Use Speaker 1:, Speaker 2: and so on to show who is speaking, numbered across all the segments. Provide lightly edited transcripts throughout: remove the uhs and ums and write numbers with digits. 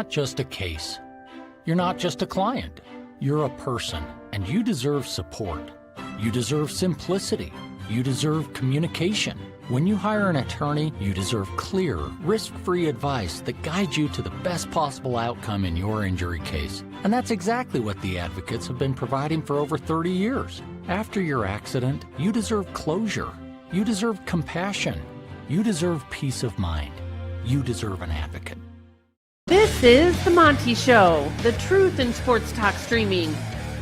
Speaker 1: not just a case. You're not just a client. You're a person, and you deserve support. You deserve simplicity. You deserve communication. When you hire an attorney, you deserve clear, risk-free advice that guides you to the best possible outcome in your injury case. And that's exactly what the advocates have been providing for over 30 years. After your accident, you deserve closure. You deserve compassion. You deserve peace of mind. You deserve an advocate.
Speaker 2: This is The Monty Show, the truth in sports talk streaming.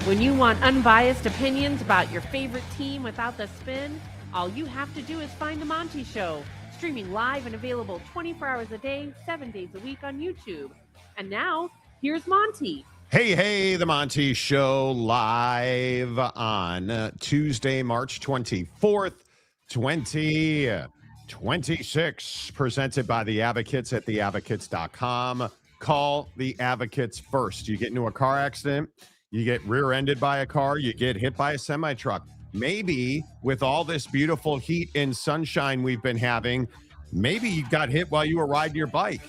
Speaker 2: When you want unbiased opinions about your favorite team without the spin, all you have to do is find The Monty Show, streaming live and available 24 hours a day, 7 days a week on YouTube. And now, here's Monty.
Speaker 3: Hey, The Monty Show live on Tuesday, March 24th, 2026, presented by The Advocates at theadvocates.com. Call The Advocates first. You get into a car accident, you get rear-ended by a car, you get hit by a semi-truck. Maybe with all this beautiful heat and sunshine we've been having, maybe you got hit while you were riding your bike.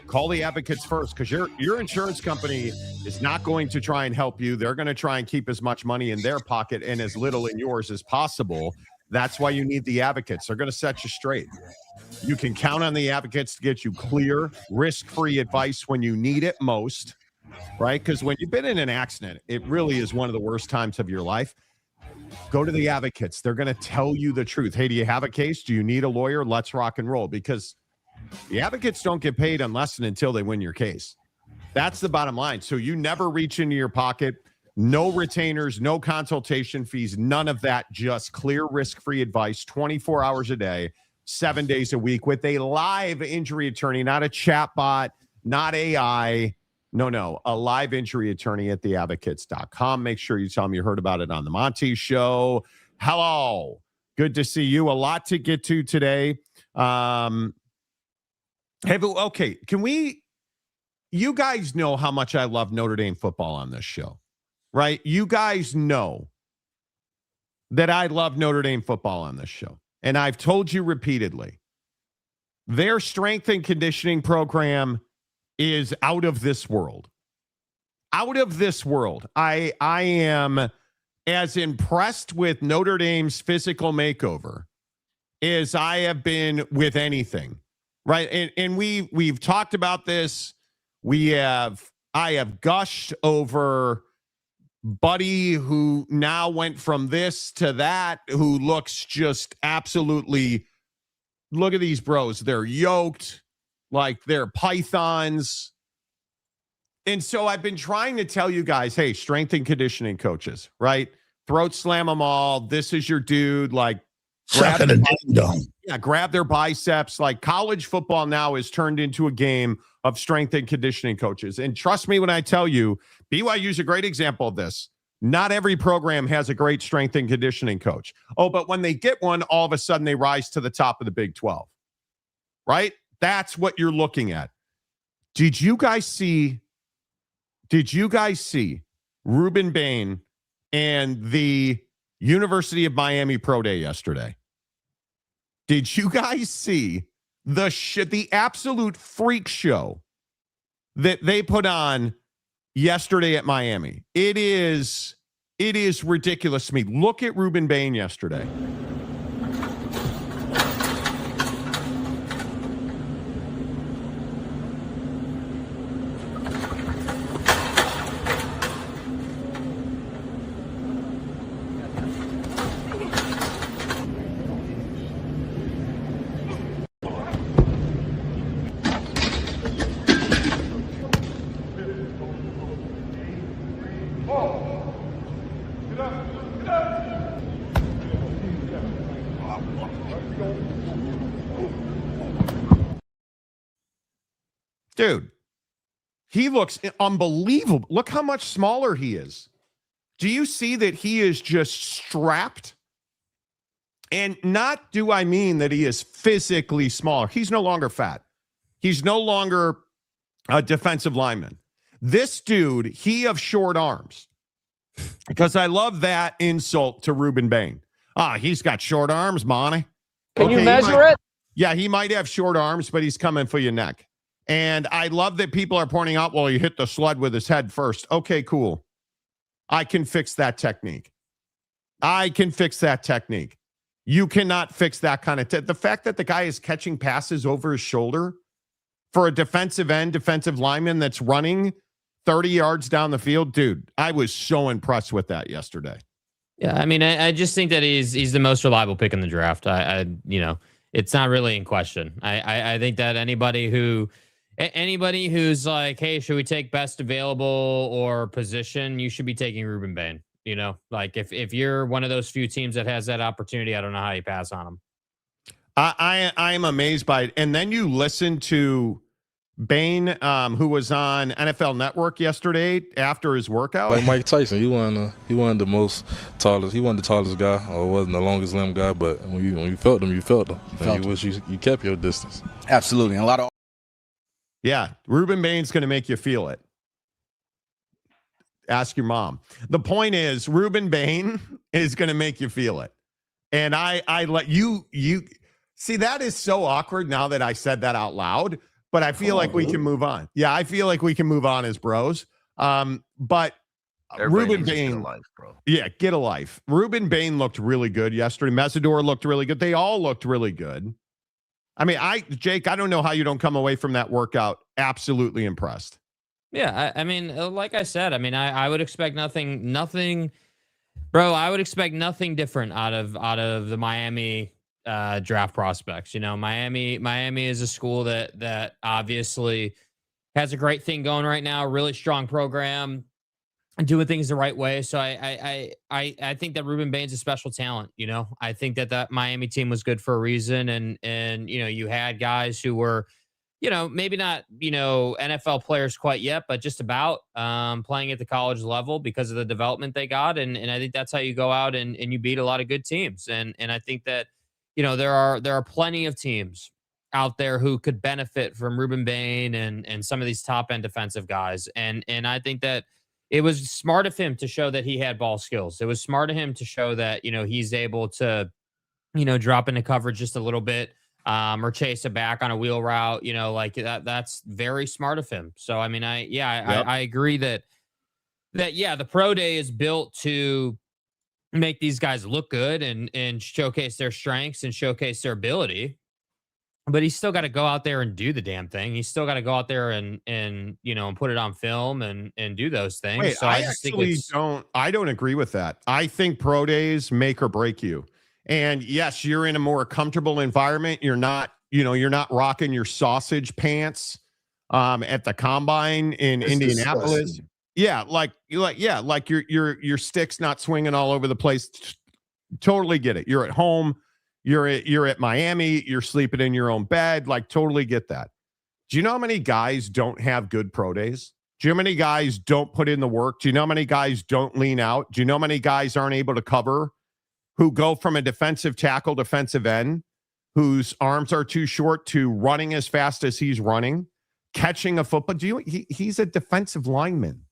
Speaker 3: Call The Advocates first, because your insurance company is not going to try and help you. They're going to try and keep as much money in their pocket and as little in yours as possible. That's why you need The Advocates. They're going to set you straight. You can count on The Advocates to get you clear, risk-free advice when you need it most, right? Because when you've been in an accident, it really is one of the worst times of your life. Go to The Advocates. They're going to tell you the truth. Hey, do you have a case? Do you need a lawyer? Let's rock and roll. Because the advocates don't get paid unless and until they win your case. That's the bottom line. So you never reach into your pocket. No retainers, no consultation fees, none of that. Just clear, risk-free advice 24 hours a day, 7 days a week with a live injury attorney, not a chat bot, not AI. No, a live injury attorney at theadvocates.com. Make sure you tell them you heard about it on the Monty Show. Hello. Good to see you. A lot to get to today. Okay, you guys know how much I love Notre Dame football on this show, right? You guys know that I love Notre Dame football on this show. And I've told you repeatedly, their strength and conditioning program is out of this world. Out of this world. I am as impressed with Notre Dame's physical makeover as I have been with anything, right? And we've talked about this. I have gushed over Buddy, who now went from this to that, who looks just absolutely, look at these bros. They're yoked like they're pythons. And so I've been trying to tell you guys, hey, strength and conditioning coaches, right? Throat slam them all. This is your dude. Like, grab their biceps. Like, college football now is turned into a game of strength and conditioning coaches. And trust me when I tell you, BYU is a great example of this. Not every program has a great strength and conditioning coach. Oh, but when they get one, all of a sudden they rise to the top of the Big 12, right? That's what you're looking at. Did you guys see Ruben Bain and the University of Miami Pro Day yesterday? Did you guys see the absolute freak show that they put on yesterday at Miami? It is ridiculous to me. Look at Ruben Bain yesterday. Dude, he looks unbelievable. Look how much smaller he is. Do you see that he is just strapped? And not do I mean that he is physically smaller. He's no longer fat. He's no longer a defensive lineman. This dude, he of short arms. Because I love that insult to Ruben Bain. He's got short arms, Monty.
Speaker 4: Can you measure it?
Speaker 3: Yeah, he might have short arms, but he's coming for your neck. And I love that people are pointing out, well, he hit the sled with his head first. Okay, cool. I can fix that technique. You cannot fix that kind of the fact that the guy is catching passes over his shoulder for a defensive lineman that's running 30 yards down the field. Dude, I was so impressed with that yesterday.
Speaker 4: Yeah, I mean, I just think that he's the most reliable pick in the draft. It's not really in question. I think that anybody who's like, hey, should we take best available or position? You should be taking Ruben Bain. Like if you're one of those few teams that has that opportunity, I don't know how you pass on them.
Speaker 3: I'm amazed by it. And then you listen to Bain, who was on NFL Network yesterday after his workout.
Speaker 5: Like Mike Tyson, he wasn't the tallest. He wasn't the tallest guy, or wasn't the longest limb guy. But when you felt him, you felt him. And you wish you kept your distance.
Speaker 6: Absolutely, and a lot of.
Speaker 3: Yeah, Ruben Bain's going to make you feel it. Ask your mom. The point is, Ruben Bain is going to make you feel it. And I let you see, that is so awkward now that I said that out loud, but I feel like we can move on. Yeah, I feel like we can move on as bros. But
Speaker 6: Everybody
Speaker 3: Ruben
Speaker 6: needs to
Speaker 3: Bain,
Speaker 6: get a life, bro.
Speaker 3: Yeah, get a life. Ruben Bain looked really good yesterday. Mesidor looked really good. They all looked really good. I mean, Jake, I don't know how you don't come away from that workout absolutely impressed.
Speaker 4: Yeah, I mean, like I said, I mean, I would expect nothing, bro. I would expect nothing different out of the Miami draft prospects. Miami is a school that obviously has a great thing going right now, really strong program, doing things the right way. So I think that Ruben Bain's a special talent. I think that Miami team was good for a reason, and you had guys who were, maybe not, NFL players quite yet, but just about playing at the college level because of the development they got. And I think that's how you go out and you beat a lot of good teams. And I think that, there are plenty of teams out there who could benefit from Ruben Bain and some of these top end defensive guys. And I think that it was smart of him to show that he had ball skills. It was smart of him to show that, he's able to, drop into coverage just a little bit. Or chase it back on a wheel route, like that's very smart of him. So, I mean, I agree that the pro day is built to make these guys look good and showcase their strengths and showcase their ability. But he's still got to go out there and do the damn thing. He's still got to go out there and put it on film and do those things.
Speaker 3: Wait,
Speaker 4: so
Speaker 3: I don't agree with that. I think pro days make or break you. And yes, you're in a more comfortable environment. You're not rocking your sausage pants at the combine in Indianapolis.
Speaker 6: Disgusting.
Speaker 3: Yeah, like your stick's not swinging all over the place. Totally get it. You're at home. You're at Miami. You're sleeping in your own bed. Like, totally get that. Do you know how many guys don't have good pro days? Do you know how many guys don't put in the work? Do you know how many guys don't lean out? Do you know how many guys aren't able to cover? Who go from a defensive tackle, defensive end, whose arms are too short, to running as fast as he's running, catching a football. He's a defensive lineman.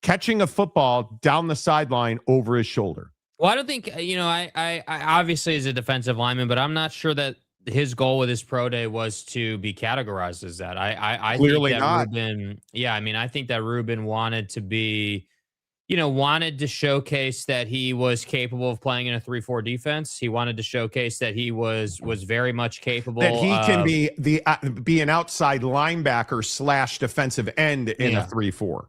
Speaker 3: Catching a football down the sideline over his shoulder.
Speaker 4: Well, I don't think, I obviously is a defensive lineman, but I'm not sure that his goal with his pro day was to be categorized as that. I
Speaker 3: Clearly
Speaker 4: think that
Speaker 3: not.
Speaker 4: Ruben, I think that Ruben wanted to be, wanted to showcase that he was capable of playing in a 3-4 defense. He wanted to showcase that he was very much capable.
Speaker 3: That he can be an outside linebacker / defensive end in a 3-4.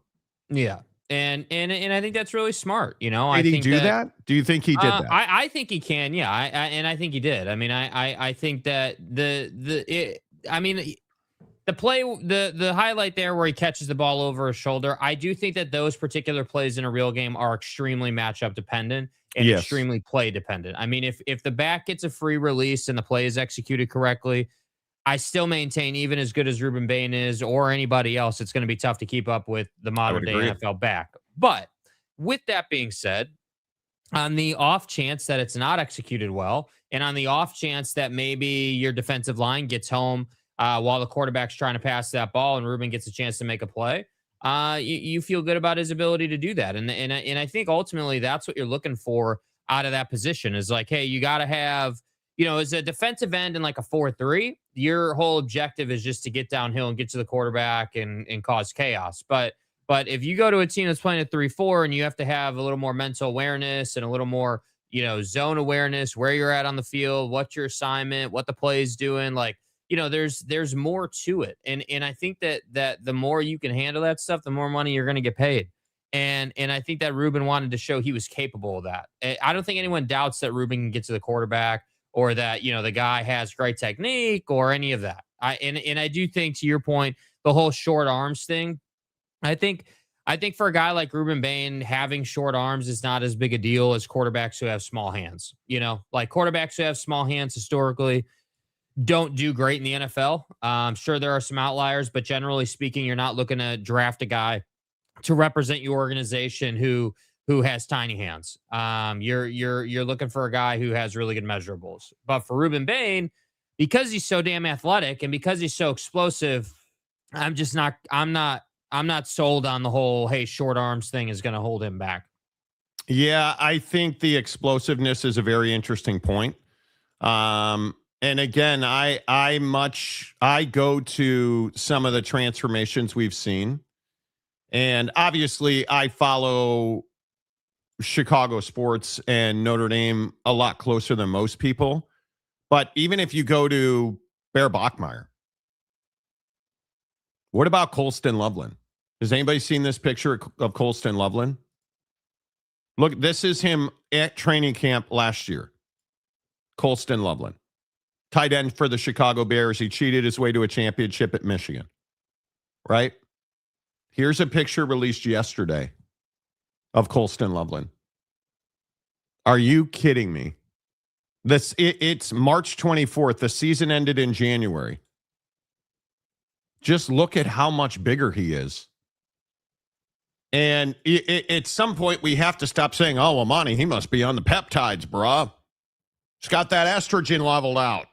Speaker 4: Yeah. And I think that's really smart.
Speaker 3: Did he do that? Do you think he did that?
Speaker 4: I think he can. Yeah. I think he did. I mean, I think that the play, the highlight there where he catches the ball over his shoulder, I do think that those particular plays in a real game are extremely matchup dependent and extremely play dependent. I mean, if the back gets a free release and the play is executed correctly, I still maintain, even as good as Ruben Bain is or anybody else, it's going to be tough to keep up with the modern day NFL back. But with that being said, on the off chance that it's not executed well, and on the off chance that maybe your defensive line gets home while the quarterback's trying to pass that ball and Ruben gets a chance to make a play, you feel good about his ability to do that. And I think ultimately that's what you're looking for out of that position is like, hey, you got to have as a defensive end in like a 4-3, your whole objective is just to get downhill and get to the quarterback and cause chaos. But if you go to a team that's playing a 3-4 and you have to have a little more mental awareness and a little more, zone awareness, where you're at on the field, what's your assignment, what the play is doing, like, there's more to it. And I think that the more you can handle that stuff, the more money you're going to get paid. And I think that Ruben wanted to show he was capable of that. I don't think anyone doubts that Ruben can get to the quarterback, or that, the guy has great technique or any of that. I do think, to your point, the whole short arms thing, I think for a guy like Ruben Bain, having short arms is not as big a deal as quarterbacks who have small hands. Like quarterbacks who have small hands historically don't do great in the NFL. Sure, there are some outliers, but generally speaking, you're not looking to draft a guy to represent your organization who has tiny hands. You're looking for a guy who has really good measurables. But for Ruben Bain, because he's so damn athletic and because he's so explosive, I'm not sold on the whole, hey, short arms thing is going to hold him back.
Speaker 3: Yeah, I think the explosiveness is a very interesting point. And again, I go to some of the transformations we've seen. And obviously I follow Chicago sports and Notre Dame a lot closer than most people. But even if you go to Bear Bachmeier, what about Colston Loveland? Has anybody seen this picture of Colston Loveland? Look, this is him at training camp last year. Colston Loveland, tight end for the Chicago Bears. He cheated his way to a championship at Michigan, right? Here's a picture released yesterday of Colston Loveland. Are you kidding me? It's March 24th. The season ended in January. Just look at how much bigger he is. And at some point, we have to stop saying, oh, well, Monty, he must be on the peptides, bruh. He's got that estrogen leveled out.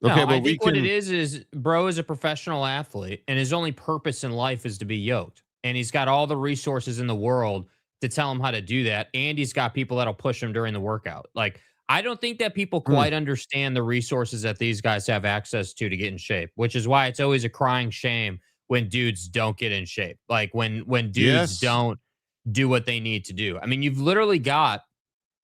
Speaker 3: Okay,
Speaker 4: I think what it is bro is a professional athlete, and his only purpose in life is to be yoked. And he's got all the resources in the world to tell him how to do that. And he's got people that'll push him during the workout. Like, I don't think that people quite understand the resources that these guys have access to get in shape, which is why it's always a crying shame when dudes don't get in shape. Like when dudes don't do what they need to do. I mean, you've literally got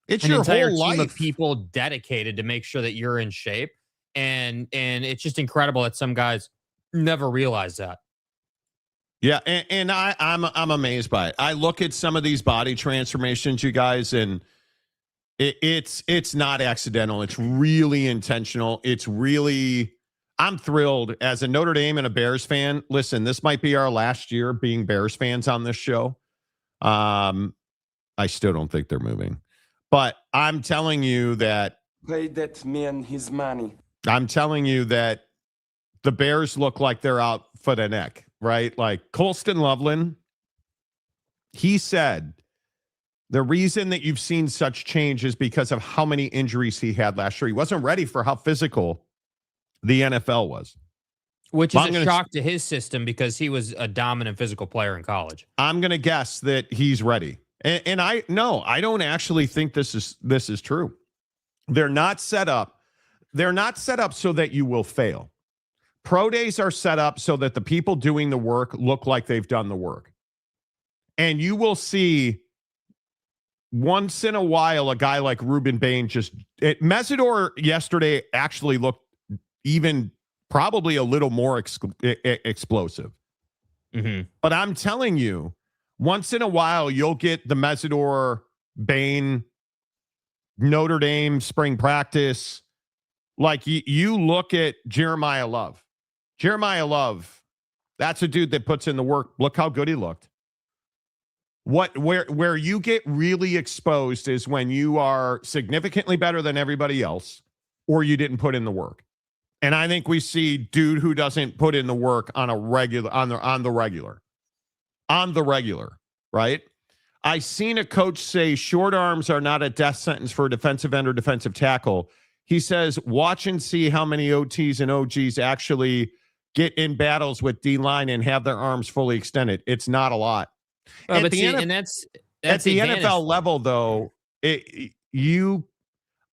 Speaker 3: an
Speaker 4: entire
Speaker 3: whole
Speaker 4: team
Speaker 3: life
Speaker 4: of people dedicated to make sure that you're in shape. And it's just incredible that some guys never realize that.
Speaker 3: Yeah, and I'm amazed by it. I look at some of these body transformations, you guys, and it's not accidental. It's really intentional. I'm thrilled as a Notre Dame and a Bears fan. Listen, this might be our last year being Bears fans on this show. I still don't think they're moving, but I'm telling you that
Speaker 7: pay that man his money.
Speaker 3: I'm telling you that the Bears look like they're out for the neck, right? Like Colston Loveland, he said the reason that you've seen such change is because of how many injuries he had last year. He wasn't ready for how physical the NFL was.
Speaker 4: Which is a shock to his system because he was a dominant physical player in college. I'm
Speaker 3: going to guess that he's ready. And I don't actually think this is true. They're not set up so that you will fail. Pro days are set up so that the people doing the work look like they've done the work. And you will see once in a while a guy like Ruben Bain Mesidor yesterday actually looked even probably a little more explosive.
Speaker 4: Mm-hmm.
Speaker 3: But I'm telling you, once in a while you'll get the Mesidor Bain Notre Dame spring practice. Like you look at Jeremiah Love. Jeremiah Love, that's a dude that puts in the work. Look how good he looked. Where you get really exposed is when you are significantly better than everybody else, or you didn't put in the work. And I think we see dude who doesn't put in the work on the regular, right? I seen a coach say short arms are not a death sentence for a defensive end or defensive tackle. He says, watch and see how many OTs and OGs actually get in battles with D-line and have their arms fully extended. It's not a lot.
Speaker 4: That's
Speaker 3: at the NFL level, though,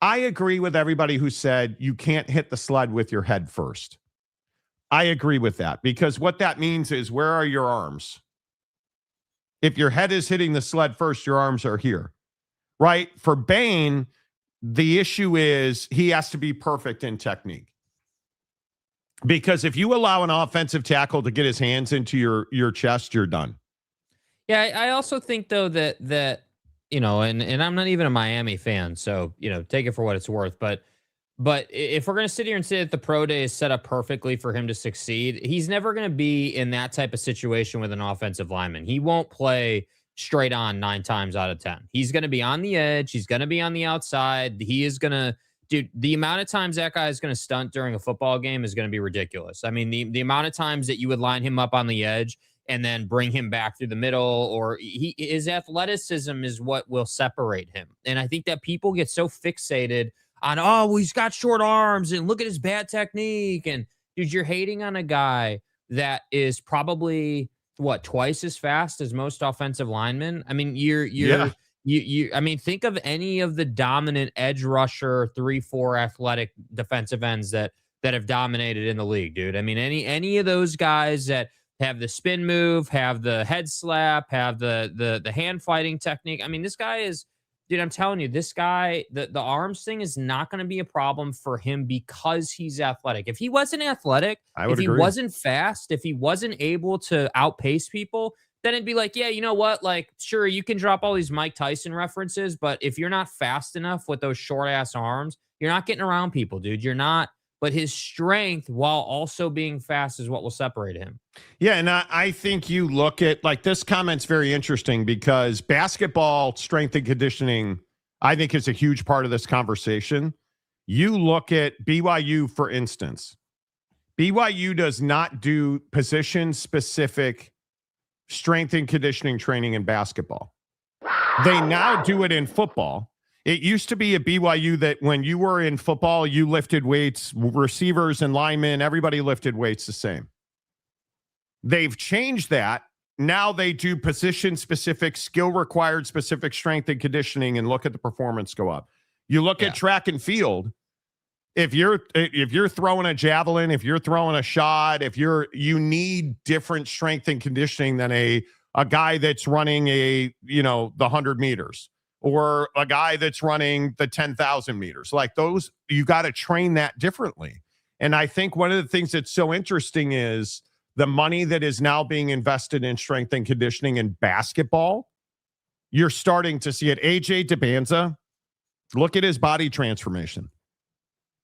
Speaker 3: I agree with everybody who said you can't hit the sled with your head first. I agree with that because what that means is where are your arms? If your head is hitting the sled first, your arms are here, right? For Bain, the issue is he has to be perfect in technique. Because if you allow an offensive tackle to get his hands into your chest, you're done.
Speaker 4: Yeah, I also think though that you know, and I'm not even a Miami fan, so you know, take it for what it's worth. But if we're gonna sit here and say that the pro day is set up perfectly for him to succeed, he's never gonna be in that type of situation with an offensive lineman. He won't play straight on 9 times out of 10. He's gonna be on the edge. He's gonna be on the outside. He is gonna. Dude, the amount of times that guy is going to stunt during a football game is going to be ridiculous. I mean, the amount of times that you would line him up on the edge and then bring him back through the middle, or his athleticism is what will separate him. And I think that people get so fixated on, oh, well, he's got short arms and look at his bad technique. And dude, you're hating on a guy that is probably what, twice as fast as most offensive linemen. I mean, I mean, think of any of the dominant edge rusher 3-4 athletic defensive ends that have dominated in the league, dude. I mean, any of those guys that have the spin move, have the head slap, have the hand fighting technique. I mean, this guy is, dude, I'm telling you, this guy, the arms thing is not going to be a problem for him because he's athletic. If he wasn't athletic, if he wasn't fast, if he wasn't able to outpace people, then it'd be like, yeah, you know what? Like, sure, you can drop all these Mike Tyson references, but if you're not fast enough with those short ass arms, you're not getting around people, dude. You're not. But his strength while also being fast is what will separate him.
Speaker 3: Yeah, and I think you look at, like, this comment's very interesting because basketball strength and conditioning, I think, is a huge part of this conversation. You look at BYU, for instance. BYU does not do position-specific strength and conditioning training in basketball. They now do it in football. It used to be at BYU that when you were in football, you lifted weights, receivers and linemen, everybody lifted weights the same. They've changed that. Now they do position-specific, skill-required specific strength and conditioning and look at the performance go up. You look at track and field. If you're throwing a javelin, if you're throwing a shot, you need different strength and conditioning than a guy that's running the 100 meters or a guy that's running the 10,000 meters. Like those, you got to train that differently. And I think one of the things that's so interesting is the money that is now being invested in strength and conditioning in basketball. You're starting to see it. AJ DeBanza, look at his body transformation.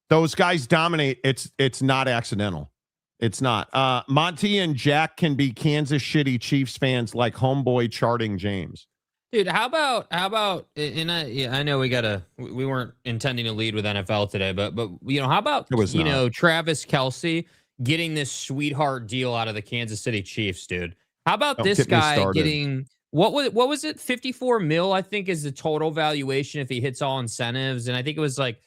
Speaker 3: Those guys dominate. It's not accidental. It's not. Monty and Jack can be Kansas City Chiefs fans like homeboy charting James.
Speaker 4: Dude, how about and I know we weren't intending to lead with NFL today, but how about Travis Kelce getting this sweetheart deal out of the Kansas City Chiefs, dude? How about this guy getting what was it, 54 mil, I think, is the total valuation if he hits all incentives, and I think it was like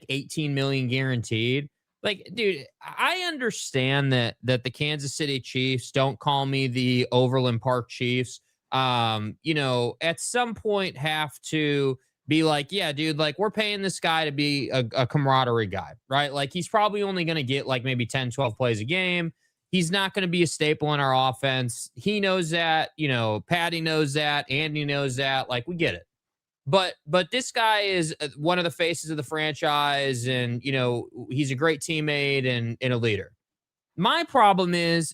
Speaker 4: 18 million guaranteed. Like, dude, I understand that the Kansas City Chiefs, don't call me the Overland Park Chiefs, at some point have to be like, yeah, dude, like we're paying this guy to be a camaraderie guy, right? Like he's probably only going to get like maybe 10, 12 plays a game. He's not going to be a staple in our offense. He knows that, Patty knows that, Andy knows that, like we get it. But this guy is one of the faces of the franchise, and he's a great teammate and a leader. My problem is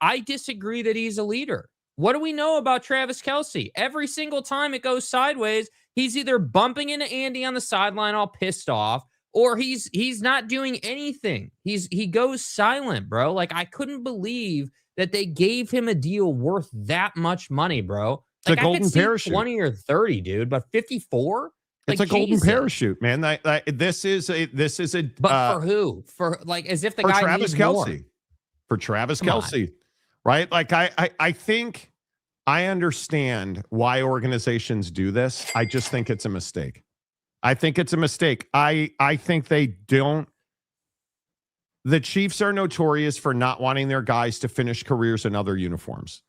Speaker 4: I disagree that he's a leader. What do we know about Travis Kelce? Every single time it goes sideways, he's either bumping into Andy on the sideline all pissed off, or he's not doing anything. He goes silent, bro. Like I couldn't believe that they gave him a deal worth that much money, bro. Like,
Speaker 3: it's a golden parachute.
Speaker 4: 20 or 30, dude, but 54?
Speaker 3: It's a golden parachute, man. This is a.
Speaker 4: But for who? For like, as if the guy
Speaker 3: Travis
Speaker 4: needs
Speaker 3: Kelce.
Speaker 4: more.
Speaker 3: For Travis Kelce, right? Like I think I understand why organizations do this. I just think it's a mistake. I think it's a mistake. I think they don't. The Chiefs are notorious for not wanting their guys to finish careers in other uniforms.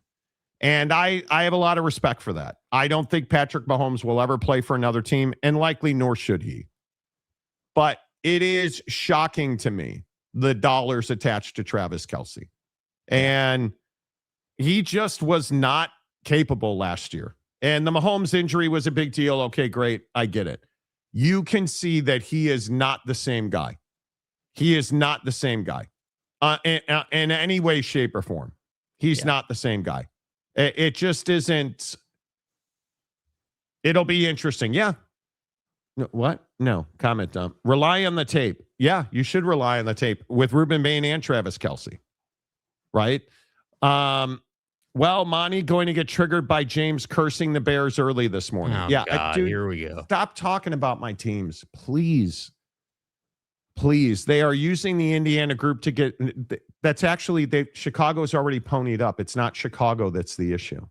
Speaker 3: And I have a lot of respect for that. I don't think Patrick Mahomes will ever play for another team, and likely nor should he. But it is shocking to me, the dollars attached to Travis Kelce. And he just was not capable last year. And the Mahomes injury was a big deal. Okay, great. I get it. You can see that he is not the same guy. He is not the same guy in any way, shape, or form. He's not the same guy. It just isn't. It'll be interesting. Yeah. What? No. Comment dump. Rely on the tape. Yeah, you should rely on the tape with Ruben Bain and Travis Kelce. Right? Well, Monty going to get triggered by James cursing the Bears early this morning.
Speaker 4: Oh,
Speaker 3: yeah,
Speaker 4: God,
Speaker 3: dude,
Speaker 4: here we go.
Speaker 3: Stop talking about my teams, please. Please. They are using the Indiana group to get. That's actually Chicago's already ponied up. It's not Chicago that's the issue.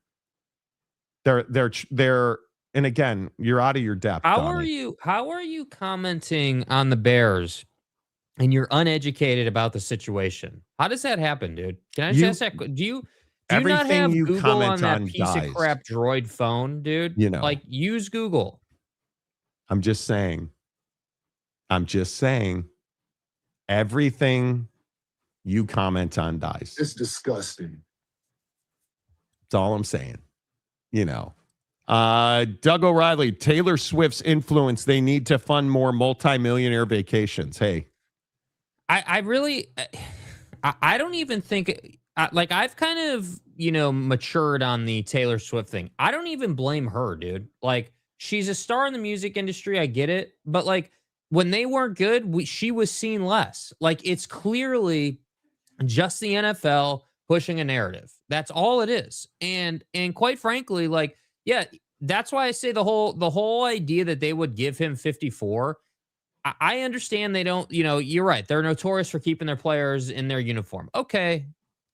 Speaker 3: They're. And again, you're out of your depth.
Speaker 4: How are you commenting on the Bears and you're uneducated about the situation? How does that happen, dude? Can I just ask that? Do you not have Google on that piece of crap Droid phone, dude?
Speaker 3: You know,
Speaker 4: like use Google.
Speaker 3: I'm just saying. Everything you comment on dies.
Speaker 8: It's disgusting.
Speaker 3: That's all I'm saying. You know. Doug O'Reilly, Taylor Swift's influence. They need to fund more multimillionaire vacations. Hey,
Speaker 4: I really, I don't even think like I've kind of, matured on the Taylor Swift thing. I don't even blame her, dude. Like she's a star in the music industry. I get it. But like when they weren't good, she was seen less. Like it's clearly just the NFL pushing a narrative. That's all it is. And quite frankly, like, yeah, that's why I say the whole idea that they would give him 54. I understand they don't, you're right. They're notorious for keeping their players in their uniform. Okay,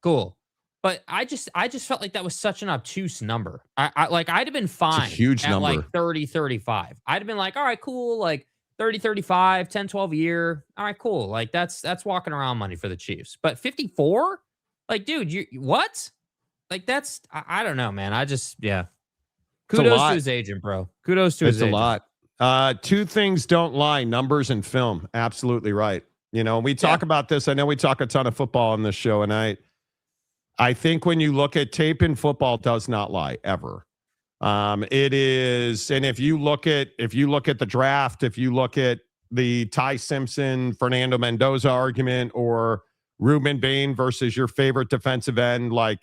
Speaker 4: cool. But I just felt like that was such an obtuse number. I'd have been fine.
Speaker 3: It's a huge
Speaker 4: at
Speaker 3: number.
Speaker 4: Like 30, 35. I'd have been like, all right, cool. Like 30, 35, 10, 12 a year. All right, cool. Like that's walking around money for the Chiefs. But 54? Like, dude, what? Like that's, I don't know, man. Kudos to his agent, bro. Kudos to his agent.
Speaker 3: It's a lot. Two things don't lie, numbers and film. Absolutely right. We talk about this. I know we talk a ton of football on this show, and I think when you look at tape in football, it does not lie ever. It is, and if you look at the draft, if you look at the Ty Simpson, Fernando Mendoza argument, or Ruben Bain versus your favorite defensive end, like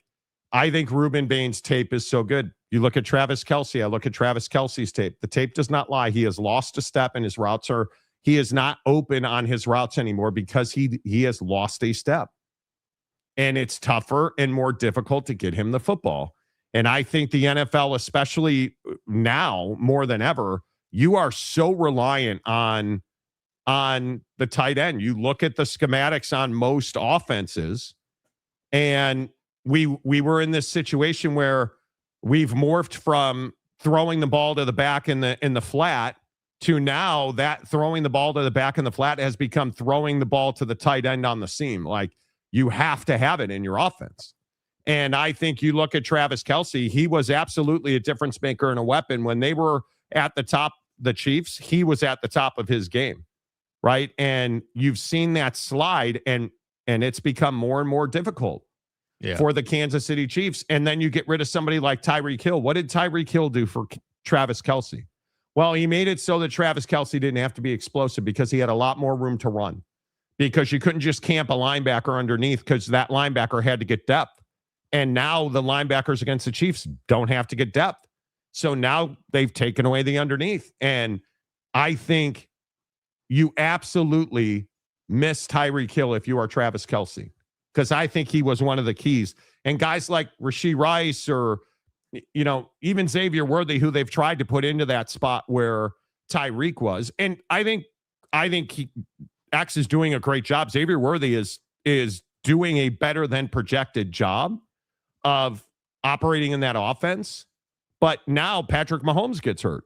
Speaker 3: I think Ruben Bain's tape is so good. You look at Travis Kelce. I look at Travis Kelce's tape. The tape does not lie. He has lost a step, and his routes he is not open on his routes anymore because he has lost a step. And it's tougher and more difficult to get him the football. And I think the NFL, especially now more than ever, you are so reliant on the tight end. You look at the schematics on most offenses, and we were in this situation where we've morphed from throwing the ball to the back in the flat to now that throwing the ball to the back in the flat has become throwing the ball to the tight end on the seam. Like you have to have it in your offense. And I think you look at Travis Kelce, he was absolutely a difference maker and a weapon. When they were at the top, the Chiefs, he was at the top of his game, right? And you've seen that slide, and it's become more and more difficult for the Kansas City Chiefs. And then you get rid of somebody like Tyreek Hill. What did Tyreek Hill do for Travis Kelce? Well, he made it so that Travis Kelce didn't have to be explosive because he had a lot more room to run, because you couldn't just camp a linebacker underneath because that linebacker had to get depth. And now the linebackers against the Chiefs don't have to get depth. So now they've taken away the underneath. And I think you absolutely miss Tyreek Hill if you are Travis Kelce, because I think he was one of the keys. And guys like Rashee Rice or, even Xavier Worthy, who they've tried to put into that spot where Tyreek was. And I think X is doing a great job. Xavier Worthy is doing a better than projected job of operating in that offense. But now Patrick Mahomes gets hurt.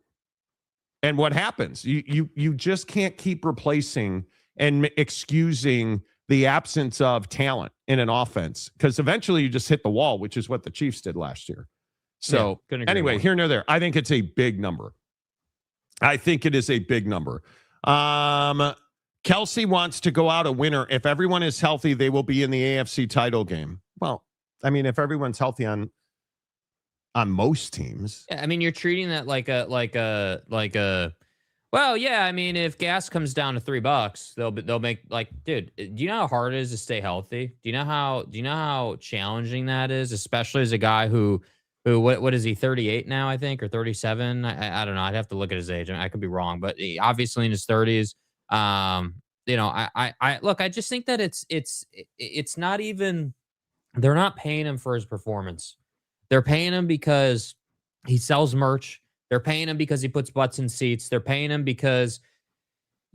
Speaker 3: And what happens? You just can't keep replacing and excusing the absence of talent in an offense, because eventually you just hit the wall, which is what the Chiefs did last year. So anyway, here nor there. I think it's a big number. I think it is a big number. Kelce wants to go out a winner. If everyone is healthy, they will be in the AFC title game. Well, I mean, if everyone's healthy on most teams.
Speaker 4: Yeah, I mean, you're treating that like a. Well, yeah. I mean, if gas comes down to $3, they'll make like, dude. Do you know how hard it is to stay healthy? Do you know how challenging that is, especially as a guy who what is he, 38 now, I think, or 37? I don't know. I'd have to look at his age. I could be wrong, but he obviously in his 30s. I look. I just think that it's not even. They're not paying him for his performance. They're paying him because he sells merch. They're paying him because he puts butts in seats. They're paying him because,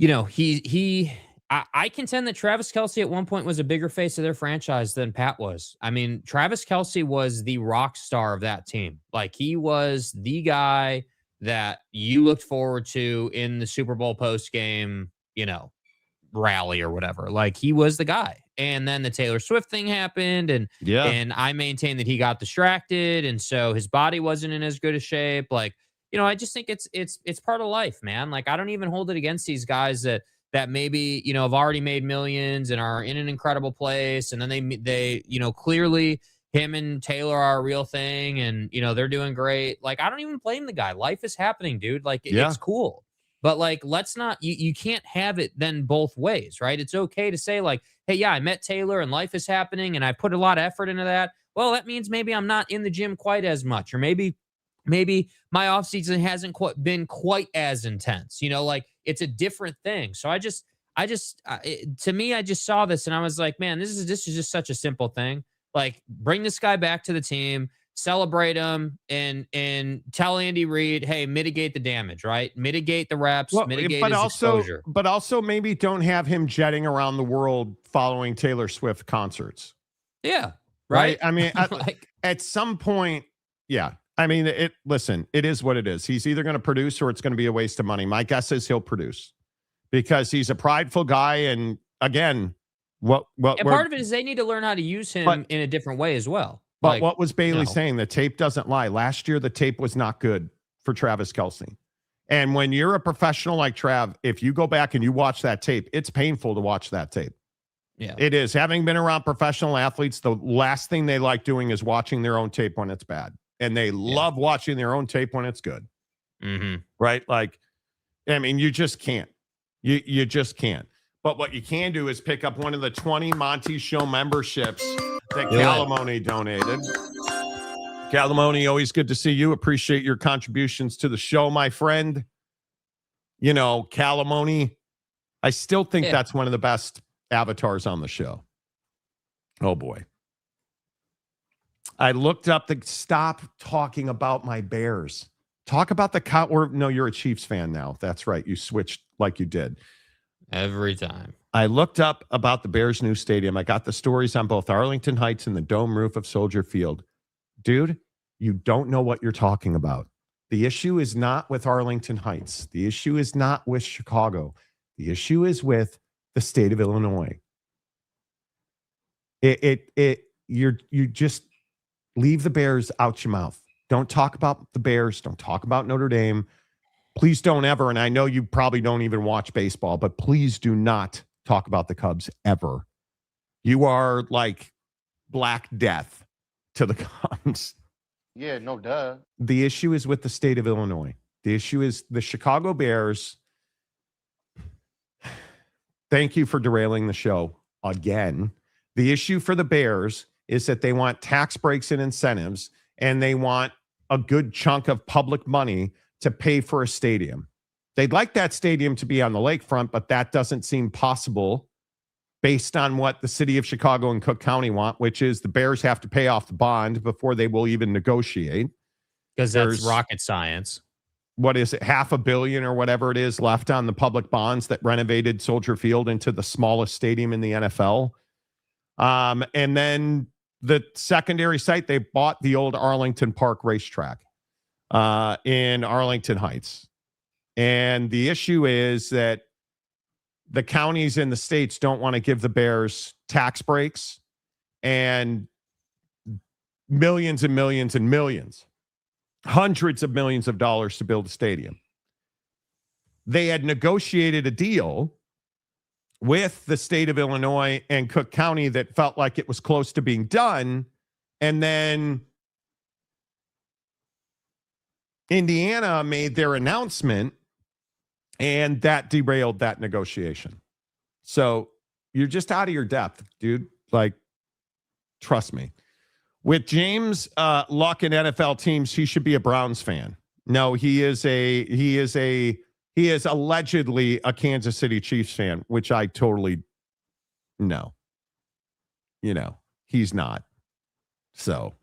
Speaker 4: I contend that Travis Kelce at one point was a bigger face of their franchise than Pat was. I mean, Travis Kelce was the rock star of that team. Like, he was the guy that you looked forward to in the Super Bowl post game, rally or whatever. Like, he was the guy. And then the Taylor Swift thing happened, and I maintain that he got distracted, and so his body wasn't in as good a shape. Like, I just think it's part of life, man. Like, I don't even hold it against these guys that maybe, have already made millions and are in an incredible place, and then they clearly him and Taylor are a real thing, and they're doing great. Like, I don't even blame the guy. Life is happening, dude. Like, it's cool. But like, let's not, you can't have it then both ways, right? It's okay to say like, hey, yeah, I met Taylor and life is happening and I put a lot of effort into that. Well, that means maybe I'm not in the gym quite as much, or maybe my off season hasn't been quite as intense, like it's a different thing. So to me, I just saw this and I was like, man, this is just such a simple thing. Like, bring this guy back to the team, celebrate him, and tell Andy Reid, hey, mitigate the damage, right? Mitigate the reps, mitigate his exposure.
Speaker 3: But also maybe don't have him jetting around the world following Taylor Swift concerts.
Speaker 4: Yeah.
Speaker 3: Right? I mean, at some point, yeah. I mean, listen, it is what it is. He's either going to produce or it's going to be a waste of money. My guess is he'll produce because he's a prideful guy. And again, part
Speaker 4: of it is they need to learn how to use him in a different way as well.
Speaker 3: But what was Bailey saying? The tape doesn't lie. Last year, the tape was not good for Travis Kelce. And when you're a professional like Trav, if you go back and you watch that tape, it's painful to watch that tape.
Speaker 4: Yeah,
Speaker 3: it is. Having been around professional athletes, the last thing they like doing is watching their own tape when it's bad. And they love watching their own tape when it's good.
Speaker 4: Mm-hmm.
Speaker 3: Right? Like, I mean, you just can't. You just can't. But what you can do is pick up one of the 20 Monty Show memberships that Calamoni donated. Calamoni, always good to see you. Appreciate your contributions to the show, my friend. Calamoni, I still think that's one of the best avatars on the show. Oh, boy. I looked up stop talking about my Bears. Talk about the cow. Or no, you're a Chiefs fan now. That's right. You switched like you did.
Speaker 4: Every time.
Speaker 3: I looked up about the Bears' new stadium. I got the stories on both Arlington Heights and the dome roof of Soldier Field. Dude, you don't know what you're talking about. The issue is not with Arlington Heights. The issue is not with Chicago. The issue is with the state of Illinois. You just leave the Bears out your mouth. Don't talk about the Bears. Don't talk about Notre Dame. Please don't ever, and I know you probably don't even watch baseball, but please do not talk about the Cubs ever. You are like Black Death to the Cubs.
Speaker 8: Yeah, no duh.
Speaker 3: The issue is with the state of Illinois. The issue is the Chicago Bears. Thank you for derailing the show again. The issue for the Bears is that they want tax breaks and incentives, and they want a good chunk of public money to pay for a stadium. They'd like that stadium to be on the lakefront, but that doesn't seem possible based on what the city of Chicago and Cook County want, which is the Bears have to pay off the bond before they will even negotiate.
Speaker 4: Because that's rocket science.
Speaker 3: What is it? $500 million or whatever it is left on the public bonds that renovated Soldier Field into the smallest stadium in the NFL. And then the secondary site, they bought the old Arlington Park racetrack in Arlington Heights. And the issue is that the counties in the states don't want to give the Bears tax breaks and millions and millions and millions, hundreds of millions of dollars to build a stadium. They had negotiated a deal with the state of Illinois and Cook County that felt like it was close to being done. And then Indiana made their announcement, and that derailed that negotiation. So you're just out of your depth, dude. Like, trust me. With James Luck in NFL teams, he should be a Browns fan. No, he is allegedly a Kansas City Chiefs fan, which I totally no. He's not. So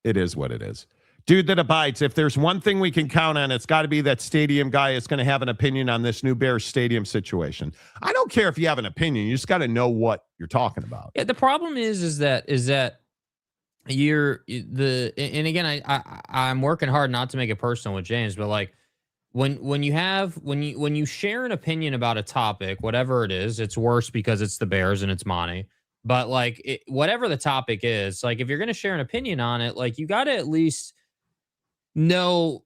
Speaker 3: it is what it is. Dude that abides. If there's one thing we can count on, it's got to be that stadium guy is going to have an opinion on this new Bears stadium situation. I don't care if you have an opinion. You just got to know what you're talking about.
Speaker 4: Yeah, the problem is that and again, I'm working hard not to make it personal with James, but like when you share an opinion about a topic, whatever it is, it's worse because it's the Bears and it's Monty. But like whatever the topic is, like if you're going to share an opinion on it, like you got to at least know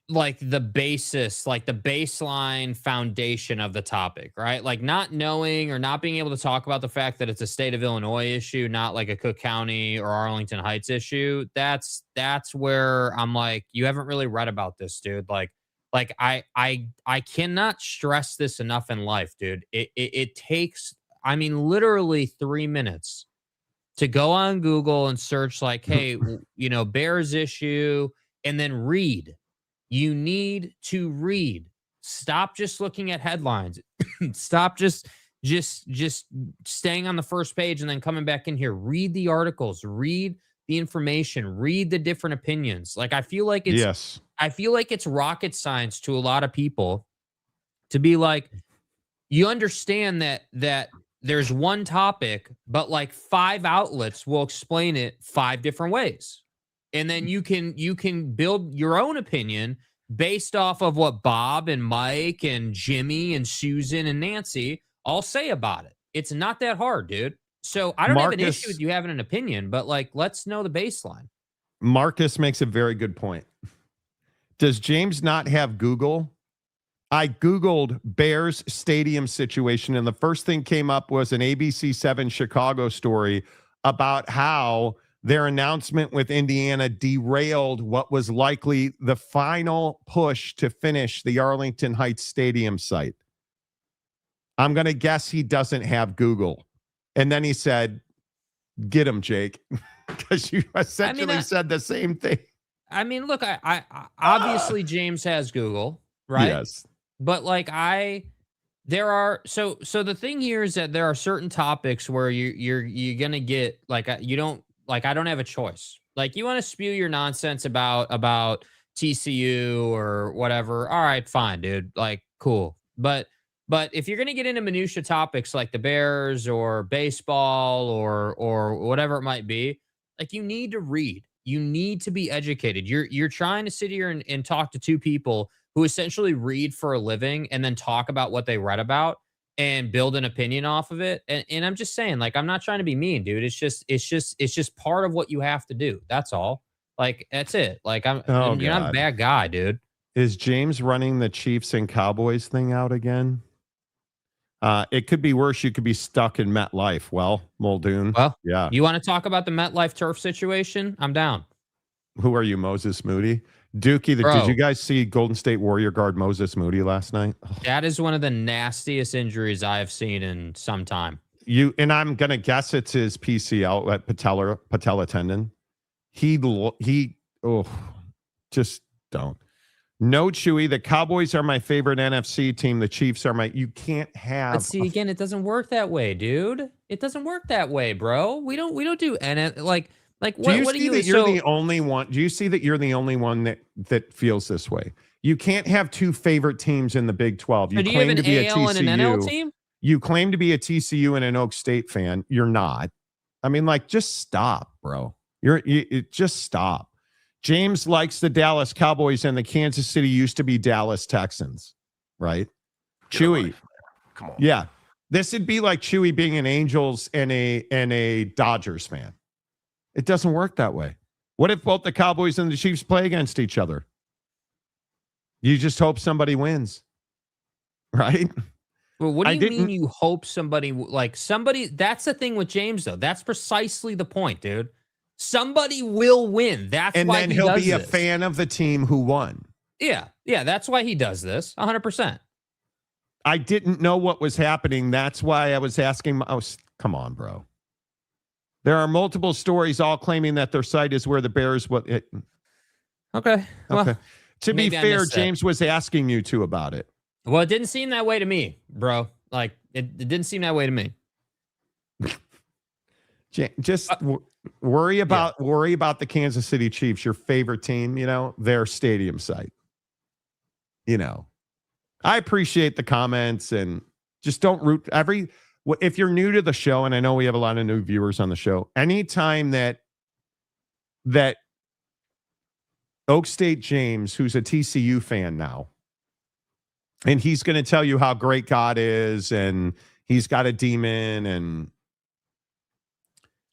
Speaker 4: like the basis, like the baseline foundation of the topic, right? Like not knowing or not being able to talk about the fact that it's a state of Illinois issue, not like a Cook County or Arlington Heights issue. That's where I'm like, you haven't really read about this, dude. Like I cannot stress this enough in life, dude. It takes, I mean, literally 3 minutes to go on Google and search like, hey, Bears issue, and then read. You need to read. Stop just looking at headlines. Stop just staying on the first page and then coming back in here. Read the articles. Read the information. Read the different opinions. Like I feel like it's rocket science to a lot of people to be like, you understand that there's one topic, but like 5 outlets will explain it 5 different ways. And then you can build your own opinion based off of what Bob and Mike and Jimmy and Susan and Nancy all say about it. It's not that hard, dude. So I don't have an issue with you having an opinion, but like, let's know the baseline.
Speaker 3: Marcus makes a very good point. Does James not have Google? I Googled Bears stadium situation, and the first thing came up was an ABC7 Chicago story about how their announcement with Indiana derailed what was likely the final push to finish the Arlington Heights Stadium site. I'm going to guess he doesn't have Google. And then he said, get him, Jake, because you essentially said the same thing.
Speaker 4: I mean, look, I obviously James has Google, right?
Speaker 3: Yes.
Speaker 4: But like there are so the thing here is that there are certain topics where you're going to get like you don't like I don't have a choice. Like you want to spew your nonsense about TCU or whatever. All right, fine, dude. Like cool. But if you're going to get into minutia topics like the Bears or baseball or whatever it might be, like you need to read. You need to be educated. You're trying to sit here and talk to 2 people who essentially read for a living and then talk about what they read about and build an opinion off of it. And I'm just saying, like, I'm not trying to be mean, dude. It's just part of what you have to do. That's all. Like, that's it. Like, you're not a bad guy, dude.
Speaker 3: Is James running the Chiefs and Cowboys thing out again? It could be worse. You could be stuck in MetLife. Well, Muldoon.
Speaker 4: Well,
Speaker 3: yeah.
Speaker 4: You want to talk about the MetLife turf situation? I'm down.
Speaker 3: Who are you, Moses Moody? Dookie, did you guys see Golden State Warrior guard Moses Moody last night?
Speaker 4: That is one of the nastiest injuries I have seen in some time.
Speaker 3: And I'm gonna guess it's his PCL at patella tendon. Just don't. No, Chewy. The Cowboys are my favorite NFC team. The Chiefs are you can't have.
Speaker 4: But see, again, it doesn't work that way, dude. It doesn't work that way, bro. We don't do Like what?
Speaker 3: Do you see that you're the only one? Do you see that you're the only one that feels this way? You can't have 2 favorite teams in the Big 12. You claim to be a TCU
Speaker 4: and an NL team.
Speaker 3: You claim to be a TCU and an Oak State fan. You're not. I mean, like, just stop, bro. Just stop. James likes the Dallas Cowboys, and the Kansas City used to be Dallas Texans, right? Chewy,
Speaker 6: come on.
Speaker 3: Yeah, this would be like Chewy being an Angels and a Dodgers fan. It doesn't work that way. What if both the Cowboys and the Chiefs play against each other? You just hope somebody wins, right?
Speaker 4: Well, what do you mean you hope somebody like somebody? That's the thing with James, though. That's precisely the point, dude. Somebody will win. That's
Speaker 3: and
Speaker 4: why
Speaker 3: then
Speaker 4: he
Speaker 3: he'll
Speaker 4: does
Speaker 3: be a
Speaker 4: this.
Speaker 3: fan of the team who won.
Speaker 4: Yeah, that's why he does this. 100%.
Speaker 3: I didn't know what was happening. That's why I was asking. Come on, bro. There are multiple stories all claiming that their site is where the Bears.
Speaker 4: Okay. Well,
Speaker 3: to be fair, James was asking you two about it.
Speaker 4: Well, it didn't seem that way to me, bro. Like it didn't seem that way to me.
Speaker 3: Just worry about the Kansas City Chiefs, your favorite team. You know, their stadium site. You know, I appreciate the comments and just don't root if you're new to the show, and I know we have a lot of new viewers on the show. Anytime that Oak State James, who's a TCU fan now, and he's going to tell you how great God is, and he's got a demon, and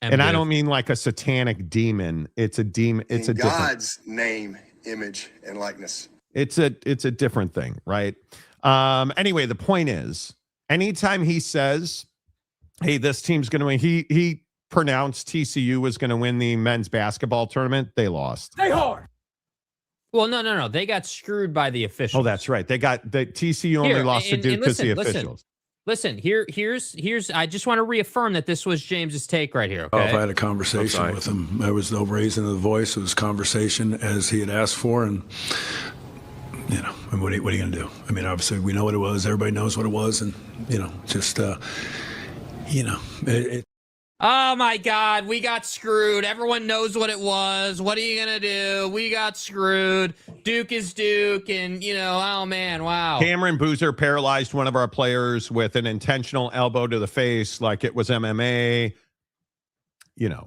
Speaker 3: I don't mean like a satanic demon. It's a demon. It's a
Speaker 8: God's name, image, and likeness.
Speaker 3: It's a different thing, right? Anyway, the point is, anytime he says, "Hey, this team's going to win," he pronounced TCU was going to win the men's basketball tournament. They lost.
Speaker 4: Stay hard. Well, no. They got screwed by the officials.
Speaker 3: Oh, that's right. They got the TCU only lost to Duke because the officials.
Speaker 4: Listen, here's. I just want to reaffirm that this was James's take right here. Okay.
Speaker 9: Oh, if I had a conversation with him, there was no raising of the voice. It was conversation as he had asked for, and you know, and what are you going to do? I mean, obviously, we know what it was. Everybody knows what it was, and you know, just you know,
Speaker 4: Oh my God, we got screwed. Everyone knows what it was. What are you gonna do? We got screwed. Duke is Duke, and you know, oh man, wow.
Speaker 3: Cameron Boozer paralyzed one of our players with an intentional elbow to the face, like it was MMA. You know,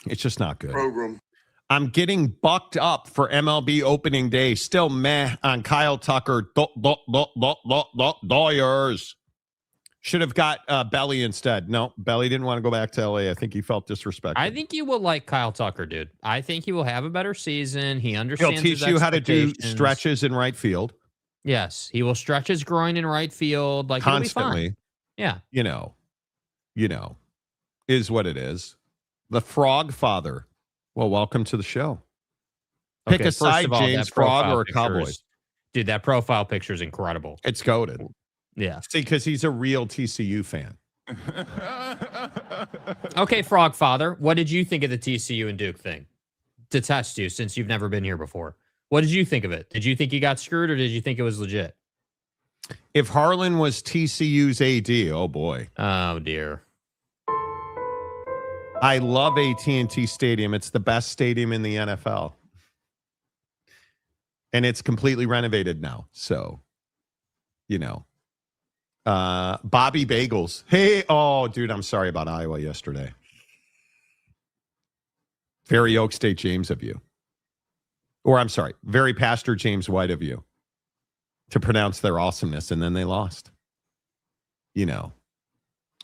Speaker 3: it's just not good.
Speaker 8: Program.
Speaker 3: I'm getting bucked up for MLB opening day. Still meh on Kyle Tucker. Doyers. Should have got Belly instead. No, Belly didn't want to go back to LA. I think he felt disrespected.
Speaker 4: I think you will like Kyle Tucker, dude. I think he will have a better season. He understands.
Speaker 3: He'll teach you how to do stretches in right field.
Speaker 4: Yes, he will stretch his groin in right field like
Speaker 3: constantly.
Speaker 4: Yeah,
Speaker 3: you know, is what it is. The Frog Father. Well, welcome to the show. Pick a side, James, Frog or a Cowboys.
Speaker 4: Dude, that profile picture is incredible.
Speaker 3: It's goated.
Speaker 4: Yeah.
Speaker 3: See, because he's a real TCU fan.
Speaker 4: Okay, Frog Father, what did you think of the TCU and Duke thing? To test you, since you've never been here before. What did you think of it? Did you think you got screwed, or did you think it was legit?
Speaker 3: If Harlan was TCU's AD, oh boy.
Speaker 4: Oh, dear.
Speaker 3: I love AT&T Stadium. It's the best stadium in the NFL. And it's completely renovated now. So, you know. Bobby Bagels. Hey, oh, dude, I'm sorry about Iowa yesterday. Very Oak State James of you. Or I'm sorry, very Pastor James White of you to pronounce their awesomeness, and then they lost. You know.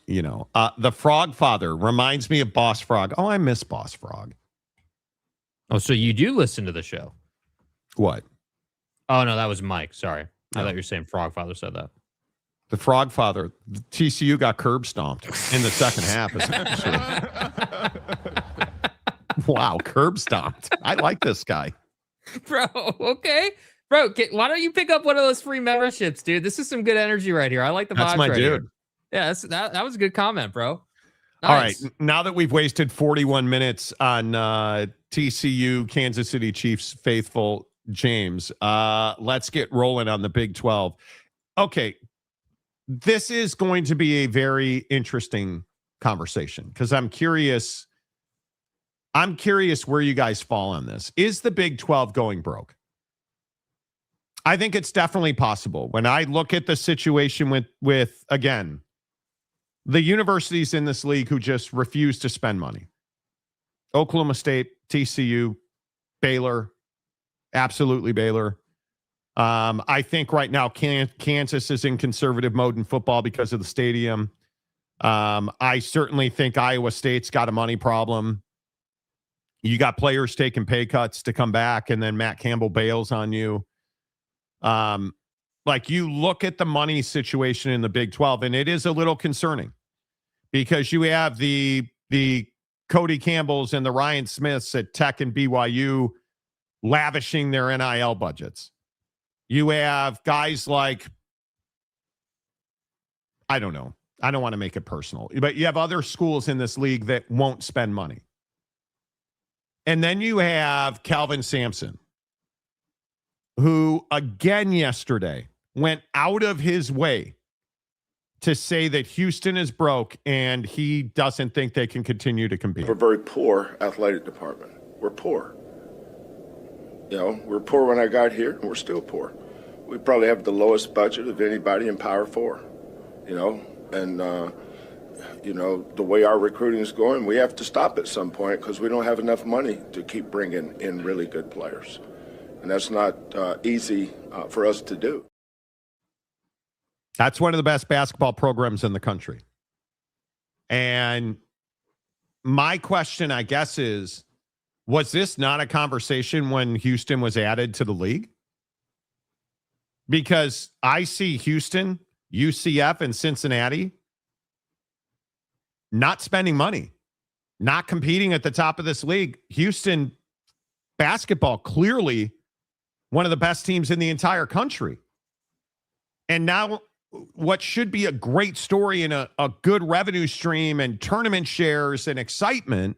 Speaker 3: The Frog Father reminds me of Boss Frog. Oh, I miss Boss Frog.
Speaker 4: Oh, so you do listen to the show?
Speaker 3: What?
Speaker 4: Oh, no, that was Mike. Sorry. I thought you were saying Frog Father said that.
Speaker 3: The Frog Father, the TCU got curb stomped in the second half. Wow, curb stomped. I like this guy.
Speaker 4: Bro, okay. Bro, why don't you pick up one of those free memberships, dude? This is some good energy right here. I like the vibes.
Speaker 3: That's my dude.
Speaker 4: Here. Yeah, that was a good comment, bro. Nice.
Speaker 3: All right, now that we've wasted 41 minutes on TCU, Kansas City Chiefs faithful James, let's get rolling on the Big 12. Okay. This is going to be a very interesting conversation because I'm curious where you guys fall on this. Is the Big 12 going broke? I think it's definitely possible. When I look at the situation with again, the universities in this league who just refuse to spend money. Oklahoma State, TCU, Baylor, absolutely Baylor. I think right now Kansas is in conservative mode in football because of the stadium. I certainly think Iowa State's got a money problem. You got players taking pay cuts to come back, and then Matt Campbell bails on you. Like, you look at the money situation in the Big 12, and it is a little concerning because you have the Cody Campbells and the Ryan Smiths at Tech and BYU lavishing their NIL budgets. You have guys like, I don't know. I don't want to make it personal, but you have other schools in this league that won't spend money. And then you have Calvin Sampson, who again yesterday went out of his way to say that Houston is broke and he doesn't think they can continue to compete.
Speaker 8: We're a very poor athletic department. We're poor. You know, we're poor when I got here, and we're still poor. We probably have the lowest budget of anybody in Power 4, you know, and, you know, the way our recruiting is going, we have to stop at some point because we don't have enough money to keep bringing in really good players. And that's not easy for us to do.
Speaker 3: That's one of the best basketball programs in the country. And my question, I guess, is, was this not a conversation when Houston was added to the league? Because I see Houston, UCF, and Cincinnati not spending money, not competing at the top of this league. Houston basketball, clearly one of the best teams in the entire country. And now what should be a great story and a good revenue stream and tournament shares and excitement,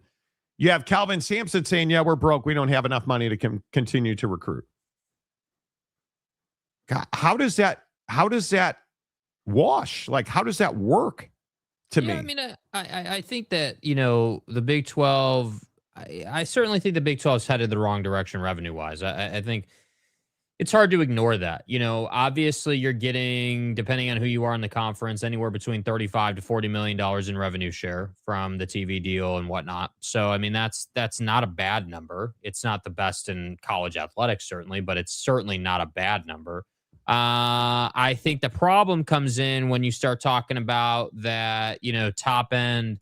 Speaker 3: you have Calvin Sampson saying, yeah, we're broke. We don't have enough money to continue to recruit. God, how does that wash? Like, how does that work to me?
Speaker 4: I mean, I think that, you know, the Big 12, I certainly think the Big 12 is headed the wrong direction revenue-wise. I think it's hard to ignore that. You know, obviously you're getting, depending on who you are in the conference, anywhere between $35 to $40 million in revenue share from the TV deal and whatnot. So, I mean, that's not a bad number. It's not the best in college athletics, certainly, but it's certainly not a bad number. I think the problem comes in when you start talking about that, you know, top end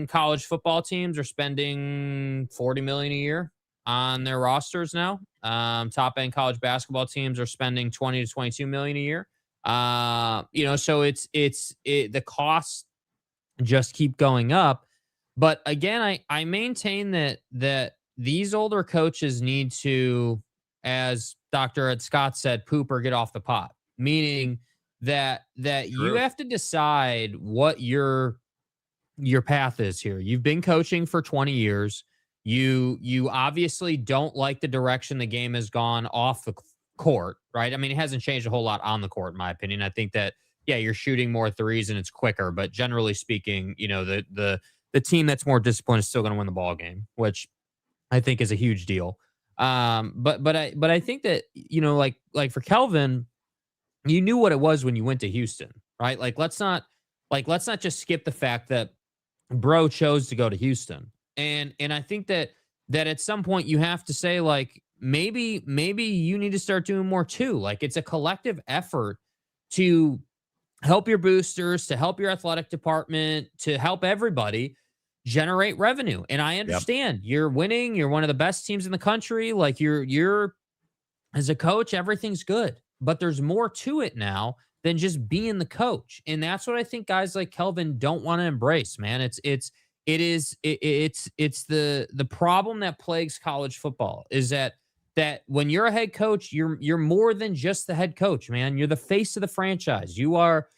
Speaker 4: college football teams are spending $40 million a year on their rosters now. Top end college basketball teams are spending $20 to $22 million a year. You know, so the costs just keep going up. But again, I maintain that these older coaches need to, as Dr. Ed Scott said, poop or get off the pot, meaning that you have to decide what your path is here. You've been coaching for 20 years. You obviously don't like the direction the game has gone off the court, right? I mean, it hasn't changed a whole lot on the court, in my opinion. I think that, yeah, you're shooting more threes and it's quicker, but generally speaking, you know, the team that's more disciplined is still going to win the ball game, which I think is a huge deal. But I think that, you know, like for Kelvin, you knew what it was when you went to Houston, right? Like, let's not just skip the fact that bro chose to go to Houston. And I think that at some point you have to say, like, maybe you need to start doing more too. Like, it's a collective effort to help your boosters, to help your athletic department, to help everybody generate revenue. And I understand you're winning. You're one of the best teams in the country. Like, you're as a coach, everything's good, but there's more to it now than just being the coach. And that's what I think guys like Kelvin don't want to embrace, man. It's the problem that plagues college football is that when you're a head coach, you're more than just the head coach, man. You're the face of the franchise. You are,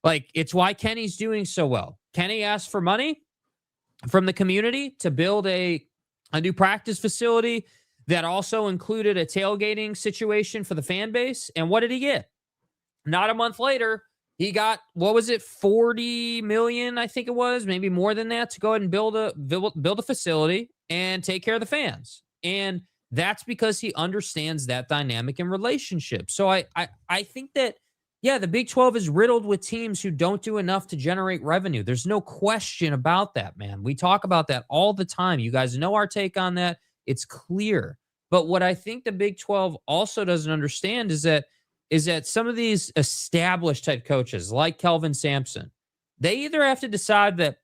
Speaker 4: like, it's why Kenny's doing so well. Kenny asked for money from the community to build a new practice facility that also included a tailgating situation for the fan base. And what did he get? Not a month later, he got, what was it, 40 million, I think it was, maybe more than that, to go ahead and build a facility and take care of the fans. And that's because he understands that dynamic and relationship. So I think that, yeah, the Big 12 is riddled with teams who don't do enough to generate revenue. There's no question about that, man. We talk about that all the time. You guys know our take on that. It's clear. But what I think the Big 12 also doesn't understand is that some of these established head coaches like Kelvin Sampson, they either have to decide that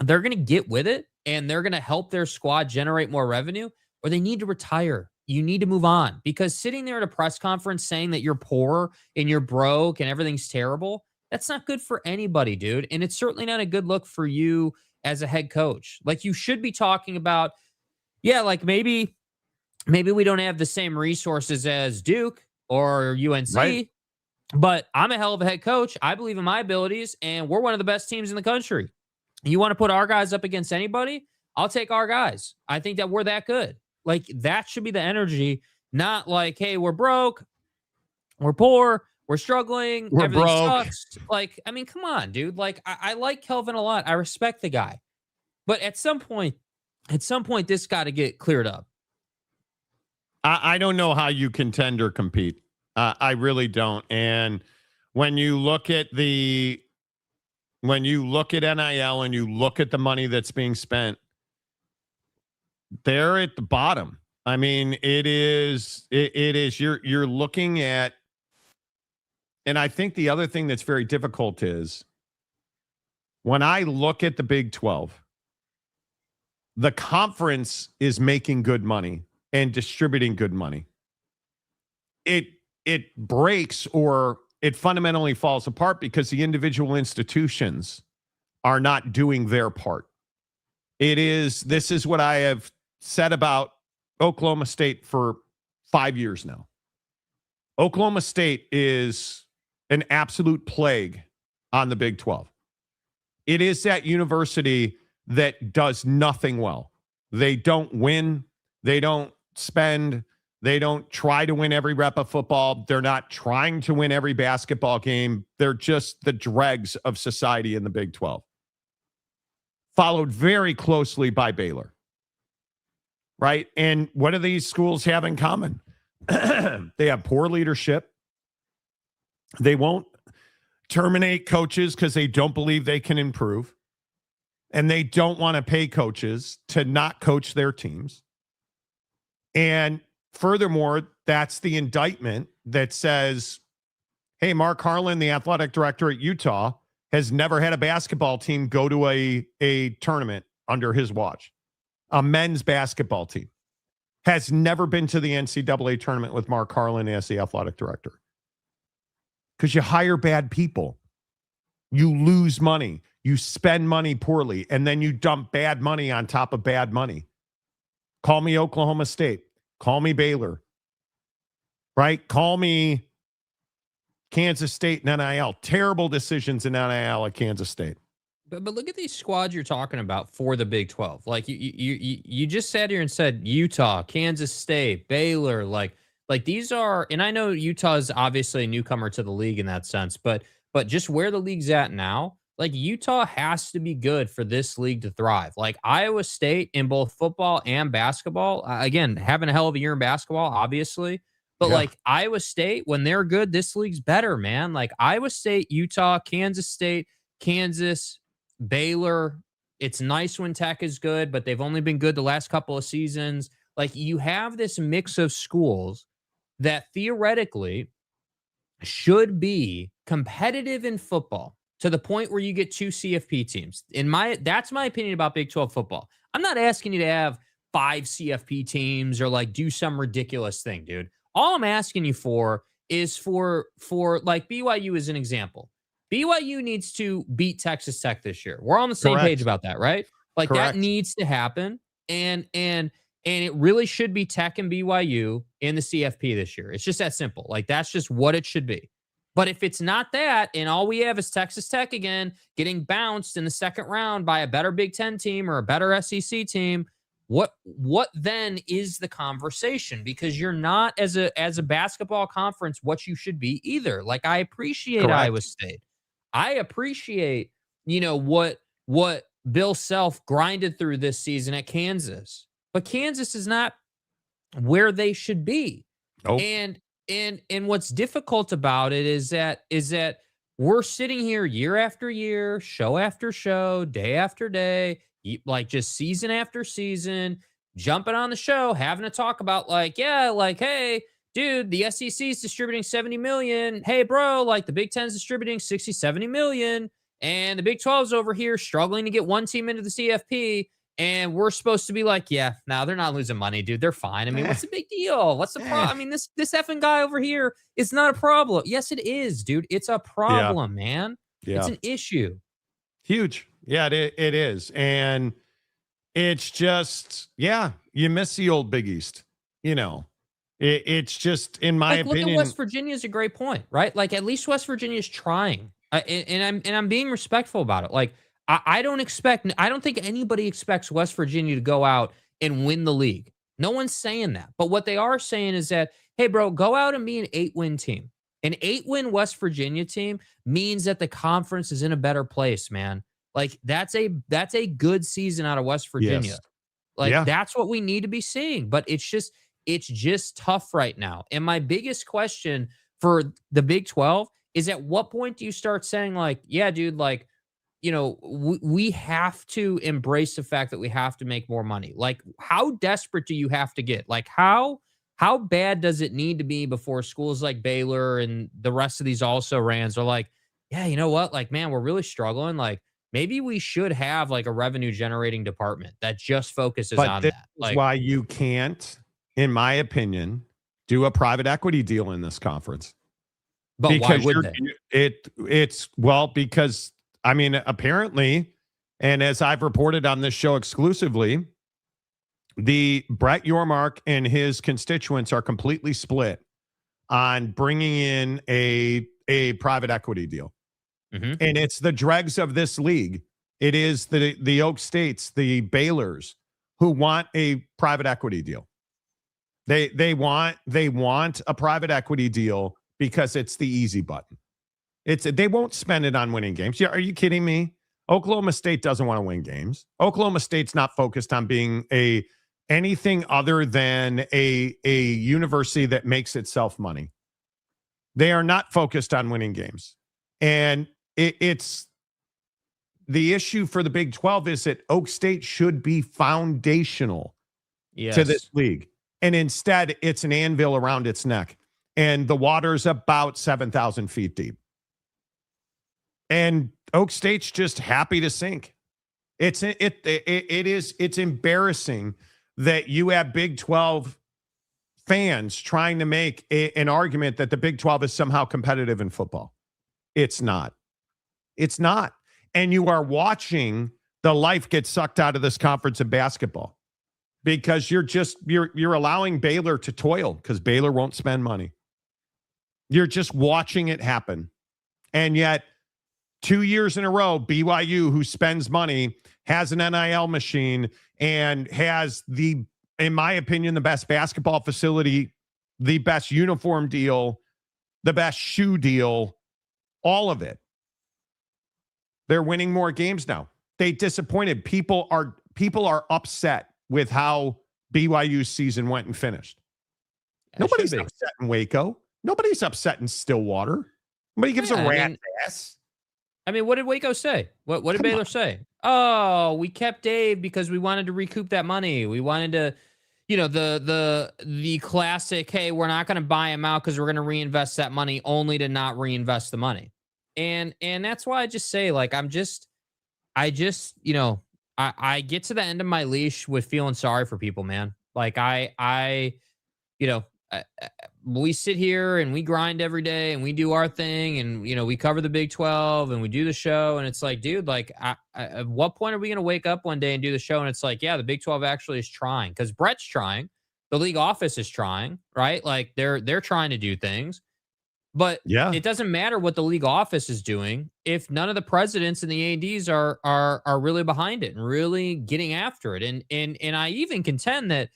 Speaker 4: they're going to get with it and they're going to help their squad generate more revenue, or they need to retire. you need to move on, because sitting there at a press conference saying that you're poor and you're broke and everything's terrible, that's not good for anybody, dude. And it's certainly not a good look for you as a head coach. Like, you should be talking about, yeah, like maybe we don't have the same resources as Duke or UNC,
Speaker 3: Right.
Speaker 4: but I'm a hell of a head coach. I believe in my abilities, and we're one of the best teams in the country. You want to put our guys up against anybody? I'll take our guys. I think that we're that good. Like, that should be the energy, not like, hey, we're broke, we're poor, we're struggling,
Speaker 3: We're
Speaker 4: everything
Speaker 3: broke.
Speaker 4: sucks. Like, I mean, come on, dude. Like, I like Kelvin a lot. I respect the guy. But at some point, this got to get cleared up.
Speaker 3: I don't know how you contend or compete. I really don't. And when you look at NIL and you look at the money that's being spent, they're at the bottom. I mean, it is you're looking at, and I think the other thing that's very difficult is when I look at the Big 12, the conference is making good money and distributing good money. It breaks, or it fundamentally falls apart because the individual institutions are not doing their part. This is what I have said about Oklahoma State for 5 years now. Oklahoma State is an absolute plague on the Big 12. It is that university that does nothing well. They don't win. They don't spend. They don't try to win every rep of football. They're not trying to win every basketball game. They're just the dregs of society in the Big 12. Followed very closely by Baylor. Right? And what do these schools have in common? They have poor leadership. They won't terminate coaches because they don't believe they can improve. And they don't want to pay coaches to not coach their teams. And furthermore, that's the indictment that says, hey, Mark Harlan, the athletic director at Utah, has never had a basketball team go to a tournament under his watch. A men's basketball team has never been to the NCAA tournament with Mark Harlan as the athletic director. Because you hire bad people. You lose money. You spend money poorly, and then you dump bad money on top of bad money. Call me Oklahoma State. Call me Baylor. Right? Call me Kansas State and NIL. Terrible decisions in NIL at Kansas State.
Speaker 4: But look at these squads you're talking about for the Big 12. Like, you just sat here and said Utah, Kansas State, Baylor, like these are, and I know Utah is obviously a newcomer to the league in that sense, but just where the league's at now, like, Utah has to be good for this league to thrive. Like, Iowa State in both football and basketball, again, having a hell of a year in basketball, obviously, but like Iowa State, when they're good, this league's better, man. Like, Iowa State, Utah, Kansas State, Kansas, Baylor. It's nice when Tech is good, but they've only been good the last couple of seasons. Like, you have this mix of schools that theoretically should be competitive in football to the point where you get 2 CFP teams. That's my opinion about Big 12 football. I'm not asking you to have 5 CFP teams or like do some ridiculous thing, dude. All I'm asking you for is for like BYU as an example. BYU needs to beat Texas Tech this year. We're on the same page about that, right? Like, that needs to happen. And it really should be Tech and BYU in the CFP this year. It's just that simple. Like, that's just what it should be. But if it's not that, and all we have is Texas Tech again getting bounced in the second round by a better Big Ten team or a better SEC team, what then is the conversation? Because you're not, as a basketball conference, what you should be either. Like, I appreciate Iowa State. I appreciate, what Bill Self grinded through this season at Kansas. But Kansas is not where they should be.
Speaker 3: Nope.
Speaker 4: And what's difficult about it is that we're sitting here year after year, show after show, day after day, like just season after season, jumping on the show, having to talk about hey, dude, the SEC is distributing 70 million. Hey, bro, like the Big Ten's distributing 60, 70 million. And the Big 12's over here struggling to get one team into the CFP. And we're supposed to be like, yeah, no, they're not losing money, dude. They're fine. I mean, what's the big deal? What's the problem? I mean, this effing guy over here is not a problem. Yes, it is, dude. It's a problem, man. It's an issue.
Speaker 3: Huge. Yeah, it is. And it's just, you miss the old Big East. You know, it's just, in my opinion.
Speaker 4: Look at West Virginia is a great point, right? Like, at least West Virginia is trying. And I'm being respectful about it. Like, I don't think anybody expects West Virginia to go out and win the league. No one's saying that. But what they are saying is that, hey, bro, go out and be an 8-win team. An 8-win West Virginia team means that the conference is in a better place, man. Like, that's a good season out of West Virginia.
Speaker 3: Yes.
Speaker 4: Like, that's what we need to be seeing. But it's just tough right now. And my biggest question for the Big 12 is, at what point do you start saying, like, yeah, dude, like, you know, we have to embrace the fact that we have to make more money. Like, how desperate do you have to get? Like, how bad does it need to be before schools like Baylor and the rest of these also-rans are like, yeah, you know what? Like, man, we're really struggling. Like, maybe we should have like a revenue generating department that just focuses on that. Like,
Speaker 3: why you can't, in my opinion, do a private equity deal in this conference.
Speaker 4: But
Speaker 3: because
Speaker 4: why would they?
Speaker 3: Because, I mean, apparently, and as I've reported on this show exclusively, the Brett Yormark and his constituents are completely split on bringing in a private equity deal.
Speaker 4: Mm-hmm.
Speaker 3: And it's the dregs of this league. It is the Oak States, the Baylors, who want a private equity deal. They want a private equity deal because it's the easy button. They won't spend it on winning games. Are you kidding me? Oklahoma State doesn't want to win games. Oklahoma State's not focused on being anything other than a university that makes itself money. They are not focused on winning games. And it's the issue for the Big 12 is that Oak State should be foundational to this league. And instead, it's an anvil around its neck. And the water's about 7,000 feet deep. And Oak State's just happy to sink. It's embarrassing that you have Big 12 fans trying to make an argument that the Big 12 is somehow competitive in football. It's not. It's not. And you are watching the life get sucked out of this conference in basketball because you're allowing Baylor to toil because Baylor won't spend money. You're just watching it happen. And yet, 2 years in a row, BYU, who spends money, has an NIL machine and has in my opinion, the best basketball facility, the best uniform deal, the best shoe deal, all of it. They're winning more games now. They disappointed. People are upset with how BYU's season went and finished. Nobody's upset in Waco. Nobody's upset in Stillwater. Nobody gives a rat's ass.
Speaker 4: I mean, what did Waco say? What did Baylor say? Oh, we kept Dave because we wanted to recoup that money. We wanted to, you know, the classic, hey, we're not going to buy him out because we're going to reinvest that money, only to not reinvest the money. And that's why I just say, like, I you know, I get to the end of my leash with feeling sorry for people, man. Like you know, we sit here and we grind every day and we do our thing and, you know, we cover the Big 12 and we do the show. And it's like, dude, like, at what point are we going to wake up one day and do the show? And it's like, yeah, the Big 12 actually is trying because Brett's trying. The league office is trying, right? Like they're trying to do things. But it doesn't matter what the league office is doing if none of the presidents and the ADs are really behind it and really getting after it. And I even contend that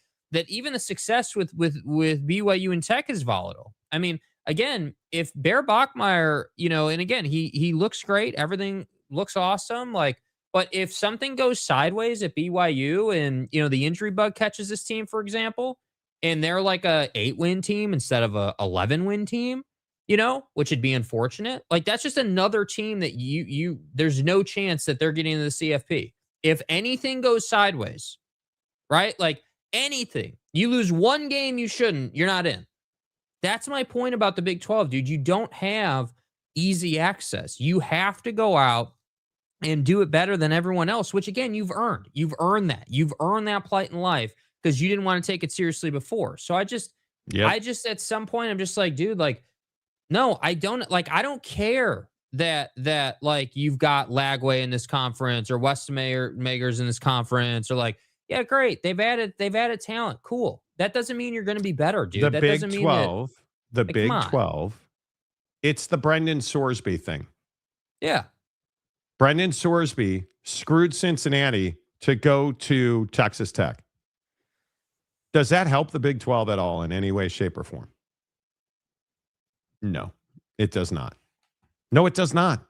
Speaker 4: even the success with BYU and Tech is volatile. I mean, again, if Bear Bachmeier, you know, and again, he looks great, everything looks awesome, like, but if something goes sideways at BYU and, you know, the injury bug catches this team, for example, and they're like a 8-win team instead of a 11-win team, you know, which would be unfortunate. Like, that's just another team that there's no chance that they're getting into the CFP. If anything goes sideways, right? Like anything, you lose one game you shouldn't, you're not in. That's my point about the Big 12, dude. You don't have easy access. You have to go out and do it better than everyone else, which again, you've earned. You've earned that. You've earned that plight in life because you didn't want to take it seriously before. So I just at some point, I'm just like, dude, like, no, I don't care that like you've got Lagway in this conference or West Magers in this conference, or like, yeah, great. They've added talent. Cool. That doesn't mean you're going to be better, dude.
Speaker 3: The
Speaker 4: That
Speaker 3: Big
Speaker 4: doesn't mean
Speaker 3: 12, the
Speaker 4: like,
Speaker 3: Big
Speaker 4: come on.
Speaker 3: 12, it's the Brendan Sorsby thing.
Speaker 4: Yeah.
Speaker 3: Brendan Sorsby screwed Cincinnati to go to Texas Tech. Does that help the Big 12 at all in any way, shape, or form? No, it does not. No, it does not.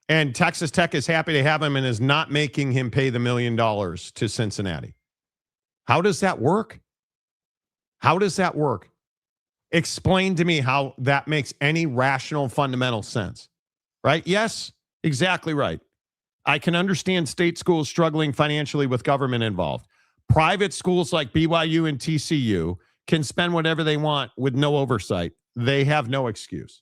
Speaker 3: And Texas Tech is happy to have him and is not making him pay the $1 million to Cincinnati. How does that work? How does that work? Explain to me how that makes any rational, fundamental sense. Right? Yes, exactly right. I can understand state schools struggling financially with government involved. Private schools like BYU and TCU can spend whatever they want with no oversight. They have no excuse.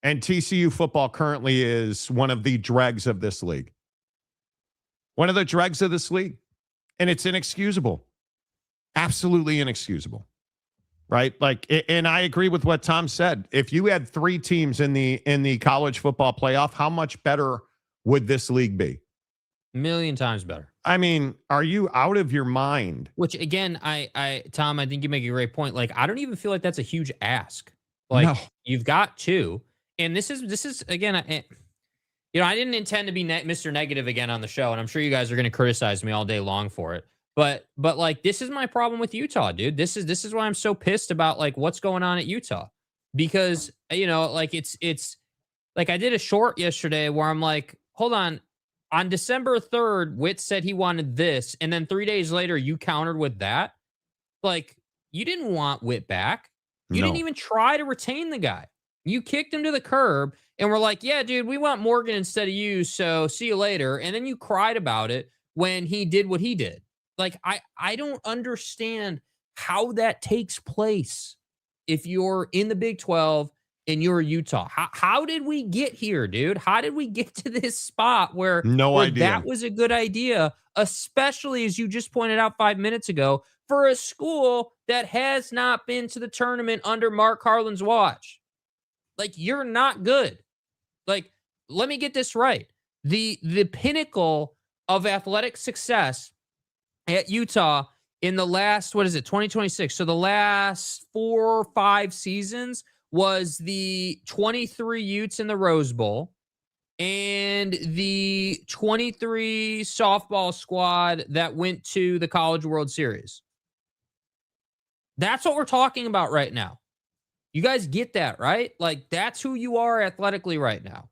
Speaker 3: And TCU football currently is one of the dregs of this league. One of the dregs of this league. And it's inexcusable. Absolutely inexcusable. Right? Like, and I agree with what Tom said. If you had 3 teams in the college football playoff, how much better would this league be?
Speaker 4: 1,000,000 times better.
Speaker 3: I mean, are you out of your mind?
Speaker 4: Which again, Tom, I think you make a great point. Like, I don't even feel like that's a huge ask. Like, you've got 2, and this is again, I didn't intend to be Mr. Negative again on the show, and I'm sure you guys are going to criticize me all day long for it. But like, this is my problem with Utah, dude. This is why I'm so pissed about like what's going on at Utah, because like it's like I did a short yesterday where I'm like, hold on. On December 3rd, Witt said he wanted this, and then 3 days later, you countered with that. Like, you didn't want Witt back. You didn't even try to retain the guy. You kicked him to the curb, and we're like, yeah, dude, we want Morgan instead of you, so see you later. And then you cried about it when he did what he did. Like, I don't understand how that takes place if you're in the Big 12 and you're Utah. How did we get here, dude? How did we get to this spot where that was a good idea, especially as you just pointed out 5 minutes ago, for a school that has not been to the tournament under Mark Harlan's watch? Like, you're not good. Like, let me get this right. The pinnacle of athletic success at Utah in the last, 2026? So the last 4 or 5 seasons was the 23 Utes in the Rose Bowl and the 23 softball squad that went to the College World Series. That's what we're talking about right now. You guys get that, right? Like, that's who you are athletically right now.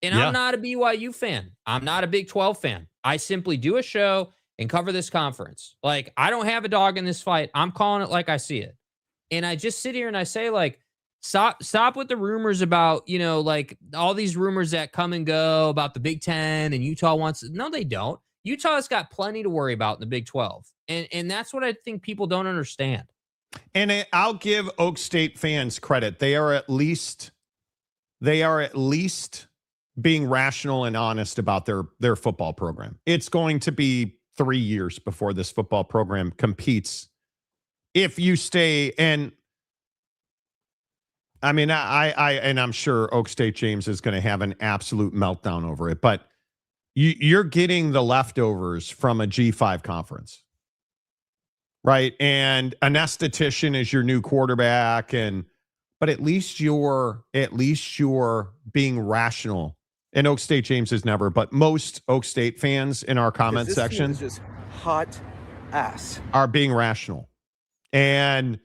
Speaker 4: And I'm not a BYU fan. I'm not a Big 12 fan. I simply do a show and cover this conference. Like, I don't have a dog in this fight. I'm calling it like I see it. And I just sit here and I say, like, Stop with the rumors about, like all these rumors that come and go about the Big 10 and Utah wants. No, they don't. Utah's got plenty to worry about in the Big 12. And that's what I think people don't understand.
Speaker 3: And I'll give Oak State fans credit. They are at least being rational and honest about their football program. It's going to be 3 years before this football program competes. If you stay, and I mean, and I'm sure Oak State James is going to have an absolute meltdown over it, but you're getting the leftovers from a G5 conference, right? And an esthetician is your new quarterback, but at least you're being rational. And Oak State James is never, but most Oak State fans in our comment section
Speaker 10: is just hot ass
Speaker 3: are being rational. And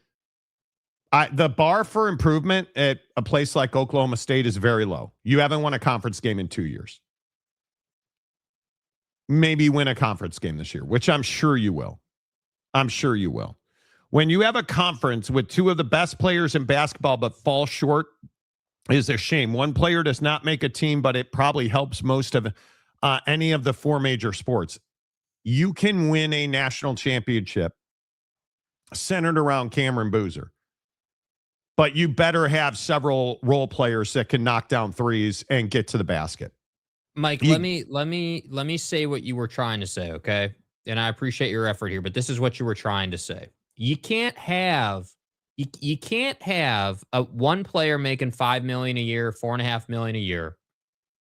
Speaker 3: the bar for improvement at a place like Oklahoma State is very low. You haven't won a conference game in 2 years. Maybe win a conference game this year, which I'm sure you will. I'm sure you will. When you have a conference with 2 of the best players in basketball but fall short, is a shame. One player does not make a team, but it probably helps most of any of the 4 major sports. You can win a national championship centered around Cameron Boozer. But you better have several role players that can knock down threes and get to the basket.
Speaker 4: Mike, let me say what you were trying to say, okay? And I appreciate your effort here, but this is what you were trying to say. You can't have a one player making $5 million a year, $4.5 million a year,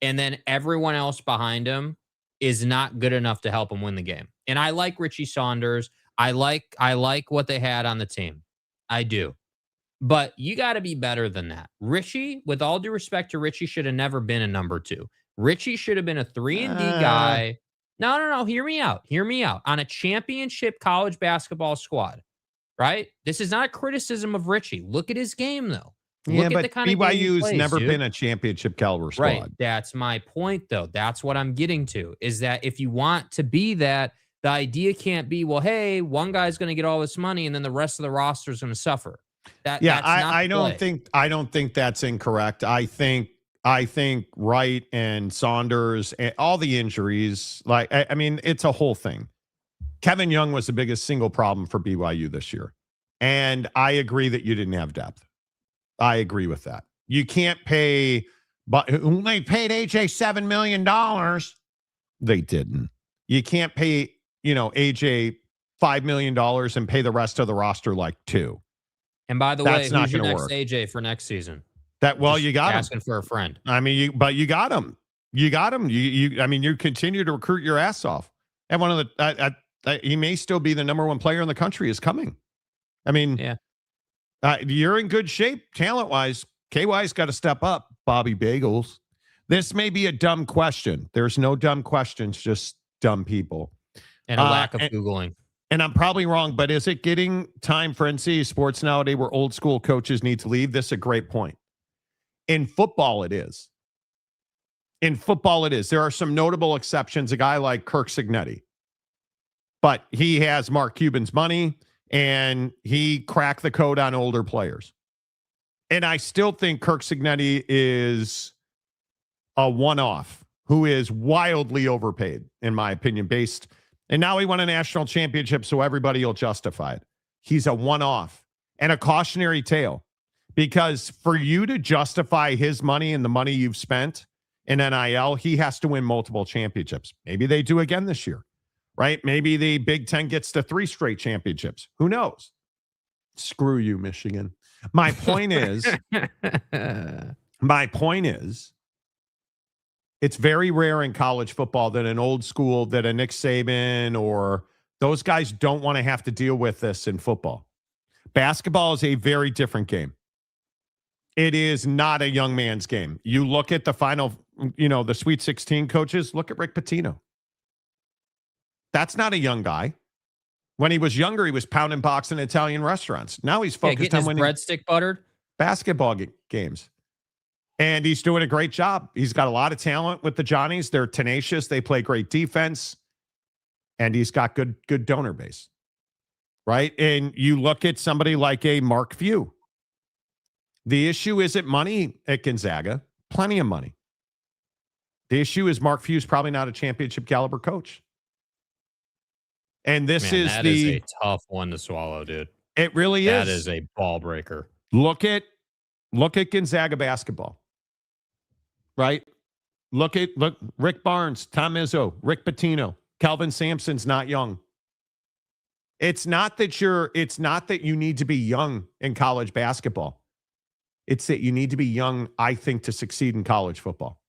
Speaker 4: and then everyone else behind him is not good enough to help him win the game. And I like Richie Saunders. I like what they had on the team. I do. But you got to be better than that. Richie, with all due respect to Richie, should have never been a number 2. Richie should have been a 3-and-D guy. No. Hear me out. On a championship college basketball squad, right? This is not a criticism of Richie. Look at his game, though. Look at the kind of game he
Speaker 3: BYU's
Speaker 4: plays,
Speaker 3: never
Speaker 4: dude.
Speaker 3: been a championship caliber squad.
Speaker 4: Right. That's my point, though. That's what I'm getting to, is that if you want to be that, the idea can't be, well, hey, one guy's going to get all this money and then the rest of the roster is going to suffer.
Speaker 3: I don't think that's incorrect. I think Wright and Saunders and all the injuries, I mean, it's a whole thing. Kevin Young was the biggest single problem for BYU this year. And I agree that you didn't have depth. I agree with that. You can't pay, but they paid AJ $7 million. They didn't. You can't pay, AJ $5 million and pay the rest of the roster like $2 million.
Speaker 4: And by the way, who's your next AJ for next season?
Speaker 3: You got him.
Speaker 4: Asking for a friend.
Speaker 3: I mean, you got him. You got him. You continue to recruit your ass off. And one of the, he may still be the number 1 player in the country is coming. I mean, you're in good shape talent-wise. KY's got to step up, Bobby Bagels. This may be a dumb question. There's no dumb questions, just dumb people.
Speaker 4: And a lack of Googling.
Speaker 3: And I'm probably wrong, but is it getting time for NCAA sports nowadays where old school coaches need to leave? This is a great point. In football, it is. There are some notable exceptions. A guy like Kirk Cignetti. But he has Mark Cuban's money, and he cracked the code on older players. And I still think Kirk Cignetti is a one-off who is wildly overpaid, in my opinion, and now he won a national championship, so everybody will justify it. He's a one-off and a cautionary tale, because for you to justify his money and the money you've spent in NIL, he has to win multiple championships. Maybe they do again this year, right? Maybe the Big Ten gets to 3 straight championships. Who knows? Screw you, Michigan. My point is, it's very rare in college football that an old school, that a Nick Saban or those guys don't want to have to deal with this in football. Basketball is a very different game. It is not a young man's game. You look at the final, the Sweet 16 coaches, look at Rick Pitino. That's not a young guy. When he was younger, he was pounding box in Italian restaurants. Now he's focused on winning
Speaker 4: breadstick buttered
Speaker 3: basketball games. And he's doing a great job. He's got a lot of talent with the Johnnies. They're tenacious. They play great defense. And he's got good donor base. Right? And you look at somebody like a Mark Few. The issue isn't money at Gonzaga. Plenty of money. The issue is Mark Few's probably not a championship caliber coach. And this is
Speaker 4: a tough one to swallow, dude.
Speaker 3: It really is.
Speaker 4: That is a ball breaker.
Speaker 3: Look at Gonzaga basketball. Right? Look Rick Barnes, Tom Izzo, Rick Pitino, Kelvin Sampson's not young. It's not that you need to be young in college basketball. It's that you need to be young, I think, to succeed in college football.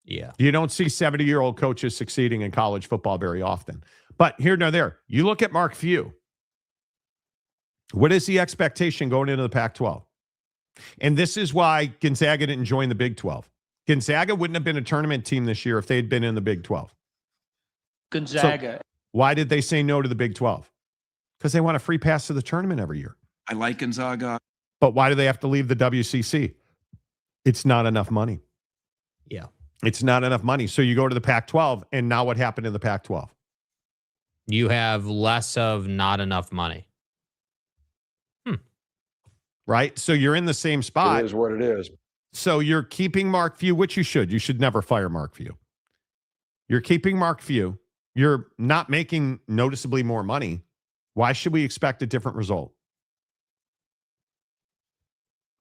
Speaker 4: Yeah.
Speaker 3: You don't see 70-year-old coaches succeeding in college football very often. But here, no, there. You look at Mark Few. What is the expectation going into the Pac-12? And this is why Gonzaga didn't join the Big 12. Gonzaga wouldn't have been a tournament team this year if they'd been in the Big 12.
Speaker 11: Gonzaga.
Speaker 3: So why did they say no to the Big 12? Because they want a free pass to the tournament every year.
Speaker 11: I like Gonzaga.
Speaker 3: But why do they have to leave the WCC? It's not enough money.
Speaker 4: Yeah.
Speaker 3: It's not enough money. So you go to the Pac-12, and now what happened in the Pac-12?
Speaker 4: You have less of not enough money.
Speaker 3: Right? So you're in the same spot.
Speaker 8: It is what it is.
Speaker 3: So you're keeping Mark Few, which you should. You should never fire Mark Few. You're keeping Mark Few. You're not making noticeably more money. Why should we expect a different result?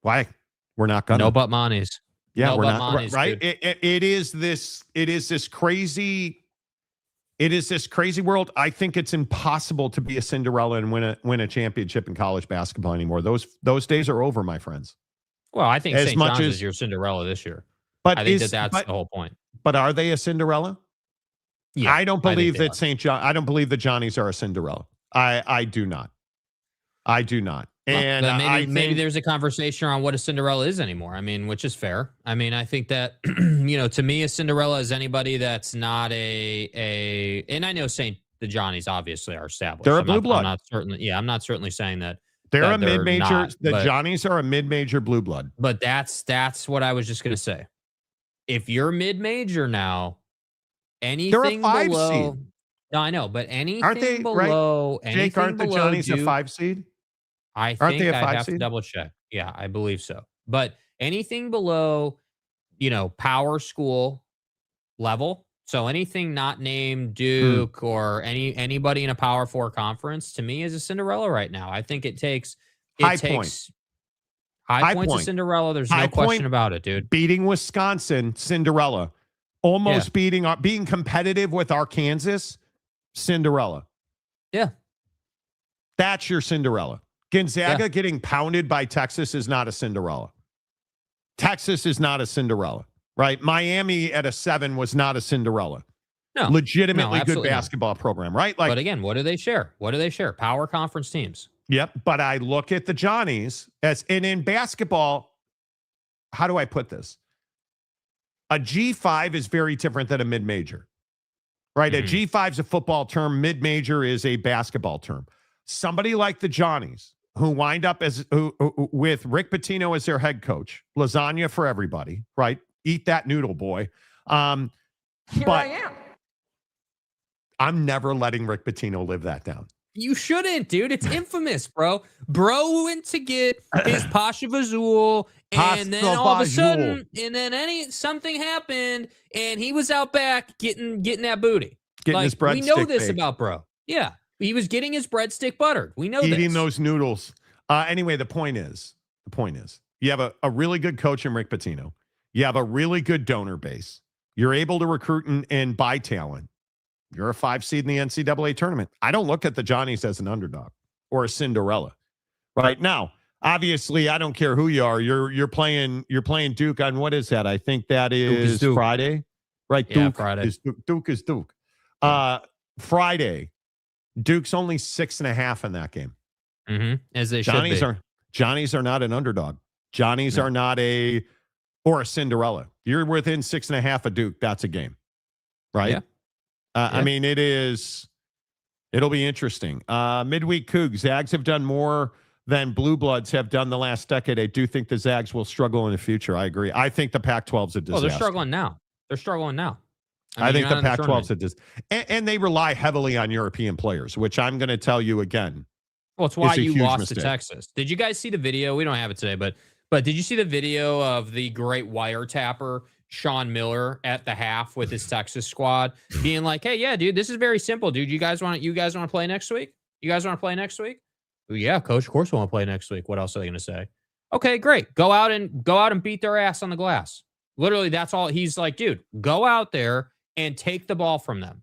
Speaker 3: Why? We're not going to.
Speaker 4: No but monies.
Speaker 3: Yeah,
Speaker 4: No,
Speaker 3: we're
Speaker 4: but
Speaker 3: not
Speaker 4: Monty's
Speaker 3: right.
Speaker 4: good.
Speaker 3: It is this crazy world. I think it's impossible to be a Cinderella and win a championship in college basketball anymore. Those days are over, my friends.
Speaker 4: Well, I think
Speaker 3: As
Speaker 4: St.
Speaker 3: much
Speaker 4: John's
Speaker 3: as-
Speaker 4: is your Cinderella this year.
Speaker 3: But
Speaker 4: I think that's the whole point.
Speaker 3: But are they a Cinderella?
Speaker 4: Yeah,
Speaker 3: I don't believe
Speaker 4: think
Speaker 3: that St. John. I don't believe the Johnnies are a Cinderella. I do not. I do not. And
Speaker 4: But maybe there's a conversation around what a Cinderella is anymore. I mean, which is fair. I mean, I think that to me, a Cinderella is anybody that's not and I know the Johnnies obviously are established.
Speaker 3: They're a blue blood.
Speaker 4: I'm not certainly saying that
Speaker 3: they're
Speaker 4: that
Speaker 3: a mid-major.
Speaker 4: not,
Speaker 3: the Johnnies are a mid-major blue blood.
Speaker 4: But that's what I was just gonna say. If you're mid-major now, anything
Speaker 3: they're a 5
Speaker 4: below.
Speaker 3: seed.
Speaker 4: No, I know, but anything
Speaker 3: Aren't they
Speaker 4: below,
Speaker 3: right? Jake, aren't the Johnnies a 5 seed?
Speaker 4: I think I have to double check. Yeah, I believe so. But anything below, power school level, so anything not named Duke or anybody in a Power 4 conference, to me is a Cinderella right now. I think it takes
Speaker 3: High Points
Speaker 4: of Cinderella. There's no question about it, dude.
Speaker 3: Beating Wisconsin, Cinderella. Almost being competitive with Arkansas, Cinderella.
Speaker 4: Yeah.
Speaker 3: That's your Cinderella. Gonzaga getting pounded by Texas is not a Cinderella. Texas is not a Cinderella, right? Miami at a 7 was not a Cinderella.
Speaker 4: No.
Speaker 3: Legitimately good basketball program, right?
Speaker 4: But again, what do they share? Power conference teams.
Speaker 3: Yep. But I look at the Johnnies and in basketball, how do I put this? A G5 is very different than a mid-major, right? A G5 is a football term. Mid-major is a basketball term. Somebody like the Johnnies, who wind up with Rick Pitino as their head coach, lasagna for everybody, right? Eat that noodle, boy. Here I am. I'm never letting Rick Pitino live that down.
Speaker 4: You shouldn't, dude. It's infamous, bro. Bro went to get his Pasha Vazul, and then all of a sudden, something happened, and he was out back getting that booty.
Speaker 3: Getting his breadstick.
Speaker 4: We know this about bro. Yeah. He was getting his breadstick buttered. We know
Speaker 3: eating those noodles. Anyway, the point is, you have a really good coach in Rick Pitino. You have a really good donor base. You're able to recruit and buy talent. You're a 5 seed in the NCAA tournament. I don't look at the Johnnies as an underdog or a Cinderella. Right now, obviously, I don't care who you are. You're playing Duke on what is that? I think that is Duke. Friday, right?
Speaker 4: Yeah,
Speaker 3: Duke
Speaker 4: Friday.
Speaker 3: Duke is Duke. Friday. Duke's only 6.5 in that game.
Speaker 4: As they
Speaker 3: Johnnies
Speaker 4: should be.
Speaker 3: Johnnies are not an underdog. Johnnies are not a Cinderella. You're within 6.5 of Duke. That's a game, right?
Speaker 4: Yeah.
Speaker 3: I mean, it'll be interesting. Midweek Cougs. Zags have done more than Blue Bloods have done the last decade. I do think the Zags will struggle in the future. I agree. I think the Pac-12 is a disaster.
Speaker 4: Oh, they're struggling now.
Speaker 3: I think the Pac-12 is a disaster. And they rely heavily on European players, which I'm going to tell you again.
Speaker 4: Well, it's why you lost to Texas. Did you guys see the video? We don't have it today, but did you see the video of the great wiretapper Sean Miller at the half with his Texas squad being like, "Hey, yeah, dude, this is very simple, dude. You guys want to play next week? Well, yeah, coach, of course we want to play next week. What else are they going to say? Okay, great. Go out and beat their ass on the glass. Literally, that's all. He's like, dude, go out there and take the ball from them.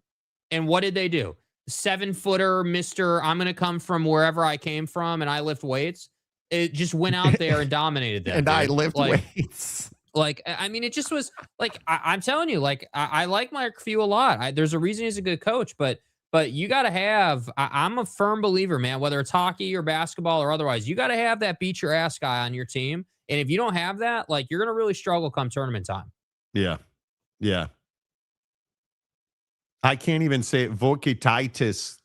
Speaker 4: And what did they do? 7-footer, Mr. I'm going to come from wherever I came from and I lift weights. It just went out there and dominated them.
Speaker 3: And dude. I lift weights.
Speaker 4: I mean, it just was like, I'm telling you, I like Mark Few a lot. There's a reason he's a good coach, but you got to have, I'm a firm believer, man, whether it's hockey or basketball or otherwise, you got to have that beat your ass guy on your team. And if you don't have that, you're going to really struggle come tournament time.
Speaker 3: Yeah. Yeah. I can't even say it. Vokititis,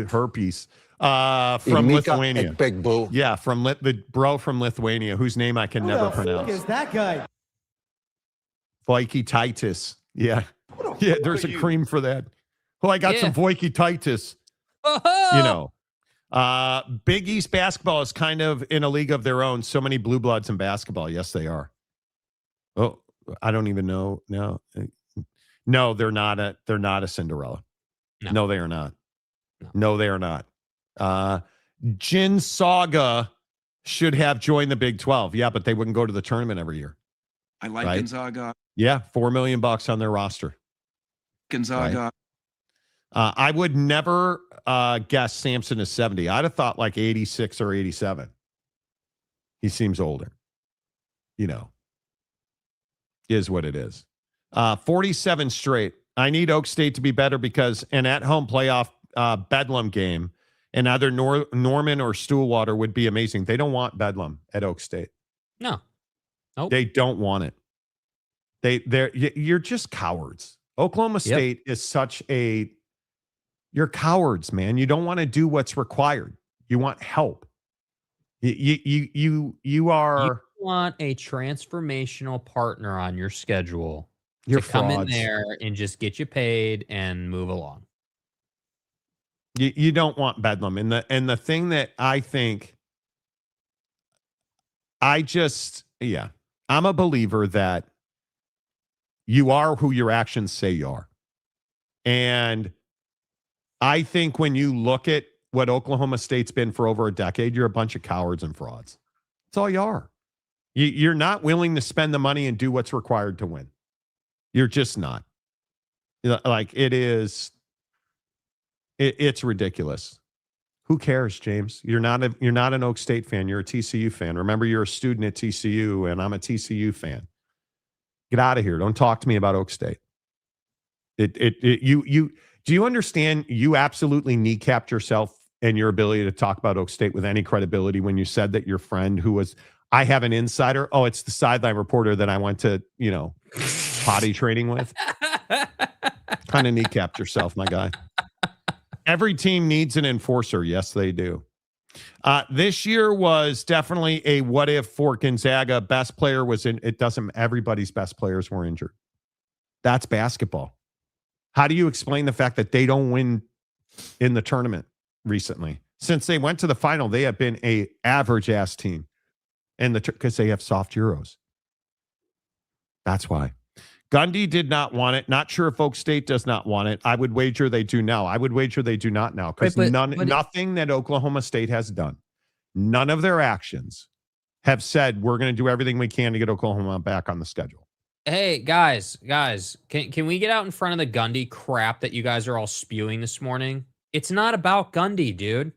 Speaker 3: herpes, from Lithuania.
Speaker 6: Big boo.
Speaker 3: Yeah, from the bro from Lithuania, whose name I can never pronounce.
Speaker 10: Who is that guy?
Speaker 3: Vokititis. Yeah. Yeah, there's a cream for that. Oh, I got some Vokititis. Big East basketball is kind of in a league of their own. So many blue bloods in basketball. Yes, they are. Oh, I don't even know. No, they're not a Cinderella. No, they are not. No, they are not. Jin Saga should have joined the Big 12. Yeah, but they wouldn't go to the tournament every year.
Speaker 11: I like
Speaker 3: Right.
Speaker 11: Gonzaga.
Speaker 3: Yeah, $4 million on their roster.
Speaker 11: Gonzaga.
Speaker 3: Right. I would never guess Sampson is 70. I'd have thought like 86 or 87. He seems older. You know, is what it is. 47 straight. I need Oak State to be better because an at-home playoff Bedlam game and either Norman or Stillwater would be amazing. They don't want Bedlam at Oak State.
Speaker 4: No. Nope.
Speaker 3: They don't want it. You're just cowards. Oklahoma State is such a, you're cowards, man. You don't want to do what's required. You want help. You are.
Speaker 4: You want a transformational partner on your schedule
Speaker 3: You're
Speaker 4: to come in
Speaker 3: frauds.
Speaker 4: there and just get you paid and move along.
Speaker 3: You don't want Bedlam. And the thing that I think, I'm a believer that you are who your actions say you are. And I think when you look at what Oklahoma State's been for over a decade, you're a bunch of cowards and frauds. That's all you are. You're not willing to spend the money and do what's required to win. You're just not. Like it's ridiculous. Who cares, James? You're not an Oak State fan. You're a TCU fan. Remember, you're a student at TCU, and I'm a TCU fan. Get out of here. Don't talk to me about Oak State. Do you understand? You absolutely kneecapped yourself and your ability to talk about Oak State with any credibility when you said that your friend who was, I have an insider. Oh, it's the sideline reporter that I went to, potty training with. Kind of kneecapped yourself, my guy. Every team needs an enforcer. Yes, they do. This year was definitely a what if for Gonzaga. Best player was in. It doesn't. Everybody's best players were injured. That's basketball. How do you explain the fact that they don't win in the tournament recently? Since they went to the final, they have been a average ass team, and because they have soft Euros. That's why. Gundy did not want it. Not sure if Oak State does not want it. I would wager they do now. I would wager they do not now because nothing that Oklahoma State has done, none of their actions have said we're going to do everything we can to get Oklahoma back on the schedule.
Speaker 4: Hey, guys, can we get out in front of the Gundy crap that you guys are all spewing this morning? It's not about Gundy, dude.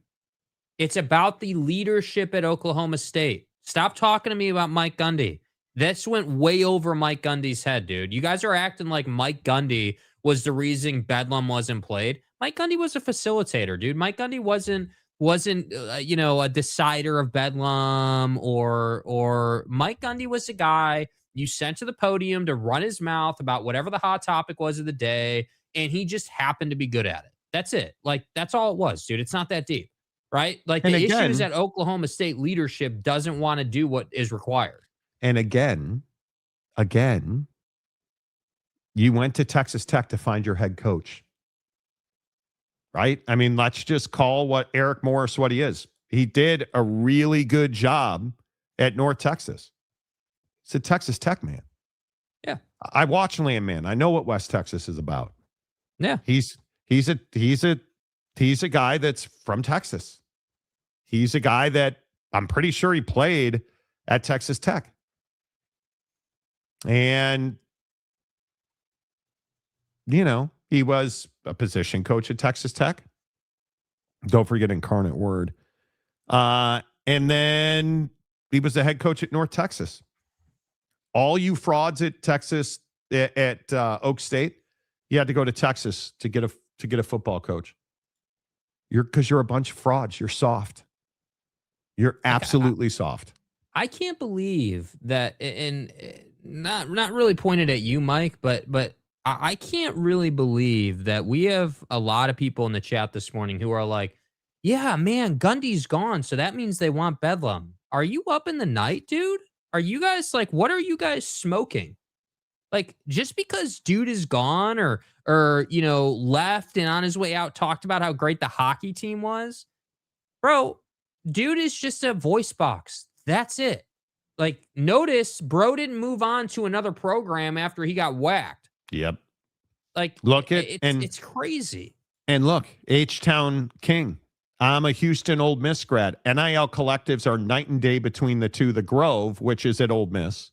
Speaker 4: It's about the leadership at Oklahoma State. Stop talking to me about Mike Gundy. This went way over Mike Gundy's head, dude. You guys are acting like Mike Gundy was the reason Bedlam wasn't played. Mike Gundy was a facilitator, dude. Mike Gundy wasn't a decider of Bedlam or Mike Gundy was a guy you sent to the podium to run his mouth about whatever the hot topic was of the day, and he just happened to be good at it. That's it. Like, that's all it was, dude. It's not that deep, right? Like, the issue is that Oklahoma State leadership doesn't want to do what is required.
Speaker 3: And again, you went to Texas Tech to find your head coach, right? I mean, let's just call what Eric Morris what he is. He did a really good job at North Texas. It's a Texas Tech man.
Speaker 4: Yeah.
Speaker 3: I watch Landman. I know what West Texas is about.
Speaker 4: Yeah.
Speaker 3: He's a guy that's from Texas. He's a guy that I'm pretty sure he played at Texas Tech. And, he was a position coach at Texas Tech. Don't forget Incarnate Word. And then he was the head coach at North Texas. All you frauds at Texas, at Oak State, you had to go to Texas to get a football coach. Because you're a bunch of frauds. You're soft. You're absolutely soft.
Speaker 4: I can't believe that, and not really pointed at you, Mike, but I can't really believe that we have a lot of people in the chat this morning who are like, yeah, man, Gundy's gone, so that means they want Bedlam. Are you up in the night, dude? Are you guys like, what are you guys smoking? Like, just because dude is gone or left and on his way out talked about how great the hockey team was, bro, dude is just a voice box. That's it. Like, notice bro didn't move on to another program after he got whacked.
Speaker 3: Yep.
Speaker 4: Like, it's crazy.
Speaker 3: And look, H-Town King. I'm a Houston Ole Miss grad. NIL collectives are night and day between the two. The Grove, which is at Ole Miss,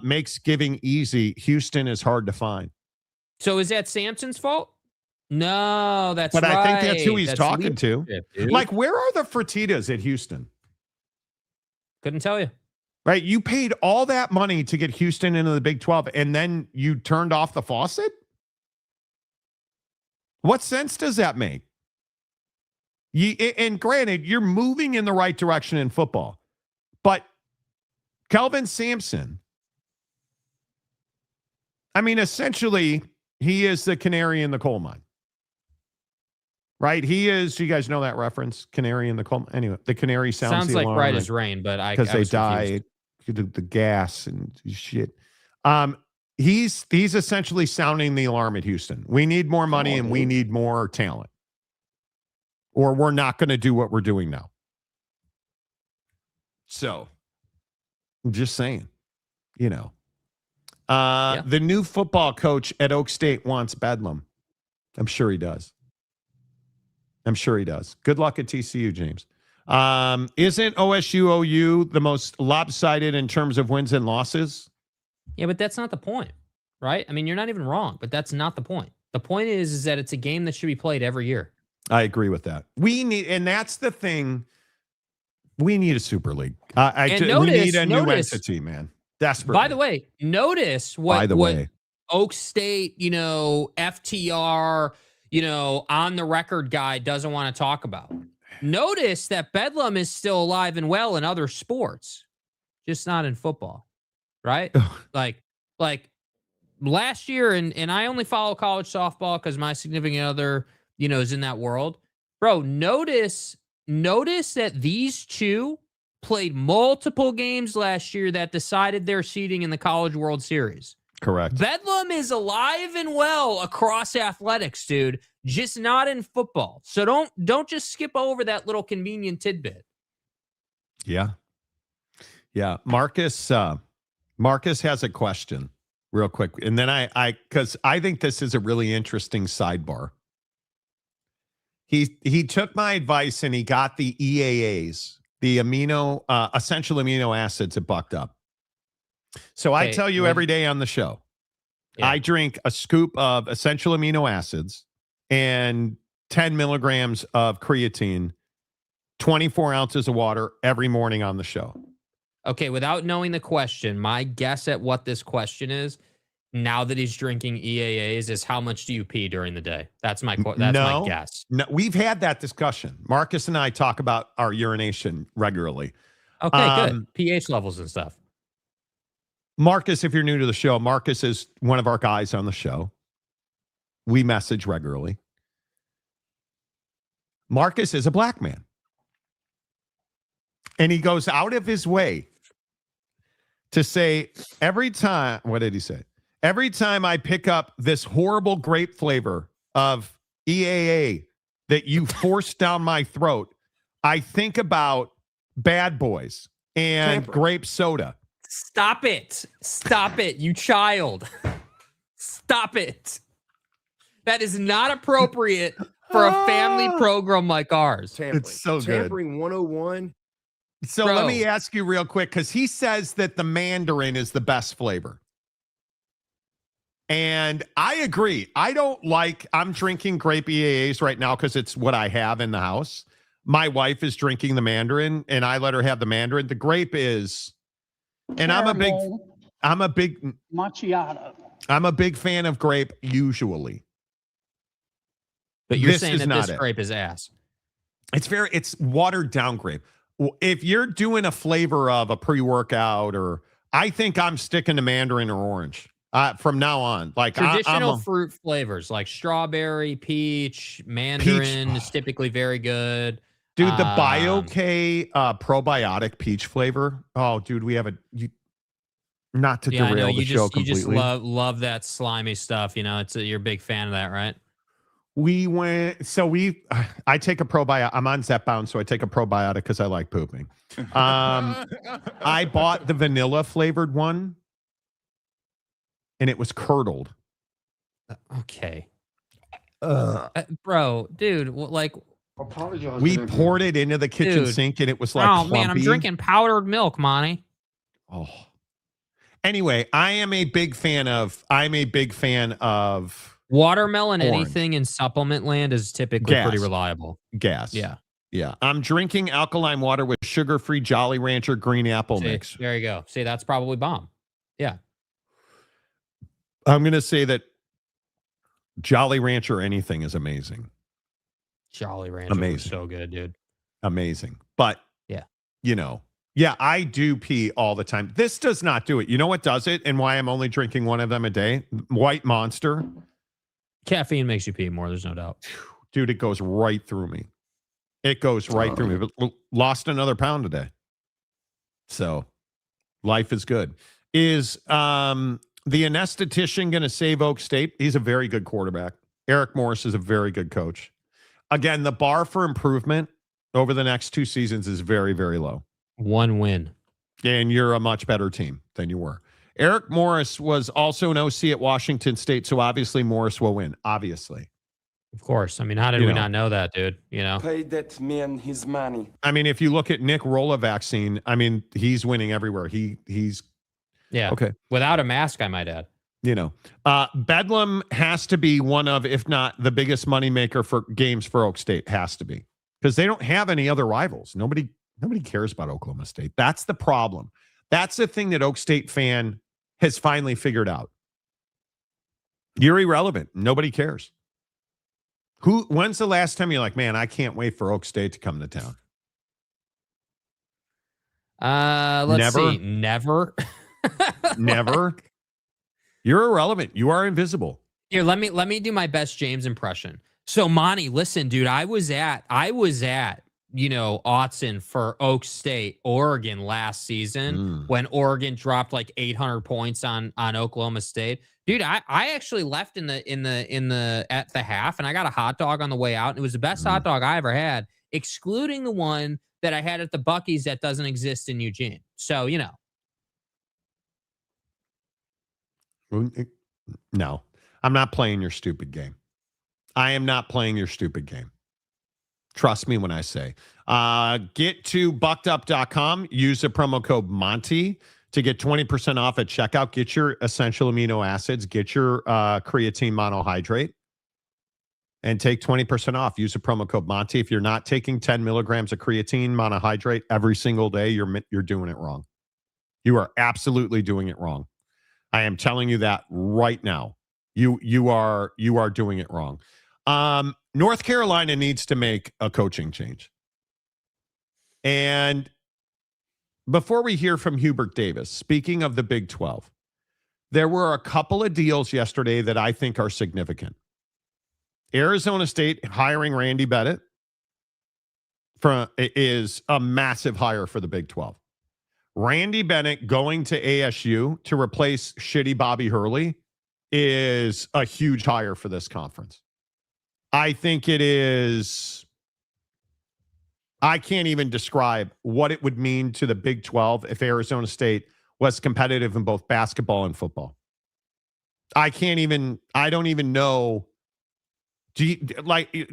Speaker 3: makes giving easy. Houston is hard to find.
Speaker 4: So is that Sampson's fault? No, that's
Speaker 3: but
Speaker 4: right.
Speaker 3: I think that's who he's
Speaker 4: That's
Speaker 3: talking to.
Speaker 4: dude.
Speaker 3: Like, where are the Fertittas at Houston?
Speaker 4: Couldn't tell you.
Speaker 3: Right? You paid all that money to get Houston into the Big 12, and then you turned off the faucet? What sense does that make? And granted, you're moving in the right direction in football, but Kelvin Sampson, I mean, essentially, he is the canary in the coal mine. Right? He is, you guys know that reference? Canary in the coal mine. Anyway, the canary sounds the
Speaker 4: like
Speaker 3: alarm,
Speaker 4: Right as Rain, but
Speaker 3: because they
Speaker 4: was
Speaker 3: die, the gas and shit. He's essentially sounding the alarm at Houston. We need more money and we need more talent, or we're not going to do what we're doing now. So, I'm just saying, you know. The new football coach at Oak State wants Bedlam. I'm sure he does. Good luck at TCU, James. Isn't OSU OU the most lopsided in terms of wins and losses?
Speaker 4: Yeah, but that's not the point, right? I mean, you're not even wrong, but that's not the point. The point is that it's a game that should be played every year.
Speaker 3: I agree with that. And that's the thing. We need a Super League. We need a new entity, man. Desperately.
Speaker 4: By the way, notice what Oak State, FTR, on the record guy doesn't want to talk about. Notice that Bedlam is still alive and well in other sports, just not in football, right? like last year, and I only follow college softball because my significant other, is in that world. Bro, notice that these two played multiple games last year that decided their seeding in the College World Series.
Speaker 3: Correct.
Speaker 4: Bedlam is alive and well across athletics, dude, just not in football. So don't just skip over that little convenient tidbit.
Speaker 3: Yeah. Marcus has a question real quick. And then because I think this is a really interesting sidebar. He took my advice and he got the EAAs, the essential amino acids at Bucked Up. So I tell you every day on the show, I drink a scoop of essential amino acids and 10 milligrams of creatine, 24 ounces of water every morning on the show.
Speaker 4: Okay, without knowing the question, my guess at what this question is, now that he's drinking EAAs, is how much do you pee during the day? That's my guess.
Speaker 3: No, we've had that discussion. Marcus and I talk about our urination regularly.
Speaker 4: Okay, good. pH levels and stuff.
Speaker 3: Marcus, if you're new to the show, Marcus is one of our guys on the show. We message regularly. Marcus is a black man. And he goes out of his way to say every time, what did he say? Every time I pick up this horrible grape flavor of EAA that you forced down my throat, I think about Bad Boys and grape soda.
Speaker 4: Stop it, you child. Stop it. That is not appropriate for a family program like ours.
Speaker 3: It's so good.
Speaker 12: Tampering 101.
Speaker 3: So let me ask you real quick, because he says that the mandarin is the best flavor. And I agree. I'm drinking grape EAAs right now because it's what I have in the house. My wife is drinking the mandarin and I let her have the mandarin. The grape is, and I'm a big
Speaker 13: macchiato.
Speaker 3: I'm a big fan of grape usually.
Speaker 4: But you're saying that this grape is ass.
Speaker 3: It's watered down grape. If you're doing a flavor of a pre-workout, or I think I'm sticking to mandarin or orange from now on. Like
Speaker 4: traditional fruit flavors like strawberry, peach, mandarin is typically very good.
Speaker 3: Dude, the BioK probiotic peach flavor. Oh, dude, we have not to derail the show completely.
Speaker 4: You just love that slimy stuff. You're a big fan of that, right?
Speaker 3: I take a probiotic. I'm on Zepbound, so I take a probiotic because I like pooping. I bought the vanilla flavored one, and it was curdled.
Speaker 4: Okay. Bro, dude,
Speaker 3: we poured it into the kitchen sink, and it was like,
Speaker 4: oh man, I'm drinking powdered milk, Monty.
Speaker 3: Oh. Anyway, I'm a big fan of
Speaker 4: watermelon.
Speaker 3: Corn.
Speaker 4: Anything in supplement land is typically
Speaker 3: Gas.
Speaker 4: pretty reliable.
Speaker 3: Gas.
Speaker 4: Yeah.
Speaker 3: Yeah. I'm drinking alkaline water with sugar-free Jolly Rancher green apple mix.
Speaker 4: There you go. See, that's probably bomb. Yeah.
Speaker 3: I'm going to say that Jolly Rancher anything is amazing.
Speaker 4: Jolly Rancher is so good, dude.
Speaker 3: Amazing. But,
Speaker 4: yeah,
Speaker 3: I do pee all the time. This does not do it. You know what does it and why I'm only drinking one of them a day? White Monster.
Speaker 4: Caffeine makes you pee more. There's no doubt.
Speaker 3: Dude, it goes right through me. It goes right through me. But lost another pound today. So life is good. Is the anesthetician going to save Oak State? He's a very good quarterback. Eric Morris is a very good coach. Again, the bar for improvement over the next 2 seasons is very, very low.
Speaker 4: 1 win.
Speaker 3: And you're a much better team than you were. Eric Morris was also an OC at Washington State, so obviously Morris will win. Obviously.
Speaker 4: Of course. I mean, how did we not know that, dude?
Speaker 7: Pay that man his money.
Speaker 3: I mean, if you look at Nick Rolovacine, I mean, he's winning everywhere. He's
Speaker 4: yeah.
Speaker 3: Okay.
Speaker 4: Without a mask, I might add.
Speaker 3: Bedlam has to be one of, if not the biggest moneymaker for games for Oak State. Has to be. Because they don't have any other rivals. Nobody cares about Oklahoma State. That's the problem. That's the thing that Oak State fan has finally figured out. You're irrelevant. Nobody cares. When's the last time you're like, man, I can't wait for Oak State to come to town?
Speaker 4: Let's see. Never.
Speaker 3: Never. You're irrelevant. You are invisible.
Speaker 4: Here, let me do my best James impression. So, Monty, listen, dude, I was at Autzen for Oak State, Oregon last season when Oregon dropped like 800 points on Oklahoma State. Dude, I actually left at the half and I got a hot dog on the way out. And it was the best hot dog I ever had, excluding the one that I had at the Buc-ee's that doesn't exist in Eugene. So,
Speaker 3: No, I'm not playing your stupid game. I am not playing your stupid game. Trust me when I say. Get to buckedup.com. Use the promo code Monty to get 20% off at checkout. Get your essential amino acids. Get your creatine monohydrate. And take 20% off. Use the promo code Monty. If you're not taking 10 milligrams of creatine monohydrate every single day, you're doing it wrong. You are absolutely doing it wrong. I am telling you that right now. You are doing it wrong. North Carolina needs to make a coaching change. And before we hear from Hubert Davis, speaking of the Big 12, there were a couple of deals yesterday that I think are significant. Arizona State hiring Randy Bennett is a massive hire for the Big 12. Randy Bennett going to ASU to replace shitty Bobby Hurley is a huge hire for this conference. I think it is. I can't even describe what it would mean to the Big 12 if Arizona State was competitive in both basketball and football. I don't even know. Do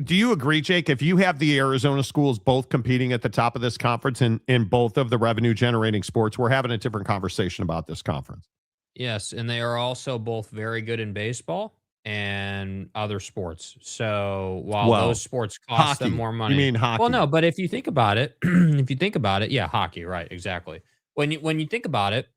Speaker 3: you agree, Jake? If you have the Arizona schools both competing at the top of this conference in both of the revenue generating sports, we're having a different conversation about this conference.
Speaker 4: Yes, and they are also both very good in baseball and other sports. So while those sports cost them more money.
Speaker 3: You mean hockey?
Speaker 4: Well, no, but if you think about it, yeah, hockey, right, exactly. When you think about it,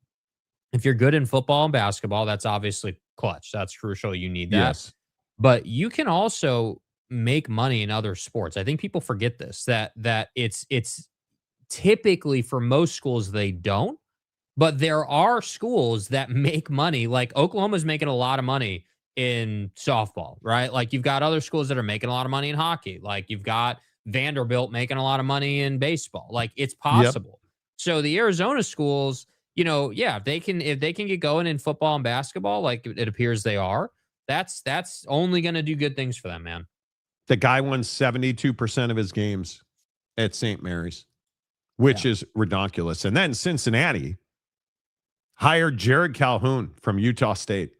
Speaker 4: if you're good in football and basketball, that's obviously clutch. That's crucial. You need that.
Speaker 3: Yes.
Speaker 4: But you can also make money in other sports. I think people forget this, that it's typically for most schools, they don't. But there are schools that make money. Like Oklahoma's making a lot of money in softball, right? Like you've got other schools that are making a lot of money in hockey. Like you've got Vanderbilt making a lot of money in baseball. Like it's possible. Yep. So the Arizona schools, if they can get going in football and basketball, like it appears they are, that's only going to do good things for them, man.
Speaker 3: The guy won 72% of his games at St. Mary's, which is ridiculous. And then Cincinnati hired Jared Calhoun from Utah State,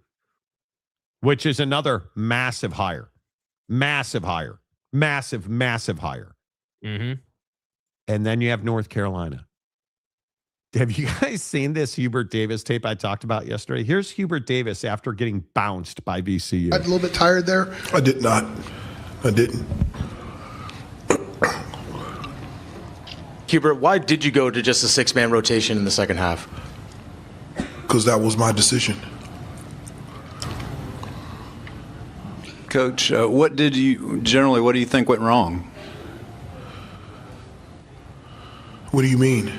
Speaker 3: which is another massive hire. Massive hire. Massive hire.
Speaker 4: Mm-hmm.
Speaker 3: And then you have North Carolina. Have you guys seen this Hubert Davis tape I talked about yesterday? Here's Hubert Davis after getting bounced by VCU.
Speaker 12: I'm a little bit tired there. I did not. I didn't.
Speaker 13: Hubert, why did you go to just a 6-man rotation in the second half?
Speaker 12: Because that was my decision.
Speaker 11: Coach, what do you think went wrong?
Speaker 12: What do you mean?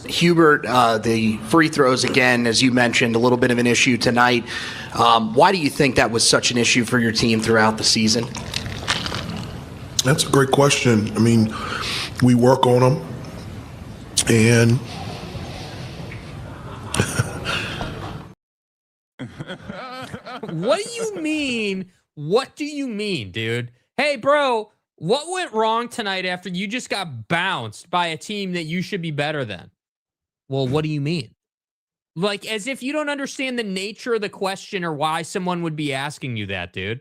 Speaker 13: Hubert, the free throws again, as you mentioned, a little bit of an issue tonight. Why do you think that was such an issue for your team throughout the season?
Speaker 12: That's a great question. I mean, we work on them, and
Speaker 4: What do you mean? What do you mean, dude? Hey, bro, what went wrong tonight after you just got bounced by a team that you should be better than? Well, what do you mean? Like, as if you don't understand the nature of the question or why someone would be asking you that, dude.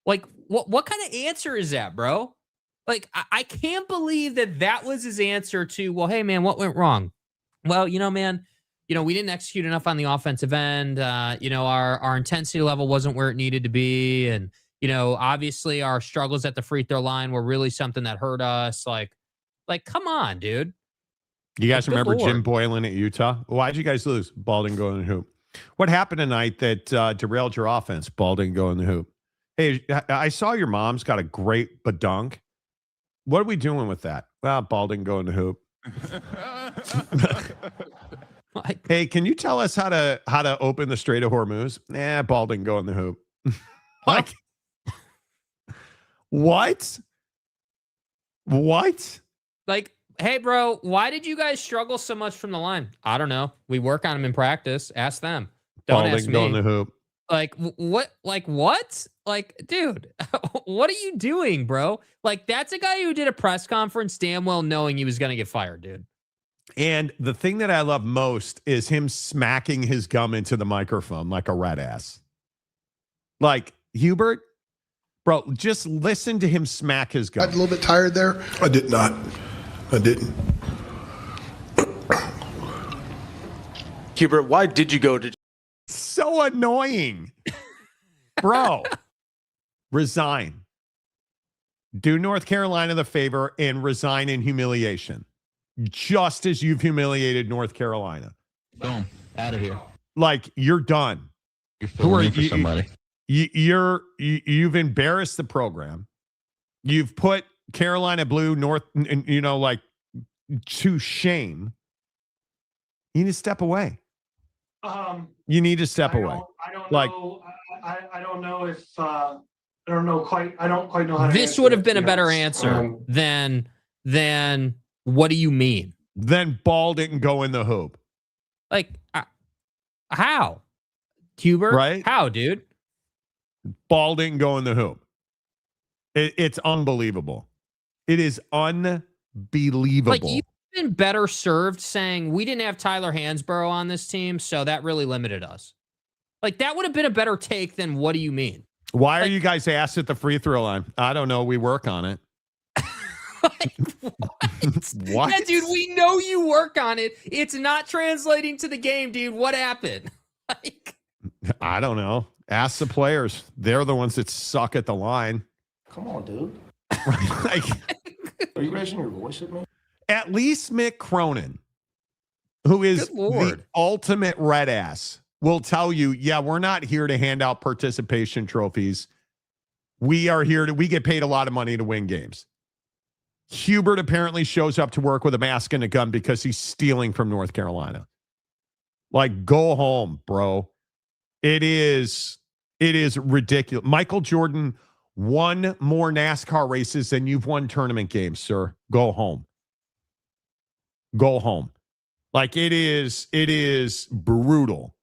Speaker 4: Like, what kind of answer is that, bro? Like, I can't believe that was his answer to, well, hey, man, what went wrong? Well, man, we didn't execute enough on the offensive end. Our intensity level wasn't where it needed to be. And, obviously our struggles at the free throw line were really something that hurt us. Like, come on, dude.
Speaker 3: You guys remember
Speaker 4: Lord.
Speaker 3: Jim Boylan at Utah? Why'd you guys lose? Ball didn't go in the hoop. What happened tonight that derailed your offense? Ball didn't go in the hoop. Hey, I saw your mom's got a great badunk. What are we doing with that? Well, ball didn't go in the hoop. Hey, can you tell us how to open the Strait of Hormuz? Ball didn't go in the hoop. Like, what?
Speaker 4: Like, hey, bro, why did you guys struggle so much from the line? I don't know. We work on them in practice. Ask them. Don't
Speaker 3: Ball
Speaker 4: ask
Speaker 3: didn't
Speaker 4: me.
Speaker 3: go in the hoop.
Speaker 4: Like, what? Like, what? Like, dude, what are you doing, bro? Like, that's a guy who did a press conference damn well knowing he was going to get fired, dude.
Speaker 3: And the thing that I love most is him smacking his gum into the microphone like a rat ass. Like, Hubert, bro, just listen to him smack his gum.
Speaker 12: I'm a little bit tired there. I did not. I didn't.
Speaker 13: Hubert, why did you go to...
Speaker 3: So annoying. Bro, resign. Do North Carolina the favor and resign in humiliation. Just as you've humiliated North Carolina.
Speaker 14: Boom. Out of here.
Speaker 3: Like, you're done.
Speaker 14: You're filling in for somebody.
Speaker 3: You've embarrassed the program. You've put Carolina Blue North, like, to shame. You need to step away. You need to step away.
Speaker 15: I don't
Speaker 3: like,
Speaker 15: know. I don't know if I don't quite know how to.
Speaker 4: This would have been a better answer than what do you mean?
Speaker 3: Then ball didn't go in the hoop.
Speaker 4: Like, how? Hubert?
Speaker 3: Right?
Speaker 4: How, dude?
Speaker 3: Ball didn't go in the hoop. It's unbelievable. It is unbelievable.
Speaker 4: Like, you've been better served saying we didn't have Tyler Hansborough on this team, so that really limited us. Like, that would have been a better take than what do you mean?
Speaker 3: Why are you guys asked at the free throw line? I don't know. We work on it.
Speaker 4: What? Yeah, dude, we know you work on it. It's not translating to the game, dude. What happened?
Speaker 3: I don't know. Ask the players. They're the ones that suck at the line.
Speaker 16: Come on, dude.
Speaker 3: Like,
Speaker 16: are you raising your voice at me?
Speaker 3: At least Mick Cronin, who is the ultimate red ass, will tell you, yeah, we're not here to hand out participation trophies. We are here we get paid a lot of money to win games. Hubert apparently shows up to work with a mask and a gun because he's stealing from North Carolina. Like, go home, bro. It is ridiculous. Michael Jordan won more NASCAR races than you've won tournament games, sir. Go home. Go home. Like, it is brutal.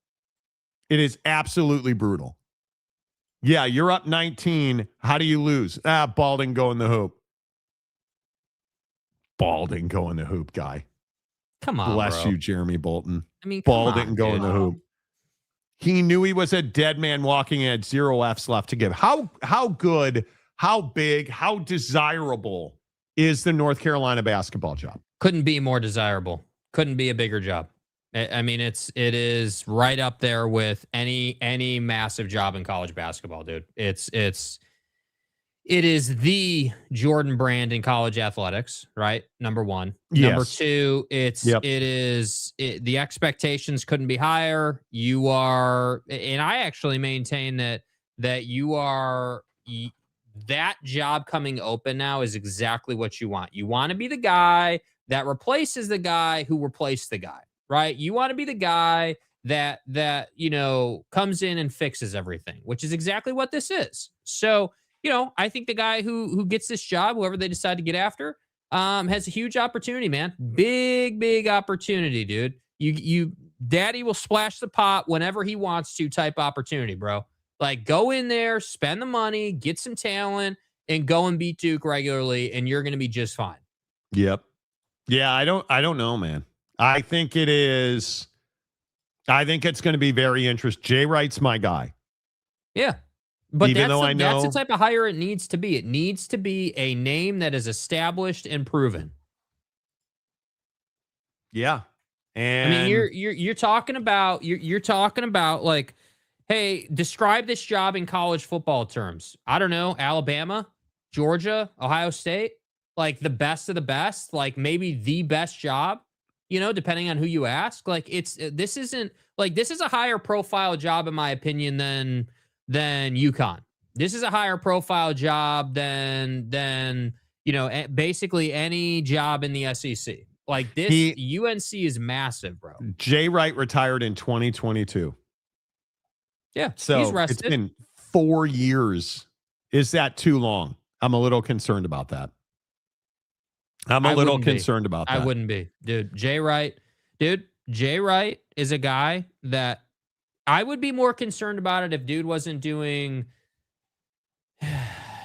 Speaker 3: It is absolutely brutal. Yeah, you're up 19. How do you lose? Ball didn't go in the hoop. Ball didn't go in the hoop, guy.
Speaker 4: Come on,
Speaker 3: Bless
Speaker 4: bro.
Speaker 3: you, Jeremy Bolton.
Speaker 4: I mean,
Speaker 3: ball
Speaker 4: come on,
Speaker 3: didn't go
Speaker 4: dude.
Speaker 3: in the hoop. He knew he was a dead man walking and had 0 Fs left to give. How good, how big, how desirable is the North Carolina basketball job?
Speaker 4: Couldn't be more desirable. Couldn't be a bigger job. I mean, it is right up there with any massive job in college basketball, dude. It is the Jordan brand in college athletics, right? Number one.
Speaker 3: Yes.
Speaker 4: Number two, the expectations couldn't be higher. You are, and I actually maintain that you are, that job coming open now is exactly what you want. You want to be the guy that replaces the guy who replaced the guy, right? You want to be the guy that comes in and fixes everything, which is exactly what this is. So, I think the guy who gets this job, whoever they decide to get after, has a huge opportunity, man. Big opportunity, dude. You daddy will splash the pot whenever he wants to type opportunity, bro. Like, go in there, spend the money, get some talent, and go and beat Duke regularly, and you're going to be just fine.
Speaker 3: Yep. Yeah, I don't know, man. I think it's going to be very interesting. Jay Wright's my guy.
Speaker 4: Yeah. But
Speaker 3: Even though
Speaker 4: that's the type of hire it needs to be. It needs to be a name that is established and proven.
Speaker 3: Yeah. And
Speaker 4: I mean, you're talking about like, hey, describe this job in college football terms. I don't know, Alabama, Georgia, Ohio State, like the best of the best, like maybe the best job, depending on who you ask. Like this is a higher profile job in my opinion than UConn. This is a higher profile job than basically any job in the SEC. Like this, UNC is massive, bro.
Speaker 3: Jay Wright retired in 2022.
Speaker 4: Yeah,
Speaker 3: so
Speaker 4: he's rested.
Speaker 3: It's been 4 years. Is that too long? I'm a little concerned about that. I wouldn't
Speaker 4: be, dude. Jay Wright is a guy that I would be more concerned about it if dude wasn't doing,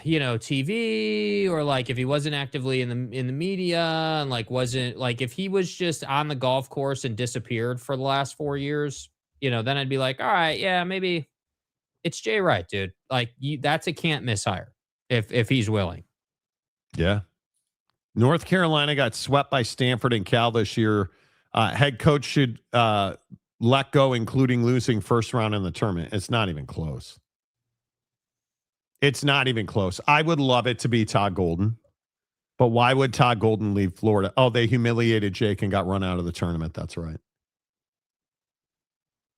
Speaker 4: TV, or like if he wasn't actively in the media, and like wasn't like if he was just on the golf course and disappeared for the last 4 years, then I'd be like, all right, yeah, maybe it's Jay Wright, dude. Like that's a can't miss hire if he's willing.
Speaker 3: Yeah. North Carolina got swept by Stanford and Cal this year. Head coach should let go, including losing first round in the tournament. It's not even close. I would love it to be Todd Golden, but why would Todd Golden leave Florida? Oh, they humiliated Jake and got run out of the tournament. That's right.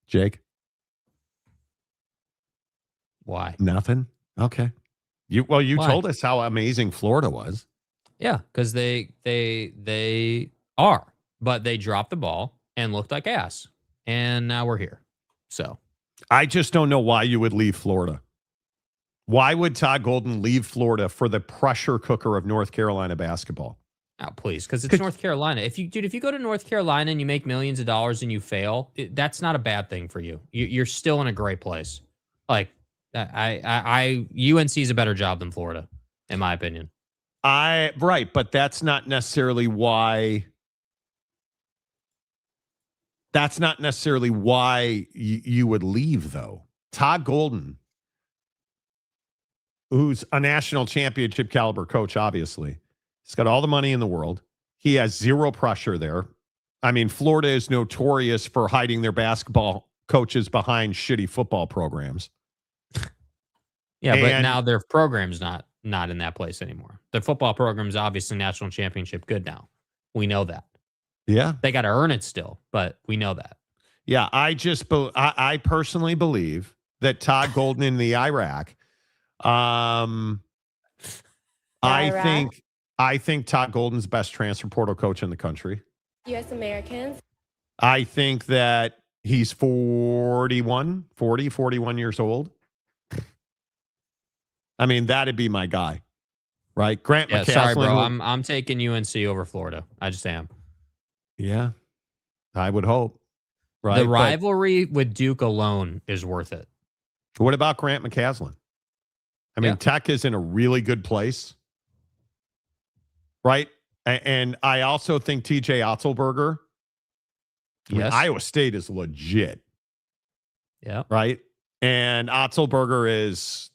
Speaker 3: Jake?
Speaker 4: Why?
Speaker 3: Nothing? Okay. You told us how amazing Florida was.
Speaker 4: Yeah, because they are, but they dropped the ball and looked like ass. And now we're here. So
Speaker 3: I just don't know why you would leave Florida. Why would Todd Golden leave Florida for the pressure cooker of North Carolina basketball?
Speaker 4: Oh, please, because it's North Carolina. If you go to North Carolina and you make millions of dollars and you fail, that's not a bad thing for you. You're still in a great place. Like UNC is a better job than Florida, in my opinion.
Speaker 3: Right, but that's not necessarily why. That's not necessarily why you would leave, though. Todd Golden, who's a national championship caliber coach, obviously, he's got all the money in the world. He has zero pressure there. I mean, Florida is notorious for hiding their basketball coaches behind shitty football programs.
Speaker 4: Yeah, but now their program's not in that place anymore. The football program's obviously national championship good now. We know that.
Speaker 3: Yeah.
Speaker 4: They got to earn it still, but we know that.
Speaker 3: Yeah, I personally believe that Todd Golden in the Iraq, I think Todd Golden's best transfer portal coach in the country.
Speaker 17: U.S. Americans.
Speaker 3: I think that he's 41 years old. I mean, that'd be my guy, right? Grant McCaslin.
Speaker 4: Sorry, bro. I'm taking UNC over Florida. I just am.
Speaker 3: Yeah, I would hope. Right.
Speaker 4: The rivalry with Duke alone is worth it.
Speaker 3: What about Grant McCaslin? I mean, Tech is in a really good place, right? And I also think TJ Otzelberger.
Speaker 4: Yes.
Speaker 3: Iowa State is legit.
Speaker 4: Yeah.
Speaker 3: Right. And Otzelberger is,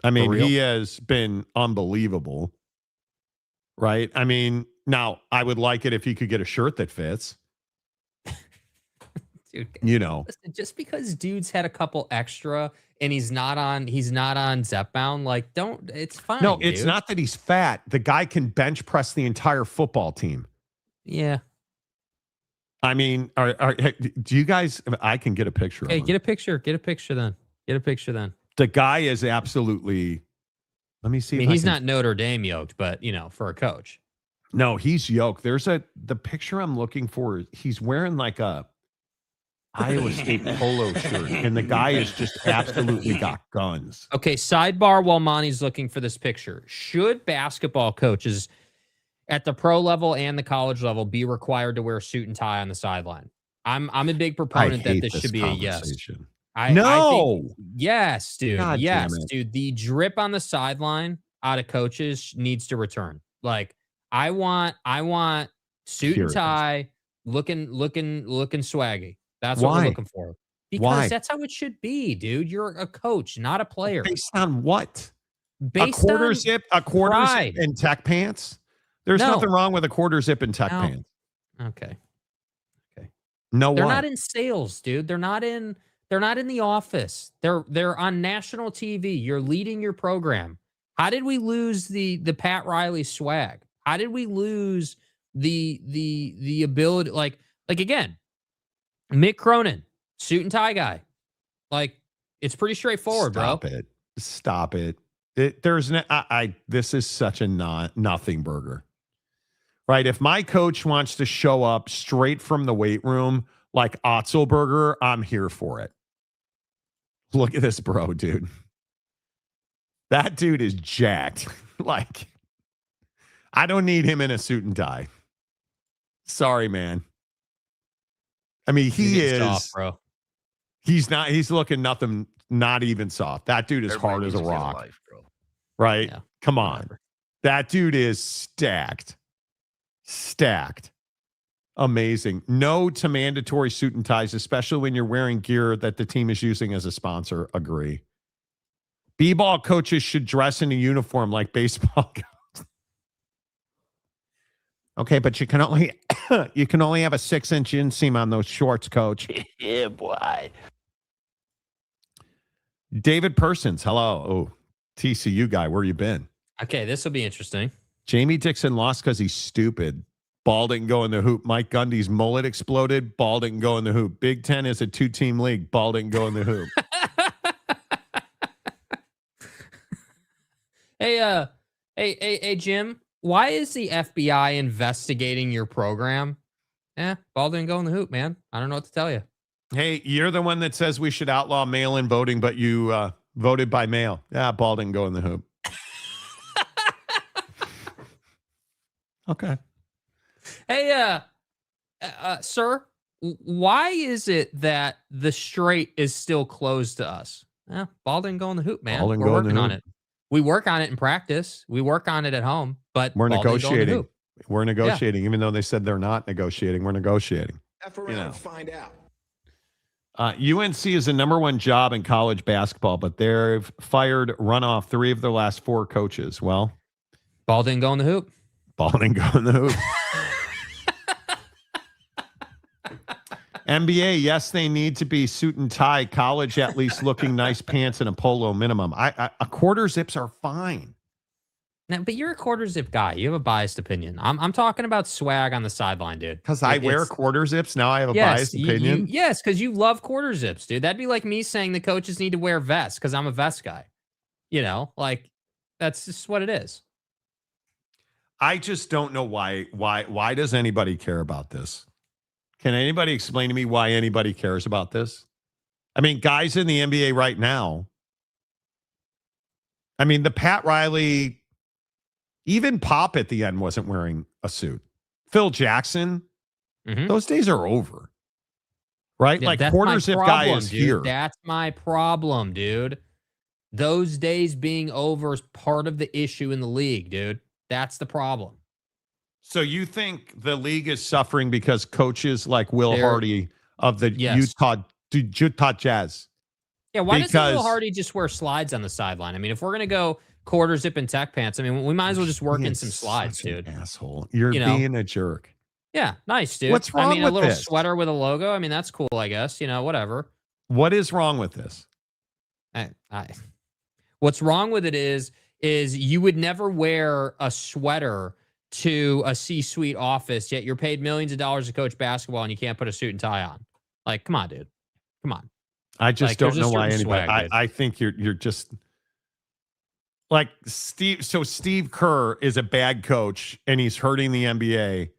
Speaker 3: I mean, he has been unbelievable. Right. I mean, Now, I would like it if he could get a shirt that fits.
Speaker 4: Dude, listen, just because dude's had a couple extra and he's not on Zepbound, like it's fine.
Speaker 3: No, it's
Speaker 4: dude.
Speaker 3: not that he's fat. The guy can bench press the entire football team.
Speaker 4: Yeah.
Speaker 3: I mean, do you guys? I can get a picture.
Speaker 4: Hey,
Speaker 3: of him.
Speaker 4: get a picture. Get a picture then.
Speaker 3: The guy is absolutely. Let me see.
Speaker 4: I mean, he's not Notre Dame yoked, but for a coach.
Speaker 3: No, he's yoked. The picture I'm looking for. He's wearing like a Iowa State polo shirt, and the guy is just absolutely got guns.
Speaker 4: Okay, sidebar while Monty's looking for this picture. Should basketball coaches at the pro level and the college level be required to wear a suit and tie on the sideline? I'm a big proponent that this should be a yes. I think, yes, dude.
Speaker 3: God
Speaker 4: yes,
Speaker 3: damn it.
Speaker 4: dude. The drip on the sideline out of coaches needs to return. Like I want suit and tie, looking swaggy. That's what we're looking for. Because that's how it should be, dude. You're a coach, not a player.
Speaker 3: Based on what?
Speaker 4: Based
Speaker 3: a quarter
Speaker 4: on
Speaker 3: zip
Speaker 4: pride.
Speaker 3: and tech pants? There's nothing wrong with a quarter zip and tech pants.
Speaker 4: Okay.
Speaker 3: No,
Speaker 4: they're not in sales, dude. They're not in the office. They're on national TV. You're leading your program. How did we lose the Pat Riley swag? How did we lose the ability like again? Mick Cronin, suit and tie guy. Like, it's pretty straightforward,
Speaker 3: Stop
Speaker 4: bro.
Speaker 3: Stop it. This is such a nothing burger. Right? If my coach wants to show up straight from the weight room like Otzelberger, I'm here for it. Look at this bro, dude. That dude is jacked. Like, I don't need him in a suit and tie. Sorry, man. I mean, he is
Speaker 4: soft, bro.
Speaker 3: He's not. He's looking nothing. Not even soft. That dude is hard as a rock.
Speaker 6: Life, bro.
Speaker 3: Right?
Speaker 4: Yeah,
Speaker 3: come on. That dude is stacked. Amazing. No to mandatory suit and ties, especially when you're wearing gear that the team is using as a sponsor. Agree. B-ball coaches should dress in a uniform like baseball coaches. Okay, but you can only have a 6-inch inseam on those shorts, coach.
Speaker 6: Yeah, boy.
Speaker 3: David Persons, hello. Oh, TCU guy, where you been?
Speaker 4: Okay, this will be interesting.
Speaker 3: Jamie Dixon lost because he's stupid. Ball didn't go in the hoop. Mike Gundy's mullet exploded. Ball didn't go in the hoop. Big Ten is a 2-team league. Ball didn't go in the hoop.
Speaker 4: Hey, Jim. Why is the FBI investigating your program? Ball didn't go in the hoop, man. I don't know what to tell you.
Speaker 3: Hey, you're the one that says we should outlaw mail-in voting, but you voted by mail. Yeah, ball didn't go in the hoop. Okay.
Speaker 4: Hey, sir, why is it that the straight is still closed to us? Ball didn't go in the hoop, man.
Speaker 3: Ball didn't
Speaker 4: We're
Speaker 3: go in the
Speaker 4: working on
Speaker 3: hoop.
Speaker 4: it. We work on it in practice. We work on it at home, but
Speaker 3: We're
Speaker 4: ball didn't go in the
Speaker 3: negotiating.
Speaker 4: hoop.
Speaker 3: We're negotiating, even though they said they're not negotiating. We're negotiating.
Speaker 6: Find out.
Speaker 3: UNC is the number one job in college basketball, but they've fired runoff 3 of their last 4 coaches. Well,
Speaker 4: ball didn't go in the hoop.
Speaker 3: Ball didn't go in the hoop. NBA, yes, they need to be suit and tie. College, at least looking nice pants and a polo minimum. A quarter zips are fine.
Speaker 4: Now, but you're a quarter zip guy. You have a biased opinion. I'm talking about swag on the sideline, dude.
Speaker 3: Because I wear quarter zips. Now I have a biased opinion.
Speaker 4: Yes, because you love quarter zips, dude. That'd be like me saying the coaches need to wear vests because I'm a vest guy. Like that's just what it is.
Speaker 3: I just don't know why does anybody care about this? Can anybody explain to me why anybody cares about this? I mean, guys in the NBA right now. I mean, the Pat Riley, even Pop at the end wasn't wearing a suit. Phil Jackson, those days are over. Right?
Speaker 4: Yeah,
Speaker 3: like quarter zip guy is
Speaker 4: dude.
Speaker 3: here.
Speaker 4: That's my problem, dude. Those days being over is part of the issue in the league, dude. That's the problem.
Speaker 3: So you think the league is suffering because coaches like Will Hardy of the Utah Jazz?
Speaker 4: Yeah, why doesn't Will Hardy just wear slides on the sideline? I mean, if we're going to go quarter zip and tech pants. I mean, we might as well just work in some slides,
Speaker 3: Such an
Speaker 4: dude.
Speaker 3: asshole. You're
Speaker 4: know?
Speaker 3: being a jerk.
Speaker 4: Yeah, nice, dude.
Speaker 3: What's wrong
Speaker 4: I mean,
Speaker 3: with
Speaker 4: a little
Speaker 3: this?
Speaker 4: sweater with a logo. I mean, that's cool, I guess. Whatever.
Speaker 3: What is wrong with this?
Speaker 4: What's wrong with it is you would never wear a sweater to a C-suite office, yet you're paid millions of dollars to coach basketball and you can't put a suit and tie on. Like, come on, dude. Come on.
Speaker 3: I just don't know why anybody.
Speaker 4: Swag,
Speaker 3: I think you're just like Steve. So Steve Kerr is a bad coach and he's hurting the NBA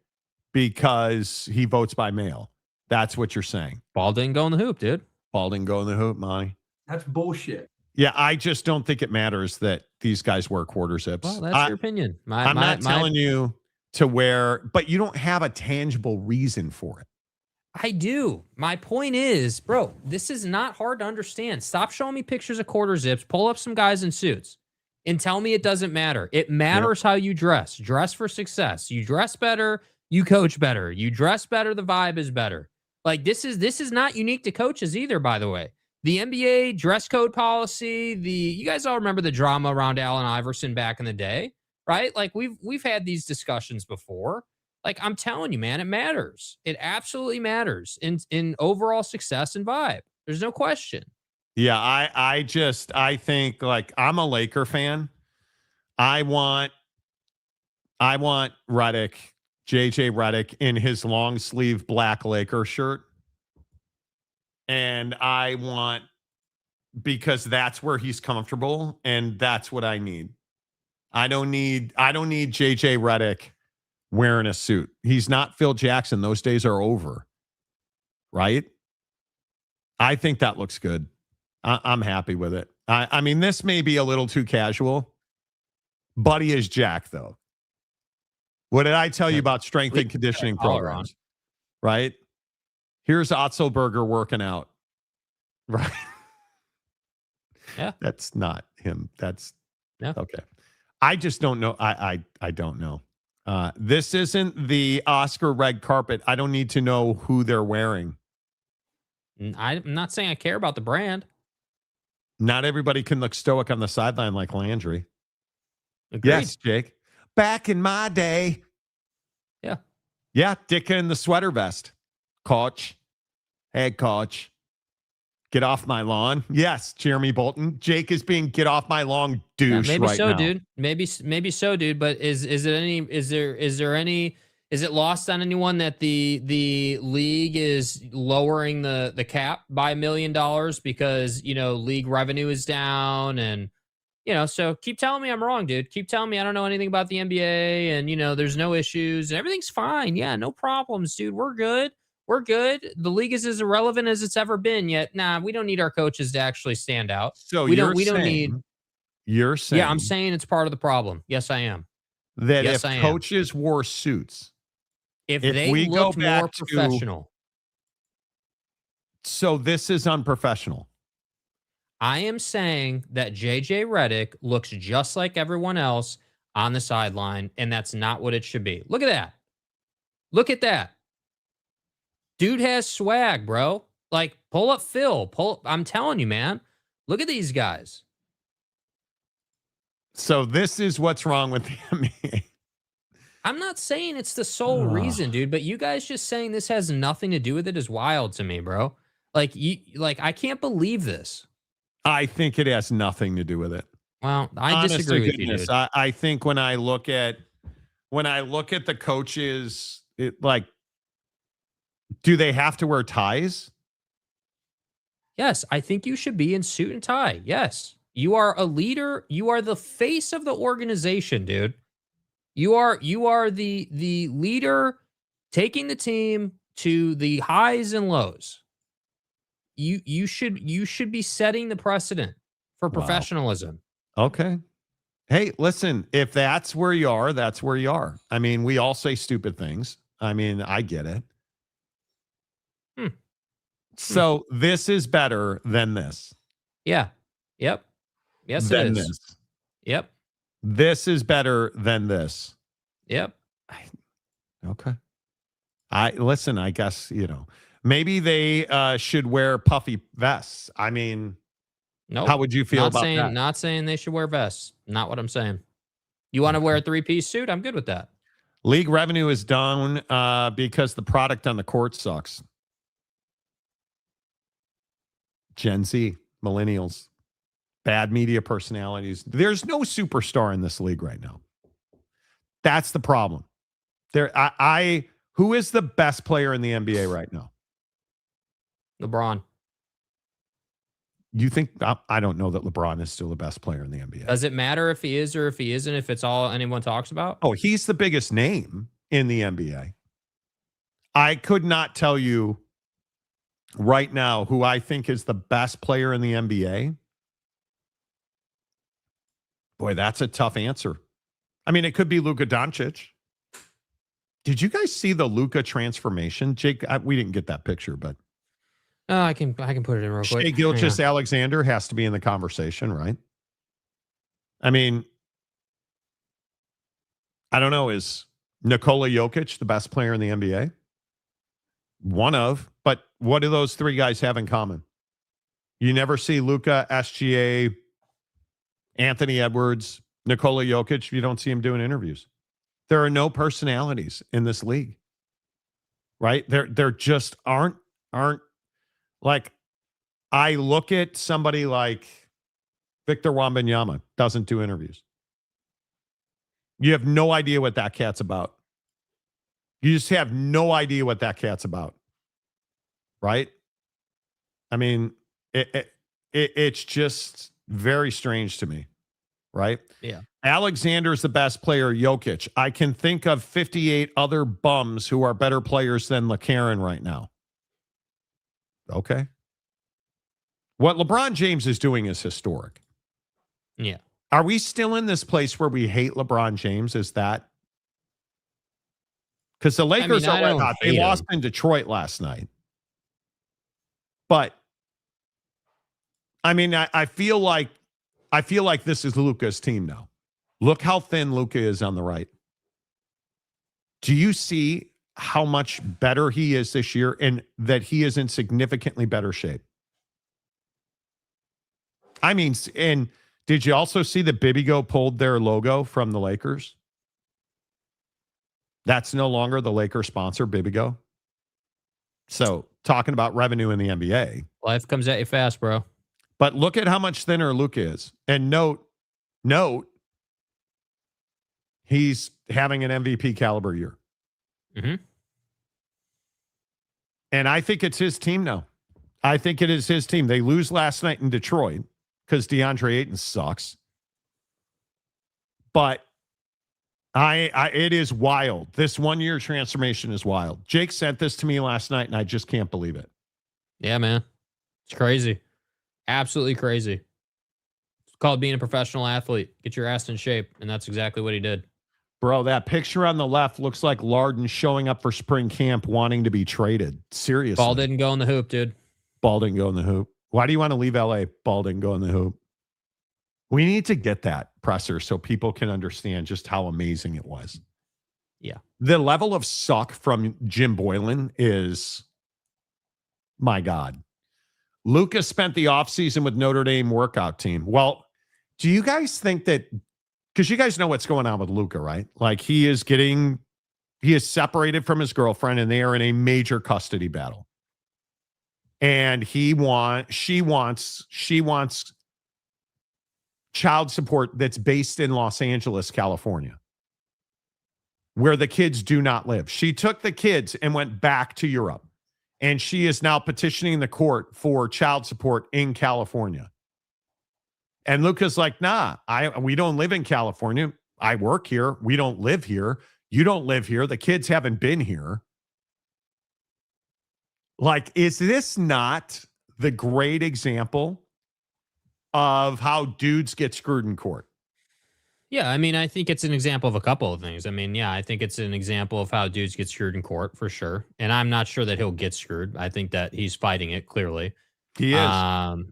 Speaker 3: because he votes by mail. That's what you're saying.
Speaker 4: Ball didn't go in the hoop, dude.
Speaker 3: Ball didn't go in the hoop, Monty.
Speaker 16: That's bullshit.
Speaker 3: Yeah, I just don't think it matters that these guys wear quarter zips.
Speaker 4: Well, that's your opinion.
Speaker 3: I'm not telling you to wear, but you don't have a tangible reason for it.
Speaker 4: I do. My point is, bro, this is not hard to understand. Stop showing me pictures of quarter zips. Pull up some guys in suits and tell me it doesn't matter. It matters how you dress. Dress for success. You dress better, you coach better. You dress better, the vibe is better. Like this is not unique to coaches either, by the way. The NBA dress code policy, you guys all remember the drama around Allen Iverson back in the day, right? Like we've had these discussions before. Like I'm telling you, man, it matters. It absolutely matters in overall success and vibe. There's no question.
Speaker 3: Yeah, I think like I'm a Laker fan. I want Redick, JJ Redick in his long sleeve black Laker shirt. And I want, because that's where he's comfortable and that's what I need. I don't need JJ Redick wearing a suit. He's not Phil Jackson. Those days are over. Right? I think that looks good. I'm happy with it. I mean, this may be a little too casual. Buddy is Jack, though. What did I tell you about strength and conditioning programs? Right? Here's Otzelberger working out. Right?
Speaker 4: Yeah.
Speaker 3: That's not him. That's
Speaker 4: no.
Speaker 3: Okay. I just don't know. I don't know. This isn't the Oscar red carpet. I don't need to know who they're wearing.
Speaker 4: I'm not saying I care about the brand.
Speaker 3: Not everybody can look stoic on the sideline like Landry.
Speaker 4: Agreed.
Speaker 3: Yes, Jake. Back in my day.
Speaker 4: Yeah.
Speaker 3: Yeah, Ditka in the sweater vest. Coach. Hey, coach. Get off my lawn. Yes, Jeremy Bolton. Jake is being get off my lawn douche
Speaker 4: maybe
Speaker 3: right
Speaker 4: so,
Speaker 3: now.
Speaker 4: dude. Maybe so, dude. But is it lost on anyone that the league is lowering the cap by $1 million because league revenue is down and so keep telling me I'm wrong, dude. Keep telling me I don't know anything about the NBA and there's no issues and everything's fine. Yeah, no problems, dude. We're good. We're good. The league is as irrelevant as it's ever been. Yet, we don't need our coaches to actually stand out.
Speaker 3: So
Speaker 4: we don't need.
Speaker 3: You're saying,
Speaker 4: yeah, I'm saying it's part of the problem. Yes, I am.
Speaker 3: That yes, if coaches wore suits,
Speaker 4: if they looked more professional.
Speaker 3: So this is unprofessional.
Speaker 4: I am saying that JJ Redick looks just like everyone else on the sideline, and that's not what it should be. Look at that. Look at that. Dude has swag, bro. Like, pull up Phil. I'm telling you, man. Look at these guys.
Speaker 3: So this is what's wrong with the NBA.
Speaker 4: I'm not saying it's the sole reason, dude, but you guys just saying this has nothing to do with it is wild to me, bro. Like, I can't believe this.
Speaker 3: I think it has nothing to do with it.
Speaker 4: Well, I disagree with you, dude.
Speaker 3: I think when I look at the coaches, do they have to wear ties?
Speaker 4: Yes, I think you should be in suit and tie. Yes. You are a leader. You are the face of the organization, dude. You are the leader taking the team to the highs and lows. You should be setting the precedent for professionalism.
Speaker 3: Okay. Hey, listen, if that's where you are, that's where you are. I mean, we all say stupid things. I mean, I get it. So this is better than this.
Speaker 4: Yeah. Yep. Yes, it is.
Speaker 3: This.
Speaker 4: Yep.
Speaker 3: This is better than this.
Speaker 4: Yep.
Speaker 3: Okay. I guess, maybe they should wear puffy vests. I mean,
Speaker 4: nope.
Speaker 3: How would you feel about that?
Speaker 4: Not saying they should wear vests. Not what I'm saying. You want to wear a 3-piece suit? I'm good with that.
Speaker 3: League revenue is down because the product on the court sucks. Gen Z, millennials, bad media personalities. There's no superstar in this league right now. That's the problem. Who is the best player in the NBA right now?
Speaker 4: LeBron.
Speaker 3: You think? I don't know that LeBron is still the best player in the NBA.
Speaker 4: Does it matter if he is or if he isn't, if it's all anyone talks about?
Speaker 3: Oh, he's the biggest name in the NBA. I could not tell you right now who I think is the best player in the NBA. Boy, that's a tough answer. I mean, it could be Luka Doncic. Did you guys see the Luka transformation? Jake, we didn't get that picture, but
Speaker 4: I can put it in real quick.
Speaker 3: Shai Gilgeous-Alexander has to be in the conversation, right? I mean, I don't know. Is Nikola Jokic the best player in the NBA? One of, but what do those three guys have in common? You never see Luka, SGA, Anthony Edwards, Nikola Jokic. You don't see him doing interviews. There are no personalities in this league, right? There just aren't like, I look at somebody like Victor Wembanyama, doesn't do interviews. You have no idea what that cat's about. You just have no idea what that cat's about, right? I mean, it's just very strange to me, right?
Speaker 4: Yeah.
Speaker 3: Alexander's the best player, Jokic. I can think of 58 other bums who are better players than LeCarron right now. Okay. What LeBron James is doing is historic.
Speaker 4: Yeah.
Speaker 3: Are we still in this place where we hate LeBron James? Is that? Because the Lakers are red hot. They lost in Detroit last night. But, I mean, I feel like this is Luka's team now. Look how thin Luka is on the right. Do you see how much better he is this year and that he is in significantly better shape? I mean, and did you also see that Bibigo pulled their logo from the Lakers? That's no longer the Lakers sponsor, Bibigo. So talking about revenue in the NBA.
Speaker 4: Life comes at you fast, bro.
Speaker 3: But look at how much thinner Luka is. And note, he's having an MVP caliber year.
Speaker 4: Mm-hmm.
Speaker 3: And I think it's his team now. I think it is his team. They lose last night in Detroit because DeAndre Ayton sucks. But it is wild. This 1 year transformation is wild. Jake sent this to me last night, and I just can't believe it.
Speaker 4: Yeah, man. It's crazy. Absolutely crazy. It's called being a professional athlete. Get your ass in shape, and that's exactly what he did.
Speaker 3: Bro, that picture on the left looks like Larden showing up for spring camp wanting to be traded. Seriously.
Speaker 4: Ball didn't go in the hoop, dude.
Speaker 3: Ball didn't go in the hoop. Why do you want to leave LA? Ball didn't go in the hoop. We need to get that presser so people can understand just how amazing it was.
Speaker 4: Yeah.
Speaker 3: The level of suck from Jim Boylan is, my God. Lucas spent the offseason with Notre Dame workout team. Well, do you guys think that, because you guys know what's going on with Luka, right? Like he is separated from his girlfriend and they are in a major custody battle. And she wants child support that's based in Los Angeles, California, where the kids do not live. She took the kids and went back to Europe. And she is now petitioning the court for child support in California. And Luka's like, nah, we don't live in California. I work here. We don't live here. You don't live here. The kids haven't been here. Like, is this not the great example of how dudes get screwed in court?
Speaker 4: Yeah, I mean, I think it's an example of a couple of things. I mean, yeah, I think it's an example of how dudes get screwed in court for sure. And I'm not sure that he'll get screwed. I think that he's fighting it clearly.
Speaker 3: He is.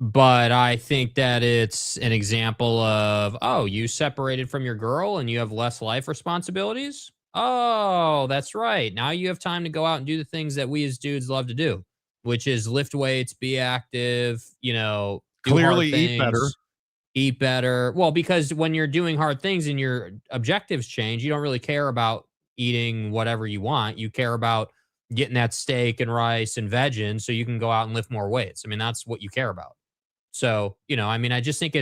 Speaker 4: But I think that it's an example of, oh, you separated from your girl and you have less life responsibilities? Oh, that's right. Now you have time to go out and do the things that we as dudes love to do, which is lift weights, be active, do
Speaker 3: clearly
Speaker 4: hard things.
Speaker 3: eat better.
Speaker 4: eat better. Well, because when you're doing hard things and your objectives change, you don't really care about eating whatever you want. You care about getting that steak and rice and veg in so you can go out and lift more weights. I mean, that's what you care about. So, I mean, I just think